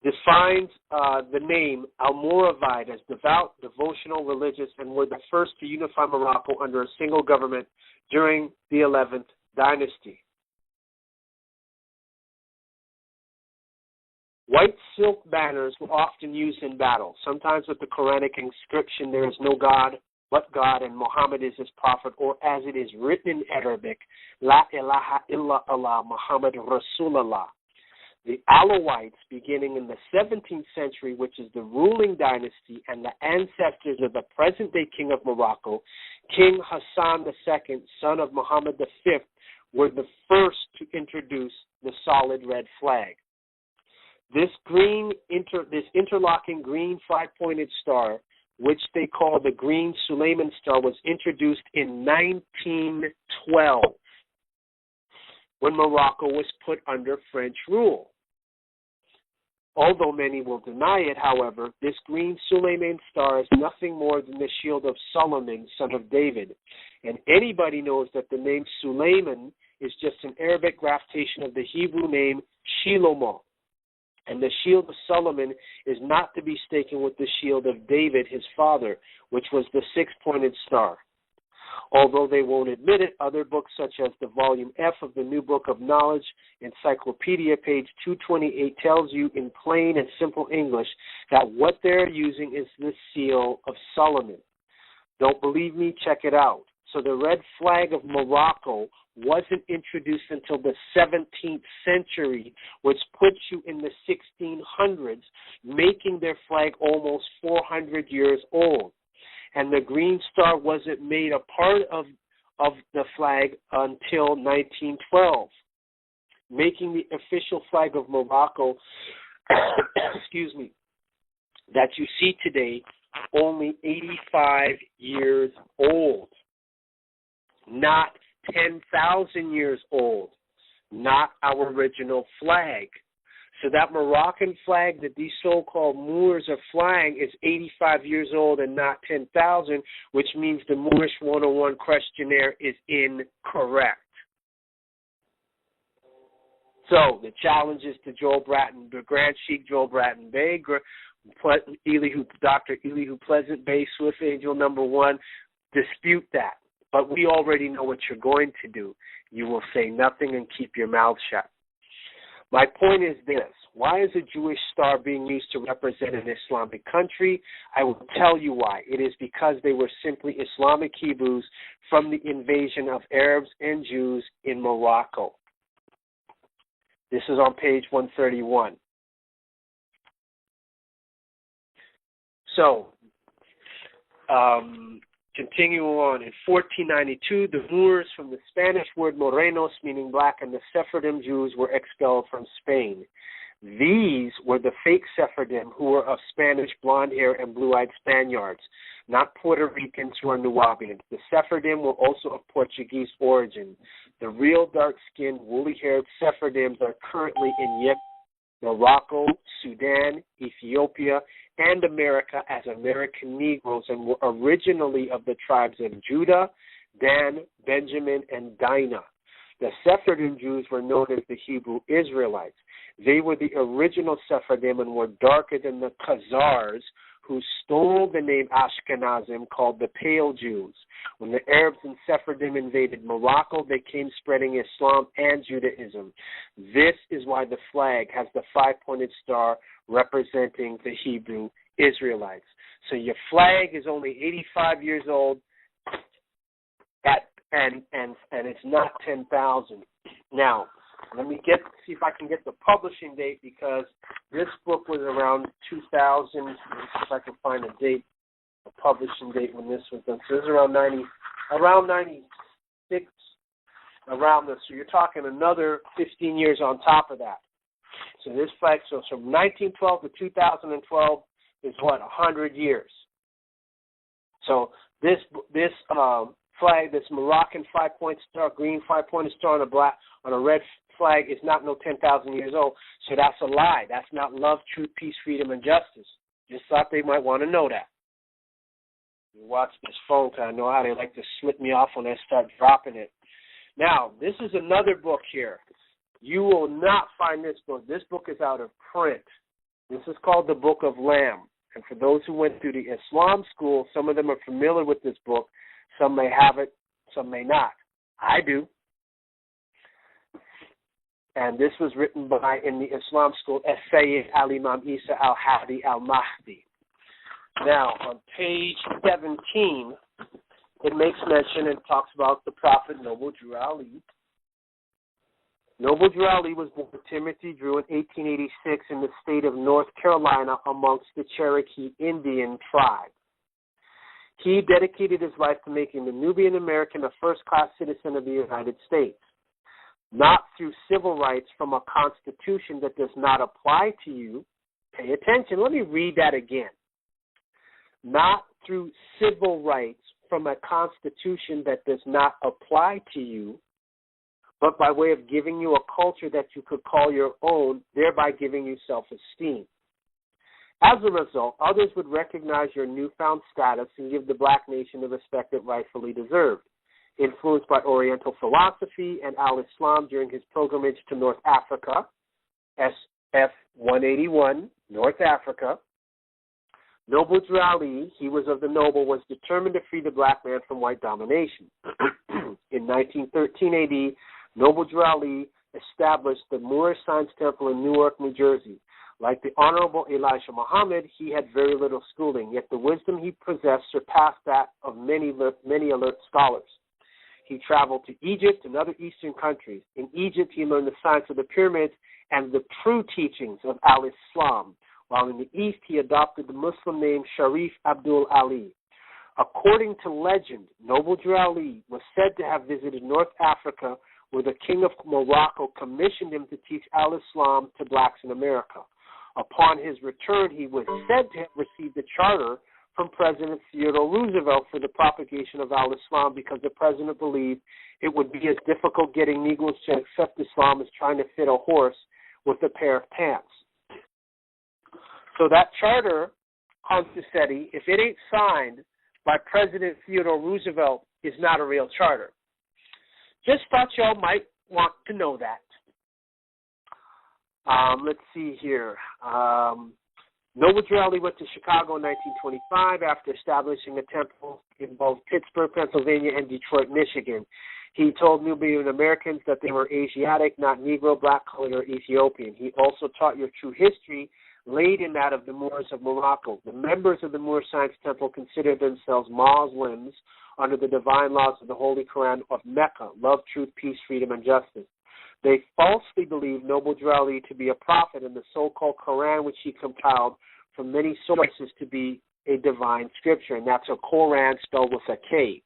defines the name Almoravid as devout, devotional, religious, and were the first to unify Morocco under a single government during the 11th dynasty. White silk banners were often used in battle, sometimes with the Quranic inscription, there is no God but God and Muhammad is his prophet, or as it is written in Arabic, La ilaha illa Allah, Muhammad Rasulullah. The Alawites, beginning in the 17th century, which is the ruling dynasty and the ancestors of the present-day king of Morocco, King Hassan II, son of Muhammad V, were the first to introduce the solid red flag. This interlocking green five-pointed star, which they call the Green Suleiman Star, was introduced in 1912 when Morocco was put under French rule. Although many will deny it, however, this Green Suleiman Star is nothing more than the shield of Solomon, son of David. And anybody knows that the name Suleiman is just an Arabic graftation of the Hebrew name Shilomo. And the shield of Solomon is not to be mistaken with the shield of David, his father, which was the six-pointed star. Although they won't admit it, other books such as the Volume F of the New Book of Knowledge, Encyclopedia, page 228, tells you in plain and simple English that what they're using is the seal of Solomon. Don't believe me? Check it out. So the red flag of Morocco wasn't introduced until the 17th century, which puts you in the 1600s, making their flag almost 400 years old. And the green star wasn't made a part of the flag until 1912, making the official flag of Morocco, excuse me, that you see today only 85 years old, not 10,000 years old, not our original flag. So that Moroccan flag that these so-called Moors are flying is 85 years old and not 10,000, which means the Moorish 101 questionnaire is incorrect. So the challenge is to Joel Bratton, the Grand Sheikh Joel Bratton Bey, Dr. Elihu Pleasant Bey, Swift Angel number 1, dispute that. But we already know what you're going to do. You will say nothing and keep your mouth shut. My point is this. Why is a Jewish star being used to represent an Islamic country? I will tell you why. It is because they were simply Islamic Hebrews from the invasion of Arabs and Jews in Morocco. This is on page 131. So, continue on. In 1492, the Moors, from the Spanish word morenos, meaning black, and the Sephardim Jews were expelled from Spain. These were the fake Sephardim who were of Spanish blonde hair and blue-eyed Spaniards, not Puerto Ricans who are Nubians. The Sephardim were also of Portuguese origin. The real dark-skinned, woolly-haired Sephardims are currently in Yemen Morocco, Sudan, Ethiopia, and America as American Negroes and were originally of the tribes of Judah, Dan, Benjamin, and Dinah. The Sephardim Jews were known as the Hebrew Israelites. They were the original Sephardim and were darker than the Khazars, who stole the name Ashkenazim, called the Pale Jews. When the Arabs and Sephardim invaded Morocco, they came spreading Islam and Judaism. This is why the flag has the 5-pointed star representing the Hebrew Israelites. So your flag is only 85 years old, and it's not 10,000. Now, let me see if I can get the publishing date, because this book was around 2000. Let me see if I can find a date, a publishing date when this was done. So this is around 96, around this. So you're talking another 15 years on top of that. So this flag, so from 1912 to 2012 is what, 100 years. So this flag, this Moroccan 5-point star, green 5-pointed star on a red flag is not no 10,000 years old. So that's a lie. That's not love, truth, peace, freedom, and justice. Just thought they might want to know that. You watch this phone, because I know how they like to slip me off when I start dropping it. Now, this is another book here. You will not find this book. This book is out of print. This is called the Book of Lamb. And for those who went through the Islam school, some of them are familiar with this book. Some may have it, some may not. I do. And this was written in the Islam school, Sayyid al-Imam Isa al-Hadi al-Mahdi. Now, on page 17, it makes mention and talks about the Prophet Noble Drew Ali. Noble Drew Ali was born Timothy Drew in 1886 in the state of North Carolina amongst the Cherokee Indian tribe. He dedicated his life to making the Nubian American a first-class citizen of the United States. Not through civil rights from a constitution that does not apply to you. Pay attention. Let me read that again. Not through civil rights from a constitution that does not apply to you, but by way of giving you a culture that you could call your own, thereby giving you self-esteem. As a result, others would recognize your newfound status and give the black nation the respect it rightfully deserved. Influenced by Oriental philosophy and al-Islam during his pilgrimage to North Africa, SF 181, North Africa, Noble Drew Ali, he was of the noble, was determined to free the black man from white domination. In 1913 AD, Noble Drew Ali established the Moorish Science Temple in Newark, New Jersey. Like the Honorable Elijah Muhammad, he had very little schooling, yet the wisdom he possessed surpassed that of many alert scholars. He traveled to Egypt and other Eastern countries. In Egypt, he learned the science of the pyramids and the true teachings of al-Islam, while in the East, he adopted the Muslim name Sharif Abdul Ali. According to legend, Noble Drew Ali was said to have visited North Africa, where the king of Morocco commissioned him to teach al-Islam to blacks in America. Upon his return, he was said to have received a charter from President Theodore Roosevelt for the propagation of al-Islam, because the president believed it would be as difficult getting Negroes to accept Islam as trying to fit a horse with a pair of pants. So that charter, Constitucetti, if it ain't signed by President Theodore Roosevelt, is not a real charter. Just thought y'all might want to know that. Let's see here. Noble Drew Ali went to Chicago in 1925 after establishing a temple in both Pittsburgh, Pennsylvania, and Detroit, Michigan. He told Nubian Americans that they were Asiatic, not Negro, black, colored, or Ethiopian. He also taught your true history, laid in that of the Moors of Morocco. The members of the Moorish Science Temple considered themselves Muslims under the divine laws of the Holy Quran of Mecca: love, truth, peace, freedom, and justice. They falsely believed Noble Drew Ali to be a prophet, and the so-called Quran, which he compiled from many sources, to be a divine scripture, and that's a Quran spelled with a K.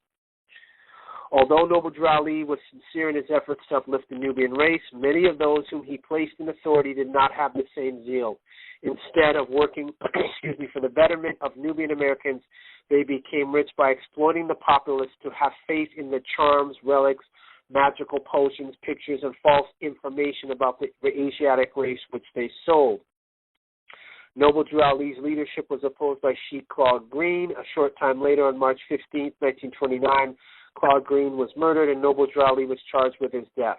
Although Noble Drew Ali was sincere in his efforts to uplift the Nubian race, many of those whom he placed in authority did not have the same zeal. Instead of working for the betterment of Nubian Americans, they became rich by exploiting the populace to have faith in the charms, relics, magical potions, pictures, and false information about the Asiatic race which they sold. Noble Drew Ali's leadership was opposed by Sheikh Claude Green. A short time later, on March 15, 1929, Claude Green was murdered and Noble Drew Ali was charged with his death.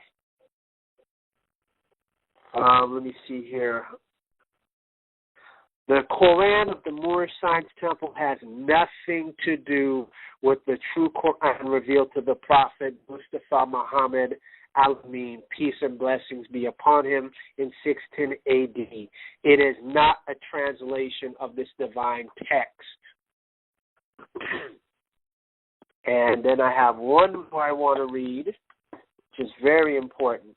Let me see here. The Quran of the Moorish Science Temple has nothing to do with the true Quran revealed to the Prophet Mustafa Muhammad Al-Amin, peace and blessings be upon him, in 610 AD. It is not a translation of this divine text. And then I have one more I want to read, which is very important.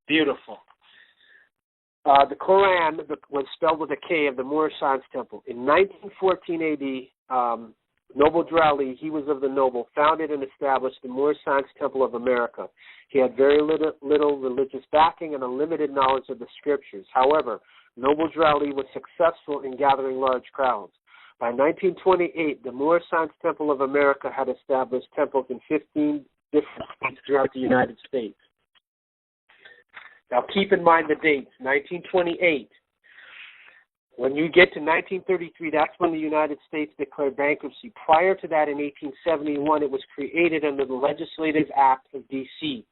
Beautiful. The Quran was spelled with a K of the Moorish Science Temple. In 1914 AD, Noble Drew Ali, he was of the noble, founded and established the Moorish Science Temple of America. He had very little religious backing and a limited knowledge of the scriptures. However, Noble Drew Ali was successful in gathering large crowds. By 1928, the Moorish Science Temple of America had established temples in 15 different states throughout the United States. Now keep in mind the dates, 1928. When you get to 1933, that's when the United States declared bankruptcy. Prior to that, in 1871, it was created under the Legislative Act of D.C.,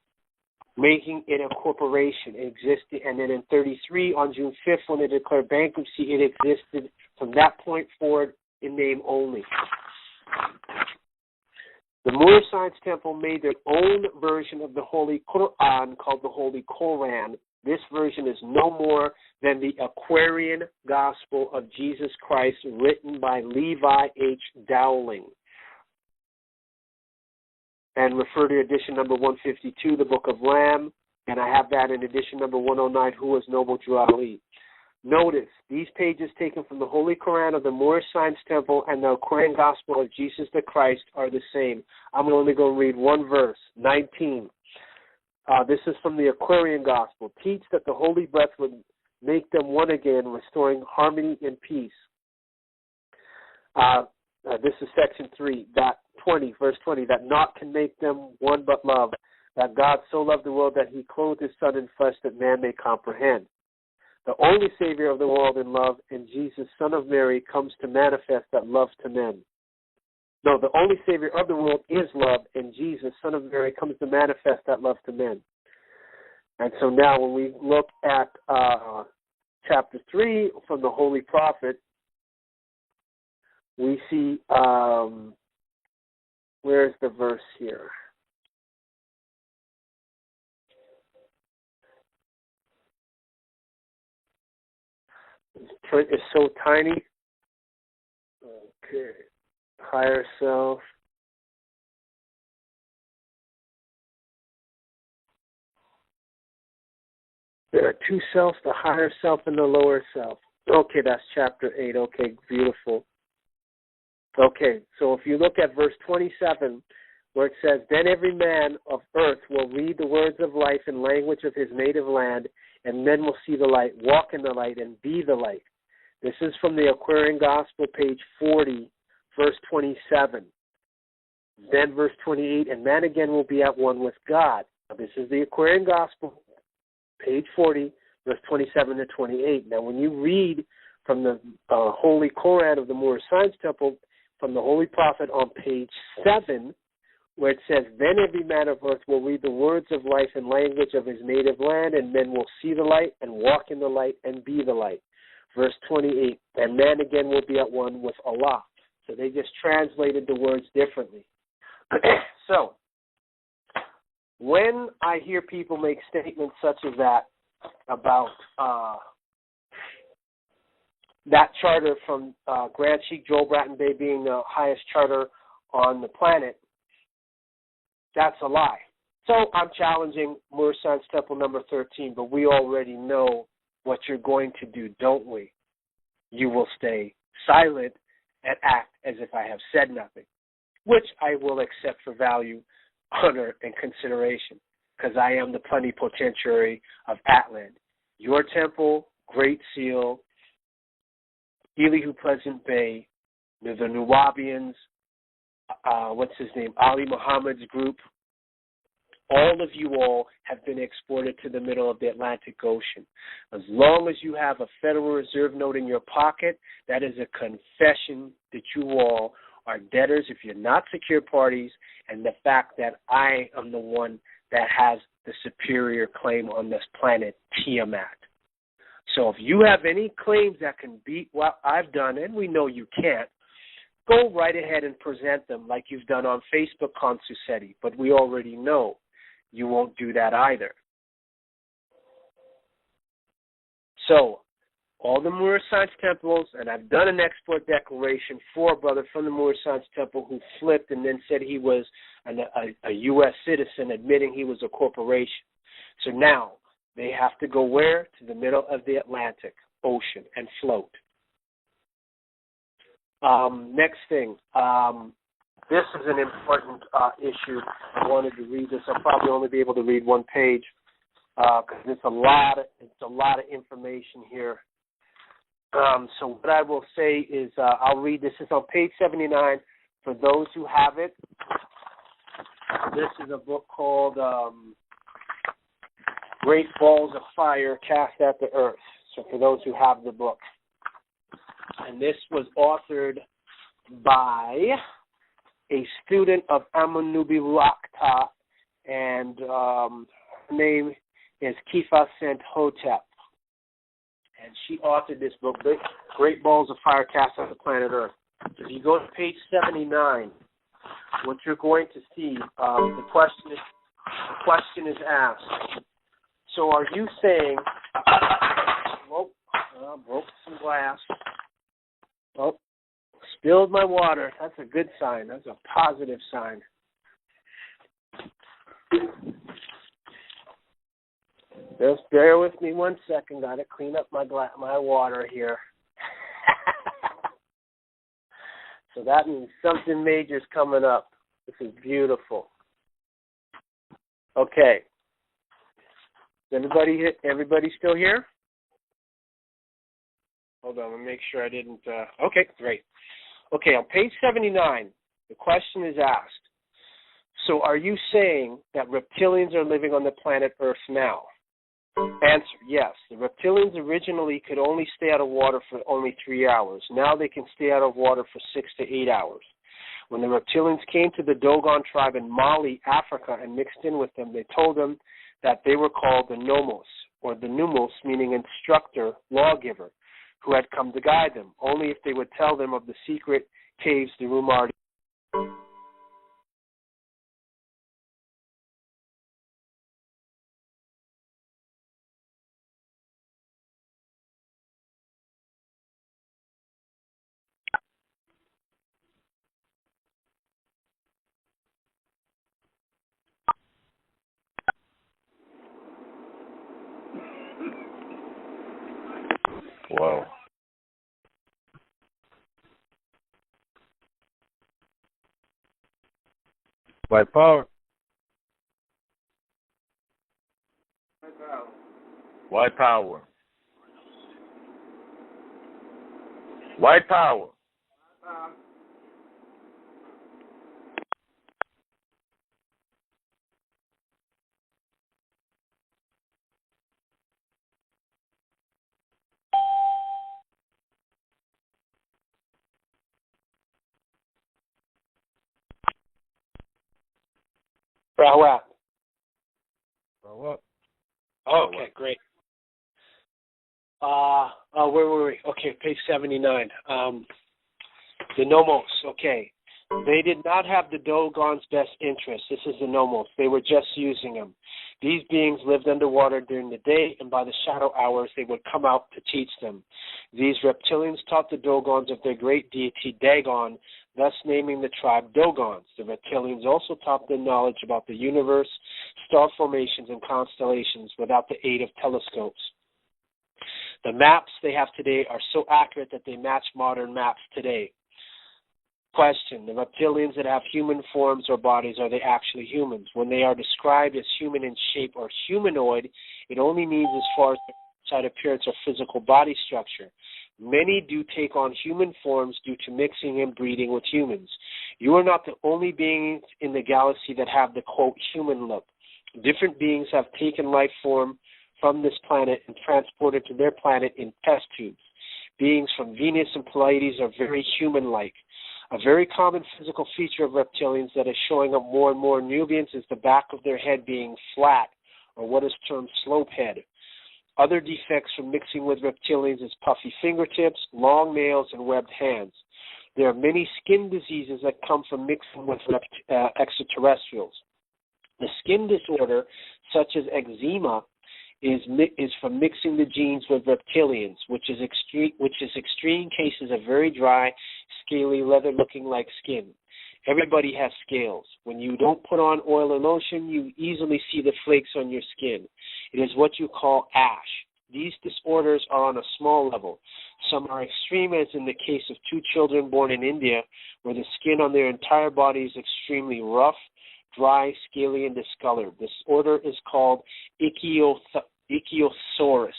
making it a corporation. It existed, and then in 1933, on June 5th, when it declared bankruptcy, it existed from that point forward in name only. The Moorish Science Temple made their own version of the Holy Quran called the Holy Koran. This version is no more than the Aquarian Gospel of Jesus Christ, written by Levi H. Dowling. And refer to edition number 152, the Book of Lamb, and I have that in edition number 109, Who was Noble Drew Ali. Notice, these pages taken from the Holy Quran of the Moorish Science Temple and the Aquarian Gospel of Jesus the Christ are the same. I'm only going to read one verse, 19. This is from the Aquarian Gospel. Teach that the Holy Breath would make them one again, restoring harmony and peace. This is section 3, verse 20, that naught can make them one but love, that God so loved the world that he clothed his Son in flesh that man may comprehend. The only Savior of the world in love, and Jesus, Son of Mary, comes to manifest that love to men. No, the only Savior of the world is love, and Jesus, Son of Mary, comes to manifest that love to men. And so now when we look at chapter 3 from the Holy Prophet, we see, where's the verse here? Print is so tiny. Okay. Higher self. There are two selves, the higher self and the lower self. Okay, that's chapter 8. Okay, beautiful. Okay, so if you look at verse 27, where it says, Then every man of earth will read the words of life in language of his native land, and men will see the light, walk in the light, and be the light. This is from the Aquarian Gospel, page 40, verse 27. Then verse 28, and man again will be at one with God. Now, this is the Aquarian Gospel, page 40, verse 27 to 28. Now, when you read from the Holy Koran of the Moorish Science Temple, from the Holy Prophet on page 7, where it says, Then every man of earth will read the words of life in language of his native land, and men will see the light and walk in the light and be the light. Verse 28, and man again will be at one with Allah. So they just translated the words differently. So, when I hear people make statements such as that about that charter from Grand Sheikh Joel Bratton Bey being the highest charter on the planet, that's a lie. So I'm challenging Moorish Science Temple number 13, but we already know what you're going to do, don't we? You will stay silent and act as if I have said nothing, which I will accept for value, honor, and consideration, because I am the plenipotentiary of Atlant. Your temple, Great Seal, Elihu Pleasant Bay, the Nuwabians, what's his name, Ali Muhammad's group, all of you all have been exported to the middle of the Atlantic Ocean. As long as you have a Federal Reserve note in your pocket, that is a confession that you all are debtors if you're not secure parties, and the fact that I am the one that has the superior claim on this planet, Tiamat. So if you have any claims that can beat what I've done, and we know you can't, go right ahead and present them like you've done on Facebook, Consusetti. But we already know you won't do that either. So, all the Moorish Science Temples, and I've done an export declaration for a brother from the Moorish Science Temple who flipped and then said he was a U.S. citizen, admitting he was a corporation. So now, they have to go where? To the middle of the Atlantic Ocean and float. Next thing, this is an important issue. I wanted to read this. I'll probably only be able to read one page because it's a lot of information here. So what I will say is I'll read this. It's on page 79 for those who have it. This is a book called Great Balls of Fire Cast at the Earth. So for those who have the book. And this was authored by a student of Amanubi Ruakta, and her name is Kifa Sent-Hotep. And she authored this book, Great Balls of Fire Cast at the Planet Earth. If you go to page 79, what you're going to see, the question is asked. So are you saying, broke some glass. Oh, spilled my water. That's a good sign. That's a positive sign. Just bear with me 1 second. Got to clean up my water here. So that means something major's coming up. This is beautiful. Okay. Is everybody still here? Hold on, let me make sure I didn't. Okay, great. Okay, on page 79, the question is asked. So are you saying that reptilians are living on the planet Earth now? Answer, yes. The reptilians originally could only stay out of water for only 3 hours. Now they can stay out of water for 6 to 8 hours. When the reptilians came to the Dogon tribe in Mali, Africa, and mixed in with them, they told them that they were called the Nomos, or the Numos, meaning instructor, lawgiver, who had come to guide them, only if they would tell them of the secret caves the Rumar. Wow. White power. White power. White power. Rawat. Rawat. Okay, great. Where were we? Okay, page 79. The Nomos, okay. They did not have the Dogon's best interest. This is the Nomos. They were just using them. These beings lived underwater during the day, and by the shadow hours, they would come out to teach them. These reptilians taught the Dogons of their great deity, Dagon, thus naming the tribe Dogons. The reptilians also taught them knowledge about the universe, star formations, and constellations without the aid of telescopes. The maps they have today are so accurate that they match modern maps today. Question, the reptilians that have human forms or bodies, are they actually humans? When they are described as human in shape or humanoid, it only means as far as outside appearance or physical body structure. Many do take on human forms due to mixing and breeding with humans. You are not the only beings in the galaxy that have the, quote, human look. Different beings have taken life form from this planet and transported to their planet in test tubes. Beings from Venus and Pleiades are very human-like. A very common physical feature of reptilians that is showing up more and more in Nubians is the back of their head being flat, or what is termed slope head. Other defects from mixing with reptilians is puffy fingertips, long nails, and webbed hands. There are many skin diseases that come from mixing with extraterrestrials. The skin disorder, such as eczema, is from mixing the genes with reptilians, which is extreme cases of very dry, scaly, leather-looking like skin. Everybody has scales. When you don't put on oil or lotion, you easily see the flakes on your skin. It is what you call ash. These disorders are on a small level. Some are extreme, as in the case of 2 children born in India, where the skin on their entire body is extremely rough, dry, scaly, and discolored. This disorder is called Ichthyosaurus,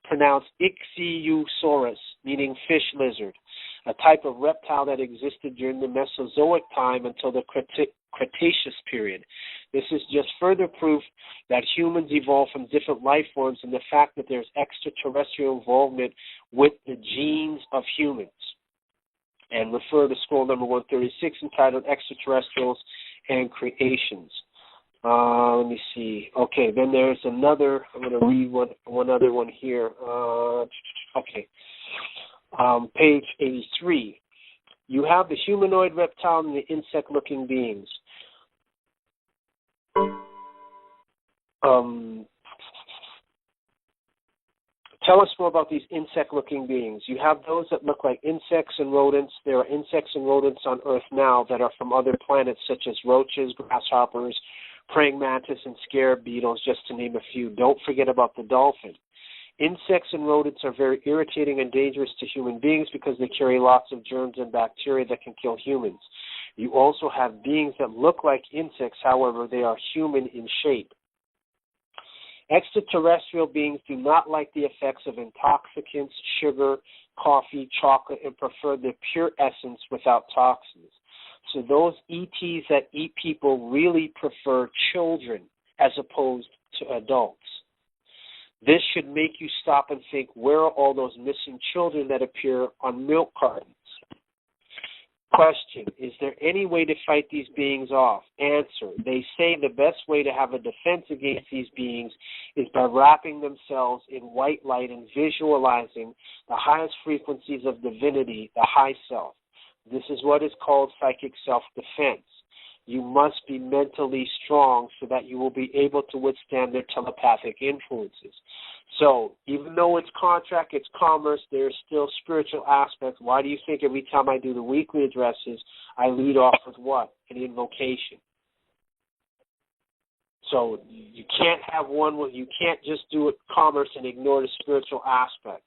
pronounced Ichthyosaurus, meaning fish lizard, a type of reptile that existed during the Mesozoic time until the Cretaceous period. This is just further proof that humans evolved from different life forms and the fact that there's extraterrestrial involvement with the genes of humans. And refer to scroll number 136 entitled Extraterrestrials and Creations. Let me see. Okay, then there's another. I'm going to read one other one here. Okay. Page 83. You have the humanoid reptile and the insect-looking beings. Tell us more about these insect-looking beings. You have those that look like insects and rodents. There are insects and rodents on Earth now that are from other planets, such as roaches, grasshoppers, praying mantis, and scarab beetles, just to name a few. Don't forget about the dolphin. Insects and rodents are very irritating and dangerous to human beings because they carry lots of germs and bacteria that can kill humans. You also have beings that look like insects, however, they are human in shape. Extraterrestrial beings do not like the effects of intoxicants, sugar, coffee, chocolate, and prefer the pure essence without toxins. So those ETs that eat people really prefer children as opposed to adults. This should make you stop and think, where are all those missing children that appear on milk cartons? Question, is there any way to fight these beings off? Answer, they say the best way to have a defense against these beings is by wrapping themselves in white light and visualizing the highest frequencies of divinity, the high self. This is what is called psychic self-defense. You must be mentally strong so that you will be able to withstand their telepathic influences. So, even though it's contract, it's commerce, there's still spiritual aspects. Why do you think every time I do the weekly addresses, I lead off with what? An invocation. So, you can't have you can't just do it commerce and ignore the spiritual aspect.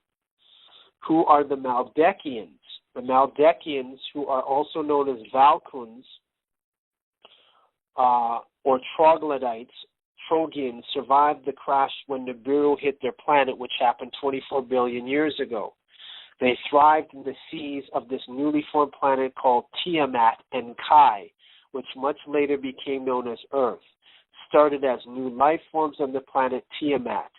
Who are the Maldekians? The Maldekians, who are also known as Valkuns, or troglodytes, Trogians, survived the crash when Nibiru hit their planet, which happened 24 billion years ago. They thrived in the seas of this newly formed planet called Tiamat and Kai, which much later became known as Earth. Started as new life forms on the planet Tiamat.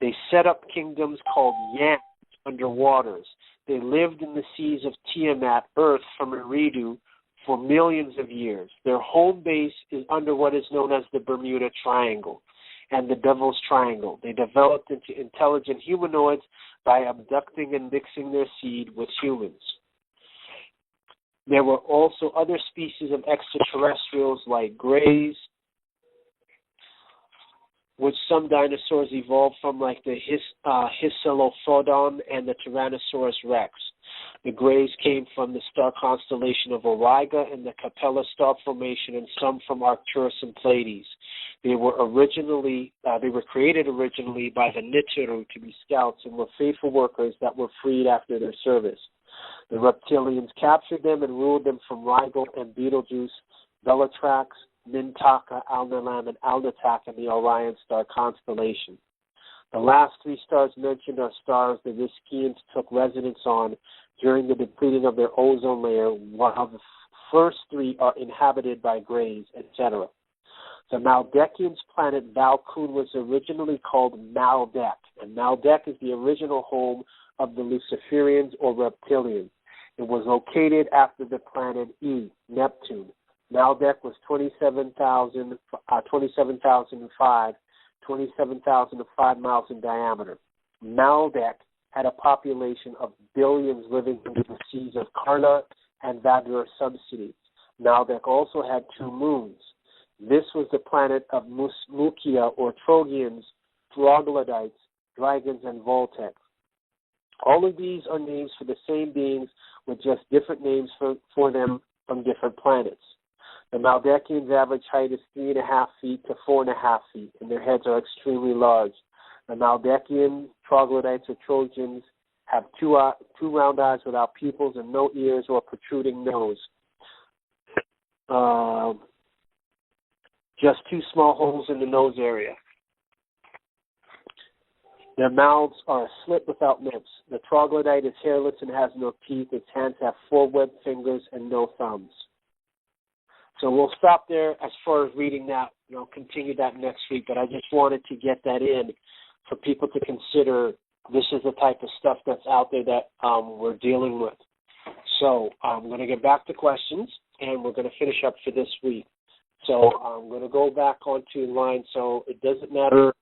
They set up kingdoms called Yams under waters. They lived in the seas of Tiamat, Earth, from Eridu, for millions of years. Their home base is under what is known as the Bermuda Triangle and the Devil's Triangle. They developed into intelligent humanoids by abducting and mixing their seed with humans. There were also other species of extraterrestrials like greys, which some dinosaurs evolved from, like the Hypsilophodon and the Tyrannosaurus rex. The greys came from the star constellation of Auriga and the Capella star formation, and some from Arcturus and Pleiades. They were created originally by the Nichiru to be scouts and were faithful workers that were freed after their service. The reptilians captured them and ruled them from Rigel and Betelgeuse, Bellatrax, Mintaka, Alnilam, and Alnitak in the Orion star constellation. The last 3 stars mentioned are stars the Riskians took residence on during the depleting of their ozone layer, while the first 3 are inhabited by grays, etc. The Maldekians' planet Valkun was originally called Maldek, and Maldek is the original home of the Luciferians or reptilians. It was located after the planet E, Neptune. Maldek was 27,005 miles in diameter. Maldek had a population of billions living under the seas of Karna and Vadra subsidies. Maldek also had 2 moons. This was the planet of Mukia or Trogians, Troglodytes, Dragons, and Voltecs. All of these are names for the same beings with just different names for them from different planets. The Maldekians' average height is 3.5 feet to 4.5 feet, and their heads are extremely large. The Maldekian Troglodytes or Trojans have 2 round eyes without pupils and no ears or protruding nose. Just 2 small holes in the nose area. Their mouths are a slit without lips. The troglodyte is hairless and has no teeth. Its hands have 4 webbed fingers and no thumbs. So we'll stop there as far as reading that. I'll continue that next week, but I just wanted to get that in for people to consider this is the type of stuff that's out there that we're dealing with. So I'm going to get back to questions, and we're going to finish up for this week. So I'm going to go back onto line, so it doesn't matter.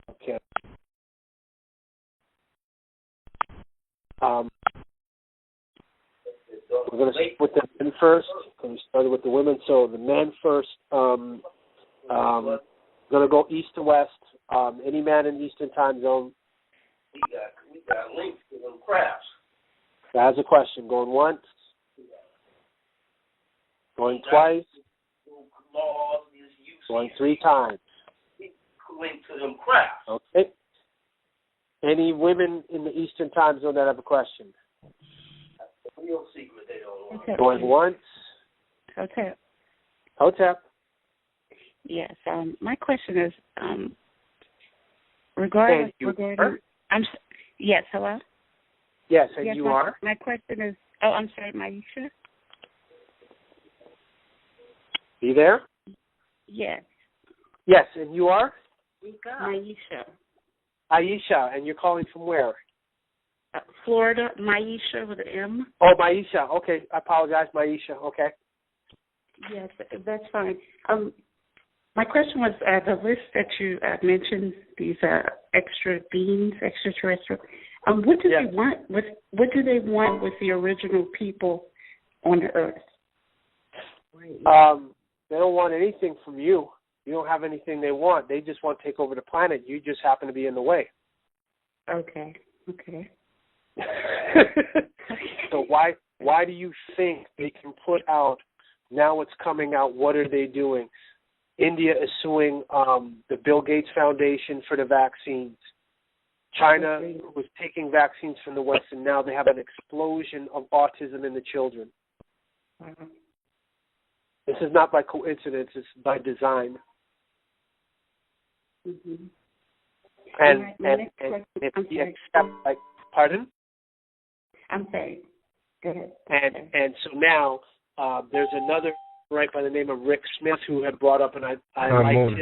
Okay. We're going to start with the men first. We started with the women, so the men first. Going to go east to west. Any man in Eastern Time Zone. We got links to them crafts. That has a question. Going once. Going twice. Going 3 times. Link to them crafts. Okay. Any women in the Eastern Time Zone that have a question? That's a real secret they don't want. Okay. Going once. Hotep. Hotep. Yes. My question is regarding. Yes. Hello. Yes, and yes, you are. My question is. Oh, I'm sorry, Maisha. Are you there? Yes. Yes, and you are? Maisha. Aisha, and you're calling from where? Florida, Maisha with an M. Oh, Maisha. Okay, I apologize, Maisha. Okay. Yes, that's fine. My question was the list that you mentioned, these extra beings, extraterrestrial. What do they want? What do they want with the original people on the Earth? They don't want anything from you. You don't have anything they want. They just want to take over the planet. You just happen to be in the way. Okay. So why do you think they can put out, now it's coming out, what are they doing? India is suing the Bill Gates Foundation for the vaccines. China was taking vaccines from the West, and now they have an explosion of autism in the children. Mm-hmm. This is not by coincidence, it's by design. Mm-hmm. And if you accept, like, pardon? I'm sorry. Go ahead. And so now there's another right by the name of Rick Smith who had brought up, and I liked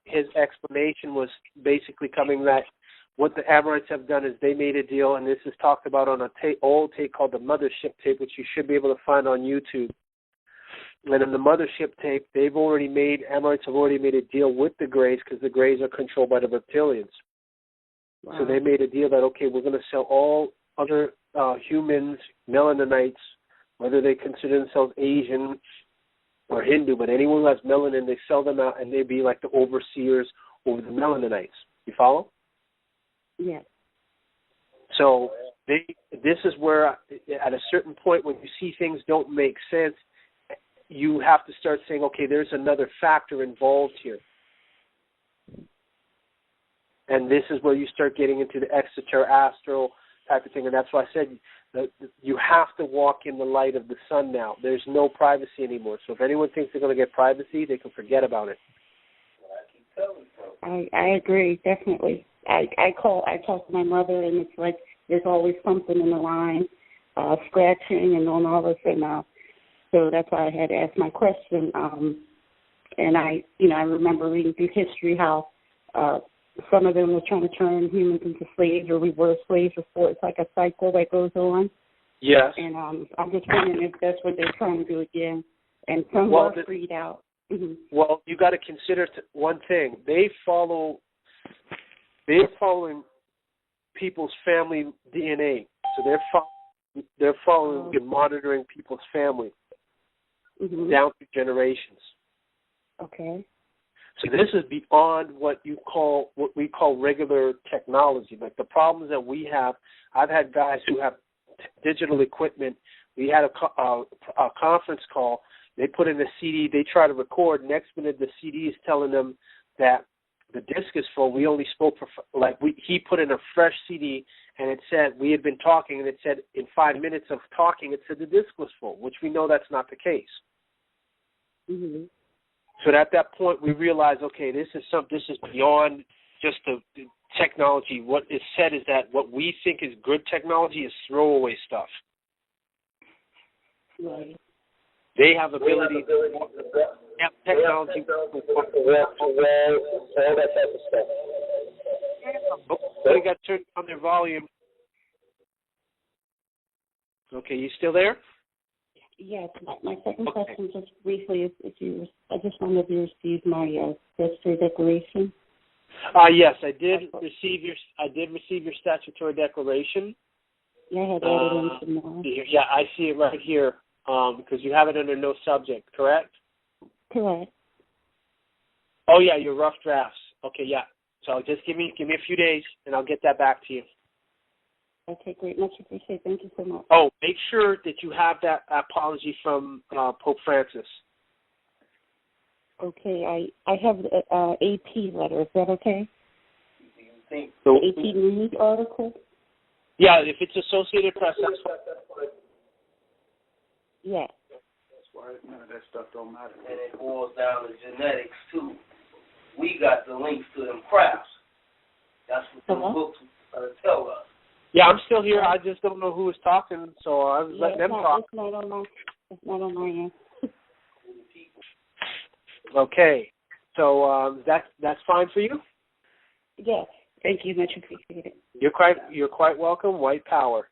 his explanation was basically coming that what the Amorites have done is they made a deal, and this is talked about on a old tape called the Mothership tape, which you should be able to find on YouTube. And in the Mothership tape, Amorites have already made a deal with the Greys because the Greys are controlled by the reptilians. Wow. So they made a deal that, okay, we're going to sell all other humans, melaninites, whether they consider themselves Asian or Hindu, but anyone who has melanin, they sell them out, and they be like the overseers over the melaninites. You follow? Yeah. So this is where, at a certain point, when you see things don't make sense, you have to start saying, okay, there's another factor involved here. And this is where you start getting into the extraterrestrial type of thing. And that's why I said that you have to walk in the light of the sun now. There's no privacy anymore. So if anyone thinks they're going to get privacy, they can forget about it. I agree, definitely. I talk to my mother, and it's like there's always something in the line, scratching and doing all this, and so that's why I had to ask my question. And I remember reading through history how some of them were trying to turn humans into slaves, or we were slaves before. It's like a cycle that goes on. Yes. And I'm just wondering if that's what they're trying to do again. And some were freed out. Mm-hmm. Well, you got to consider one thing. They're following people's family DNA. So they're following and monitoring people's family down through generations. Okay. So this is beyond what we call regular technology. Like the problems that we have, I've had guys who have digital equipment. We had a conference call. They put in a CD. They try to record. Next minute, the CD is telling them that the disc is full. We only spoke for he put in a fresh CD, and it said we had been talking, and it said in 5 minutes of talking, it said the disc was full, which we know that's not the case. Mm-hmm. So at that point, we realized, okay, this is beyond just the technology. What is said is that what we think is good technology is throwaway stuff. Right. They have ability to have technology. They got turned on their volume. Okay, you still there? Yes. My second question, just briefly, is I just wondered if you received my statutory declaration. Yes, I did receive your statutory declaration. Yeah, I had added in some more. Yeah, I see it right here. Because you have it under no subject, correct? Correct. Oh yeah, your rough drafts. Okay, yeah. So just give me a few days, and I'll get that back to you. Okay, great. Much appreciated. Thank you so much. Oh, make sure that you have that apology from Pope Francis. Okay, I have the AP letter. Is that okay? The AP News article? Yeah, if it's Associated Press, that's fine. Yeah. That's why none of that stuff don't matter. And it boils down to genetics, too. We got the links to them crafts. That's what the books tell us. Yeah, I'm still here. I just don't know who was talking, so I was letting them talk. It's not on my end. Okay. So that's fine for you? Yes. Thank you. Much appreciated. You're quite welcome. White power.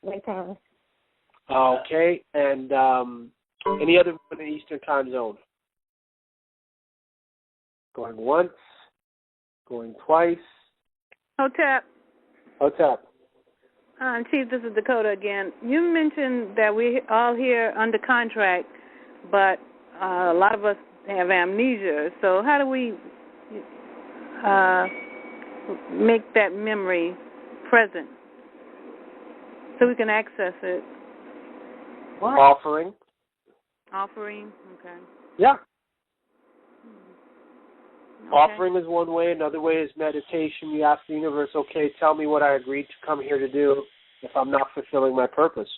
White power. Okay, and any other in the Eastern Time Zone? Going once, going twice. Hotep. Chief, this is Dakota again. You mentioned that we all here under contract, but a lot of us have amnesia. So how do we make that memory present so we can access it? What? Offering. Okay. Yeah. Okay. Offering is one way. Another way is meditation. You ask the universe, okay, tell me what I agreed to come here to do if I'm not fulfilling my purpose.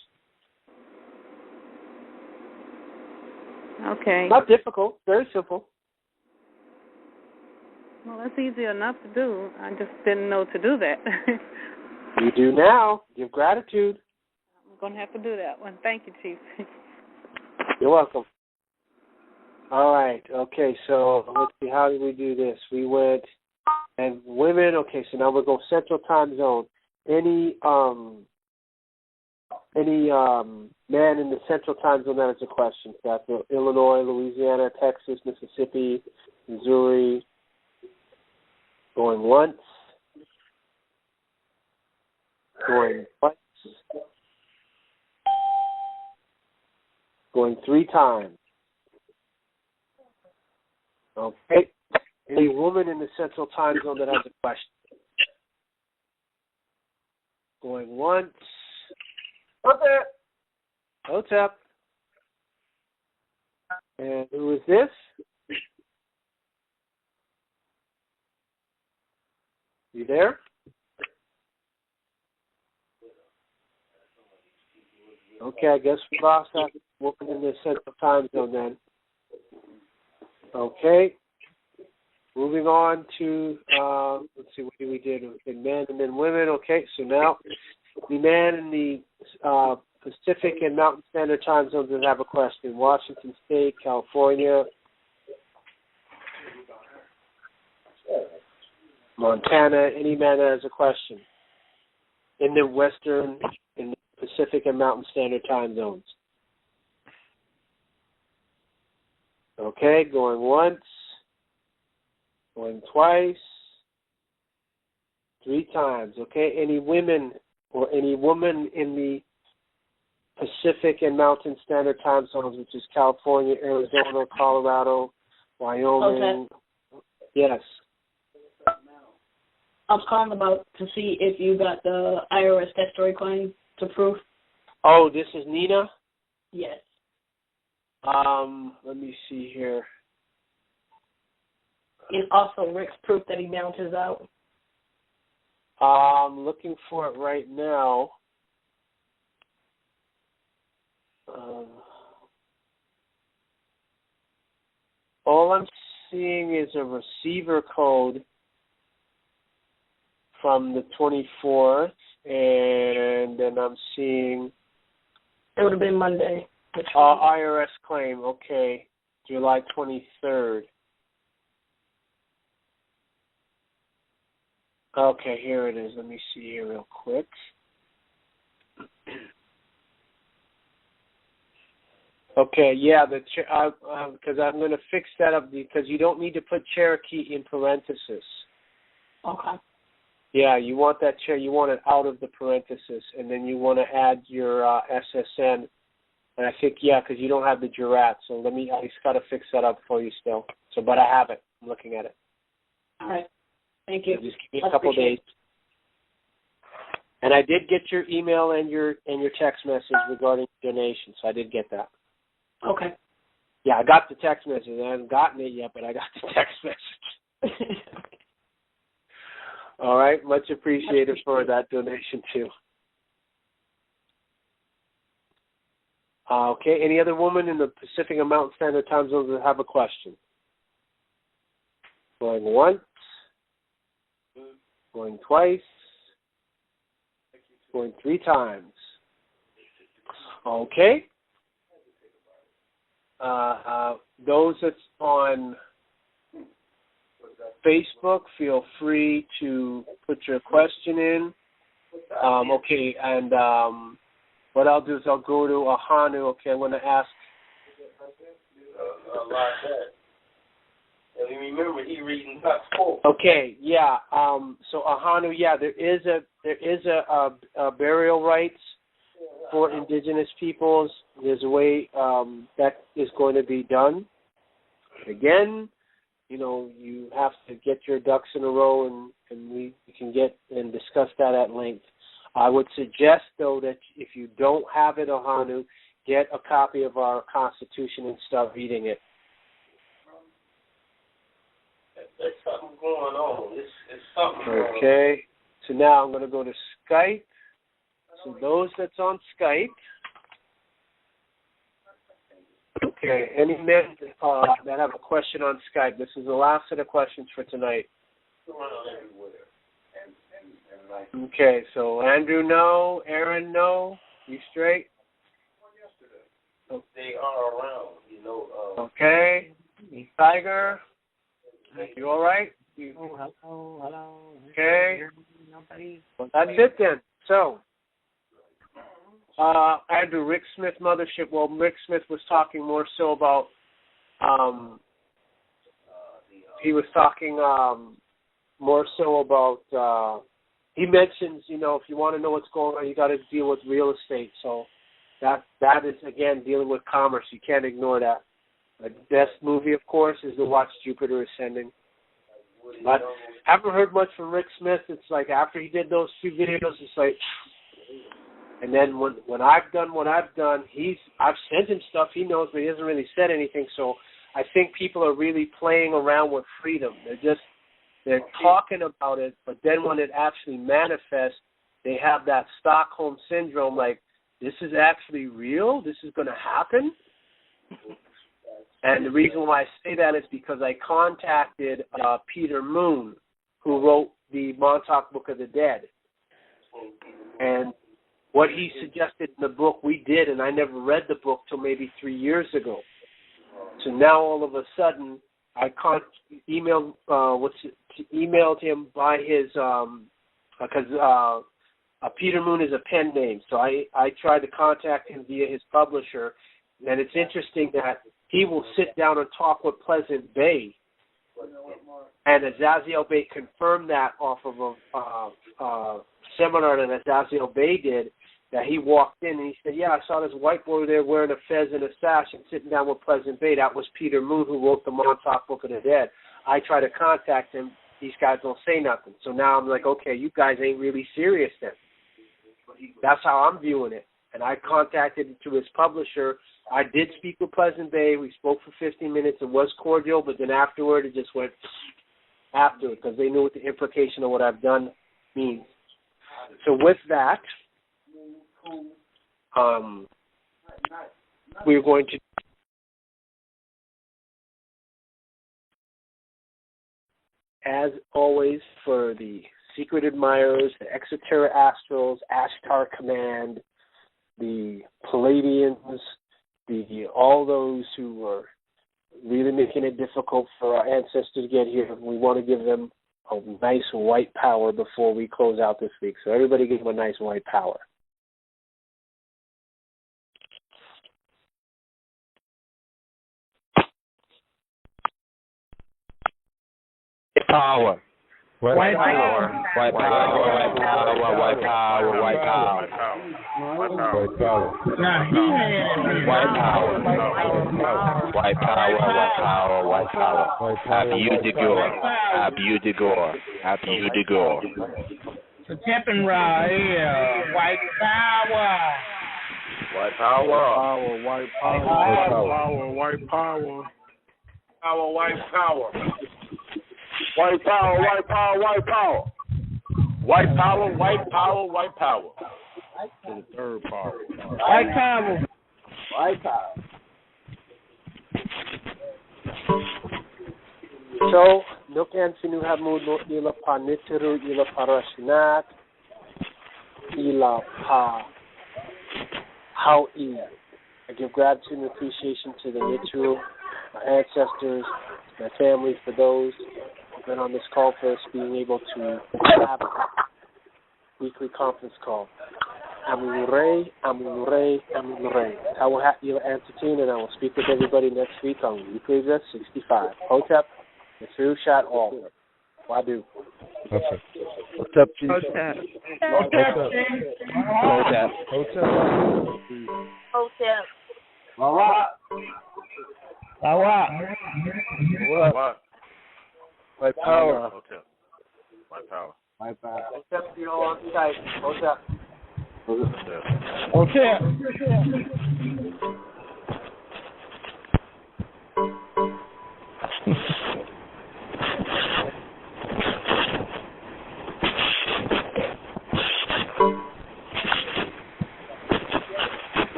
Okay. Not difficult. Very simple. Well, that's easy enough to do. I just didn't know to do that. You do now. Give gratitude. I'm going to have to do that one. Thank you, Chief. You're welcome. All right. Okay, so let's see. How did we do this? We went, and women, okay, so now we'll go Central Time Zone. Any man in the Central Time Zone that has a question? That's Illinois, Louisiana, Texas, Mississippi, Missouri. Going once. Going twice. Going 3 times. Okay. Any woman in the Central Time Zone that has a question? Going once. Hotep. And who is this? You there? Okay, I guess we lost that woman in the Central Time Zone then. Okay. moving on to, let's see, what did we do? We did men and then women. Okay, so now the man in the Pacific and Mountain Standard Time Zones that have a question. Washington State, California, Montana. Any man that has a question in the Western, in the Pacific and Mountain Standard Time Zones. Okay, going once, going twice, 3 times. Okay, any women or any woman in the Pacific and Mountain Standard Time Zones, which is California, Arizona, Colorado, Wyoming. Okay. Yes. I was calling about to see if you got the IRS statutory claim to proof. Oh, this is Nina? Yes. Let me see here. And also Rick's proof that he bounces out. I'm looking for it right now. All I'm seeing is a receiver code from the 24th, and then I'm seeing... It would have been Monday. IRS claim, okay, July 23rd. Okay, here it is. Let me see here real quick. Okay, yeah, because I'm going to fix that up because you don't need to put Cherokee in parentheses. Okay. Yeah, you want that you want it out of the parentheses, and then you want to add your SSN. And I think, yeah, because you don't have the jurat. So I just got to fix that up for you still. So, but I have it. I'm looking at it. All right. Thank you. So just give me a couple days. And I did get your email and your text message regarding donation. So I did get that. Okay. Yeah, I got the text message. I haven't gotten it yet, but I got the text message. All right. Much appreciated for that donation, too. Okay. Any other woman in the Pacific and Mountain Standard Time Zones that have a question? Going once. Going twice. Going 3 times. Okay. Those that's on Facebook, feel free to put your question in. Okay, and what I'll do is I'll go to Ahanu. Okay, I'm going to ask. And remember, he reading Fox 4. Okay, yeah. So Ahanu, yeah, there is a burial rites for indigenous peoples. There's a way that is going to be done. Again, you have to get your ducks in a row, and we can get and discuss that at length. I would suggest, though, that if you don't have it, Ahanu, get a copy of our Constitution and start reading it. There's something going on. It's something going on. Okay. So now I'm going to go to Skype. So those that's on Skype. Okay. Any men that have a question on Skype, this is the last set of questions for tonight. Okay. So Andrew, no. Aaron, no. You straight? They are around, Okay. Tiger. You all right? Hello. Okay. Nobody. Well, that's it then. So, Andrew, Rick Smith Mothership. Well, Rick Smith was talking more so about. He was talking more so about. He mentions, if you want to know what's going on, you got to deal with real estate. So, that is again dealing with commerce. You can't ignore that. The best movie, of course, is to watch Jupiter Ascending. But haven't heard much from Rick Smith. It's like after he did those 2 videos, it's like, and then when I've done what I've done, I've sent him stuff he knows, but he hasn't really said anything. So I think people are really playing around with freedom. They're talking about it, but then when it actually manifests, they have that Stockholm syndrome, like, this is actually real? This is going to happen? And the reason why I say that is because I contacted Peter Moon, who wrote the Montauk Book of the Dead. And what he suggested in the book we did, and I never read the book till maybe 3 years ago. So now all of a sudden, I emailed him by his, because Peter Moon is a pen name. So I tried to contact him via his publisher. And it's interesting that he will sit down and talk with Pleasant Bay. And Azaziel Bay confirmed that off of a seminar that Azaziel Bay did, that he walked in and he said, yeah, I saw this white boy there wearing a fez and a sash and sitting down with Pleasant Bay. That was Peter Moon, who wrote the Montauk Book of the Dead. I try to contact him. These guys don't say nothing. So now I'm like, okay, you guys ain't really serious then. That's how I'm viewing it. And I contacted him through his publisher. I did speak with Pleasant Bay. We spoke for 15 minutes. It was cordial, but then afterward it just went after it because they knew what the implication of what I've done means. So with that, we're going to as always for the secret admirers, the Exoterra Astrals, Ashtar Command, the Palladians, all those who are really making it difficult for our ancestors to get here. We want to give them a nice white power before we close out this week. So everybody give them a nice white power. Power. White power. White power. White power. White power. White power. White power. White power. White power. White power. White power. Abu de Gore. Abu de Gore. Abu de Gore. The Tippin' Rod, yeah. White power. White power. White power. White power. White power. Power, white power. White power, white power, white power. White power, white power, white power. To the third part. White power. White power. So, Nukan Finu Hamud ila Panitiru ila Parashinat ila Pa Haui. I give gratitude and appreciation to the Nitu, my ancestors, my family, for those who've been on this call for us, being able to have a weekly conference call. Amulure, Amulure, Amulure. I will have you entertain, and I will speak with everybody next week on Weekly 65. Hotep, the through shot all. Wadu. What's up, Chief? Hotep. Hotep. Hotep. What? White power. Hotep. White power. White power. Hotep, you know, on site. Hotep. Hotep.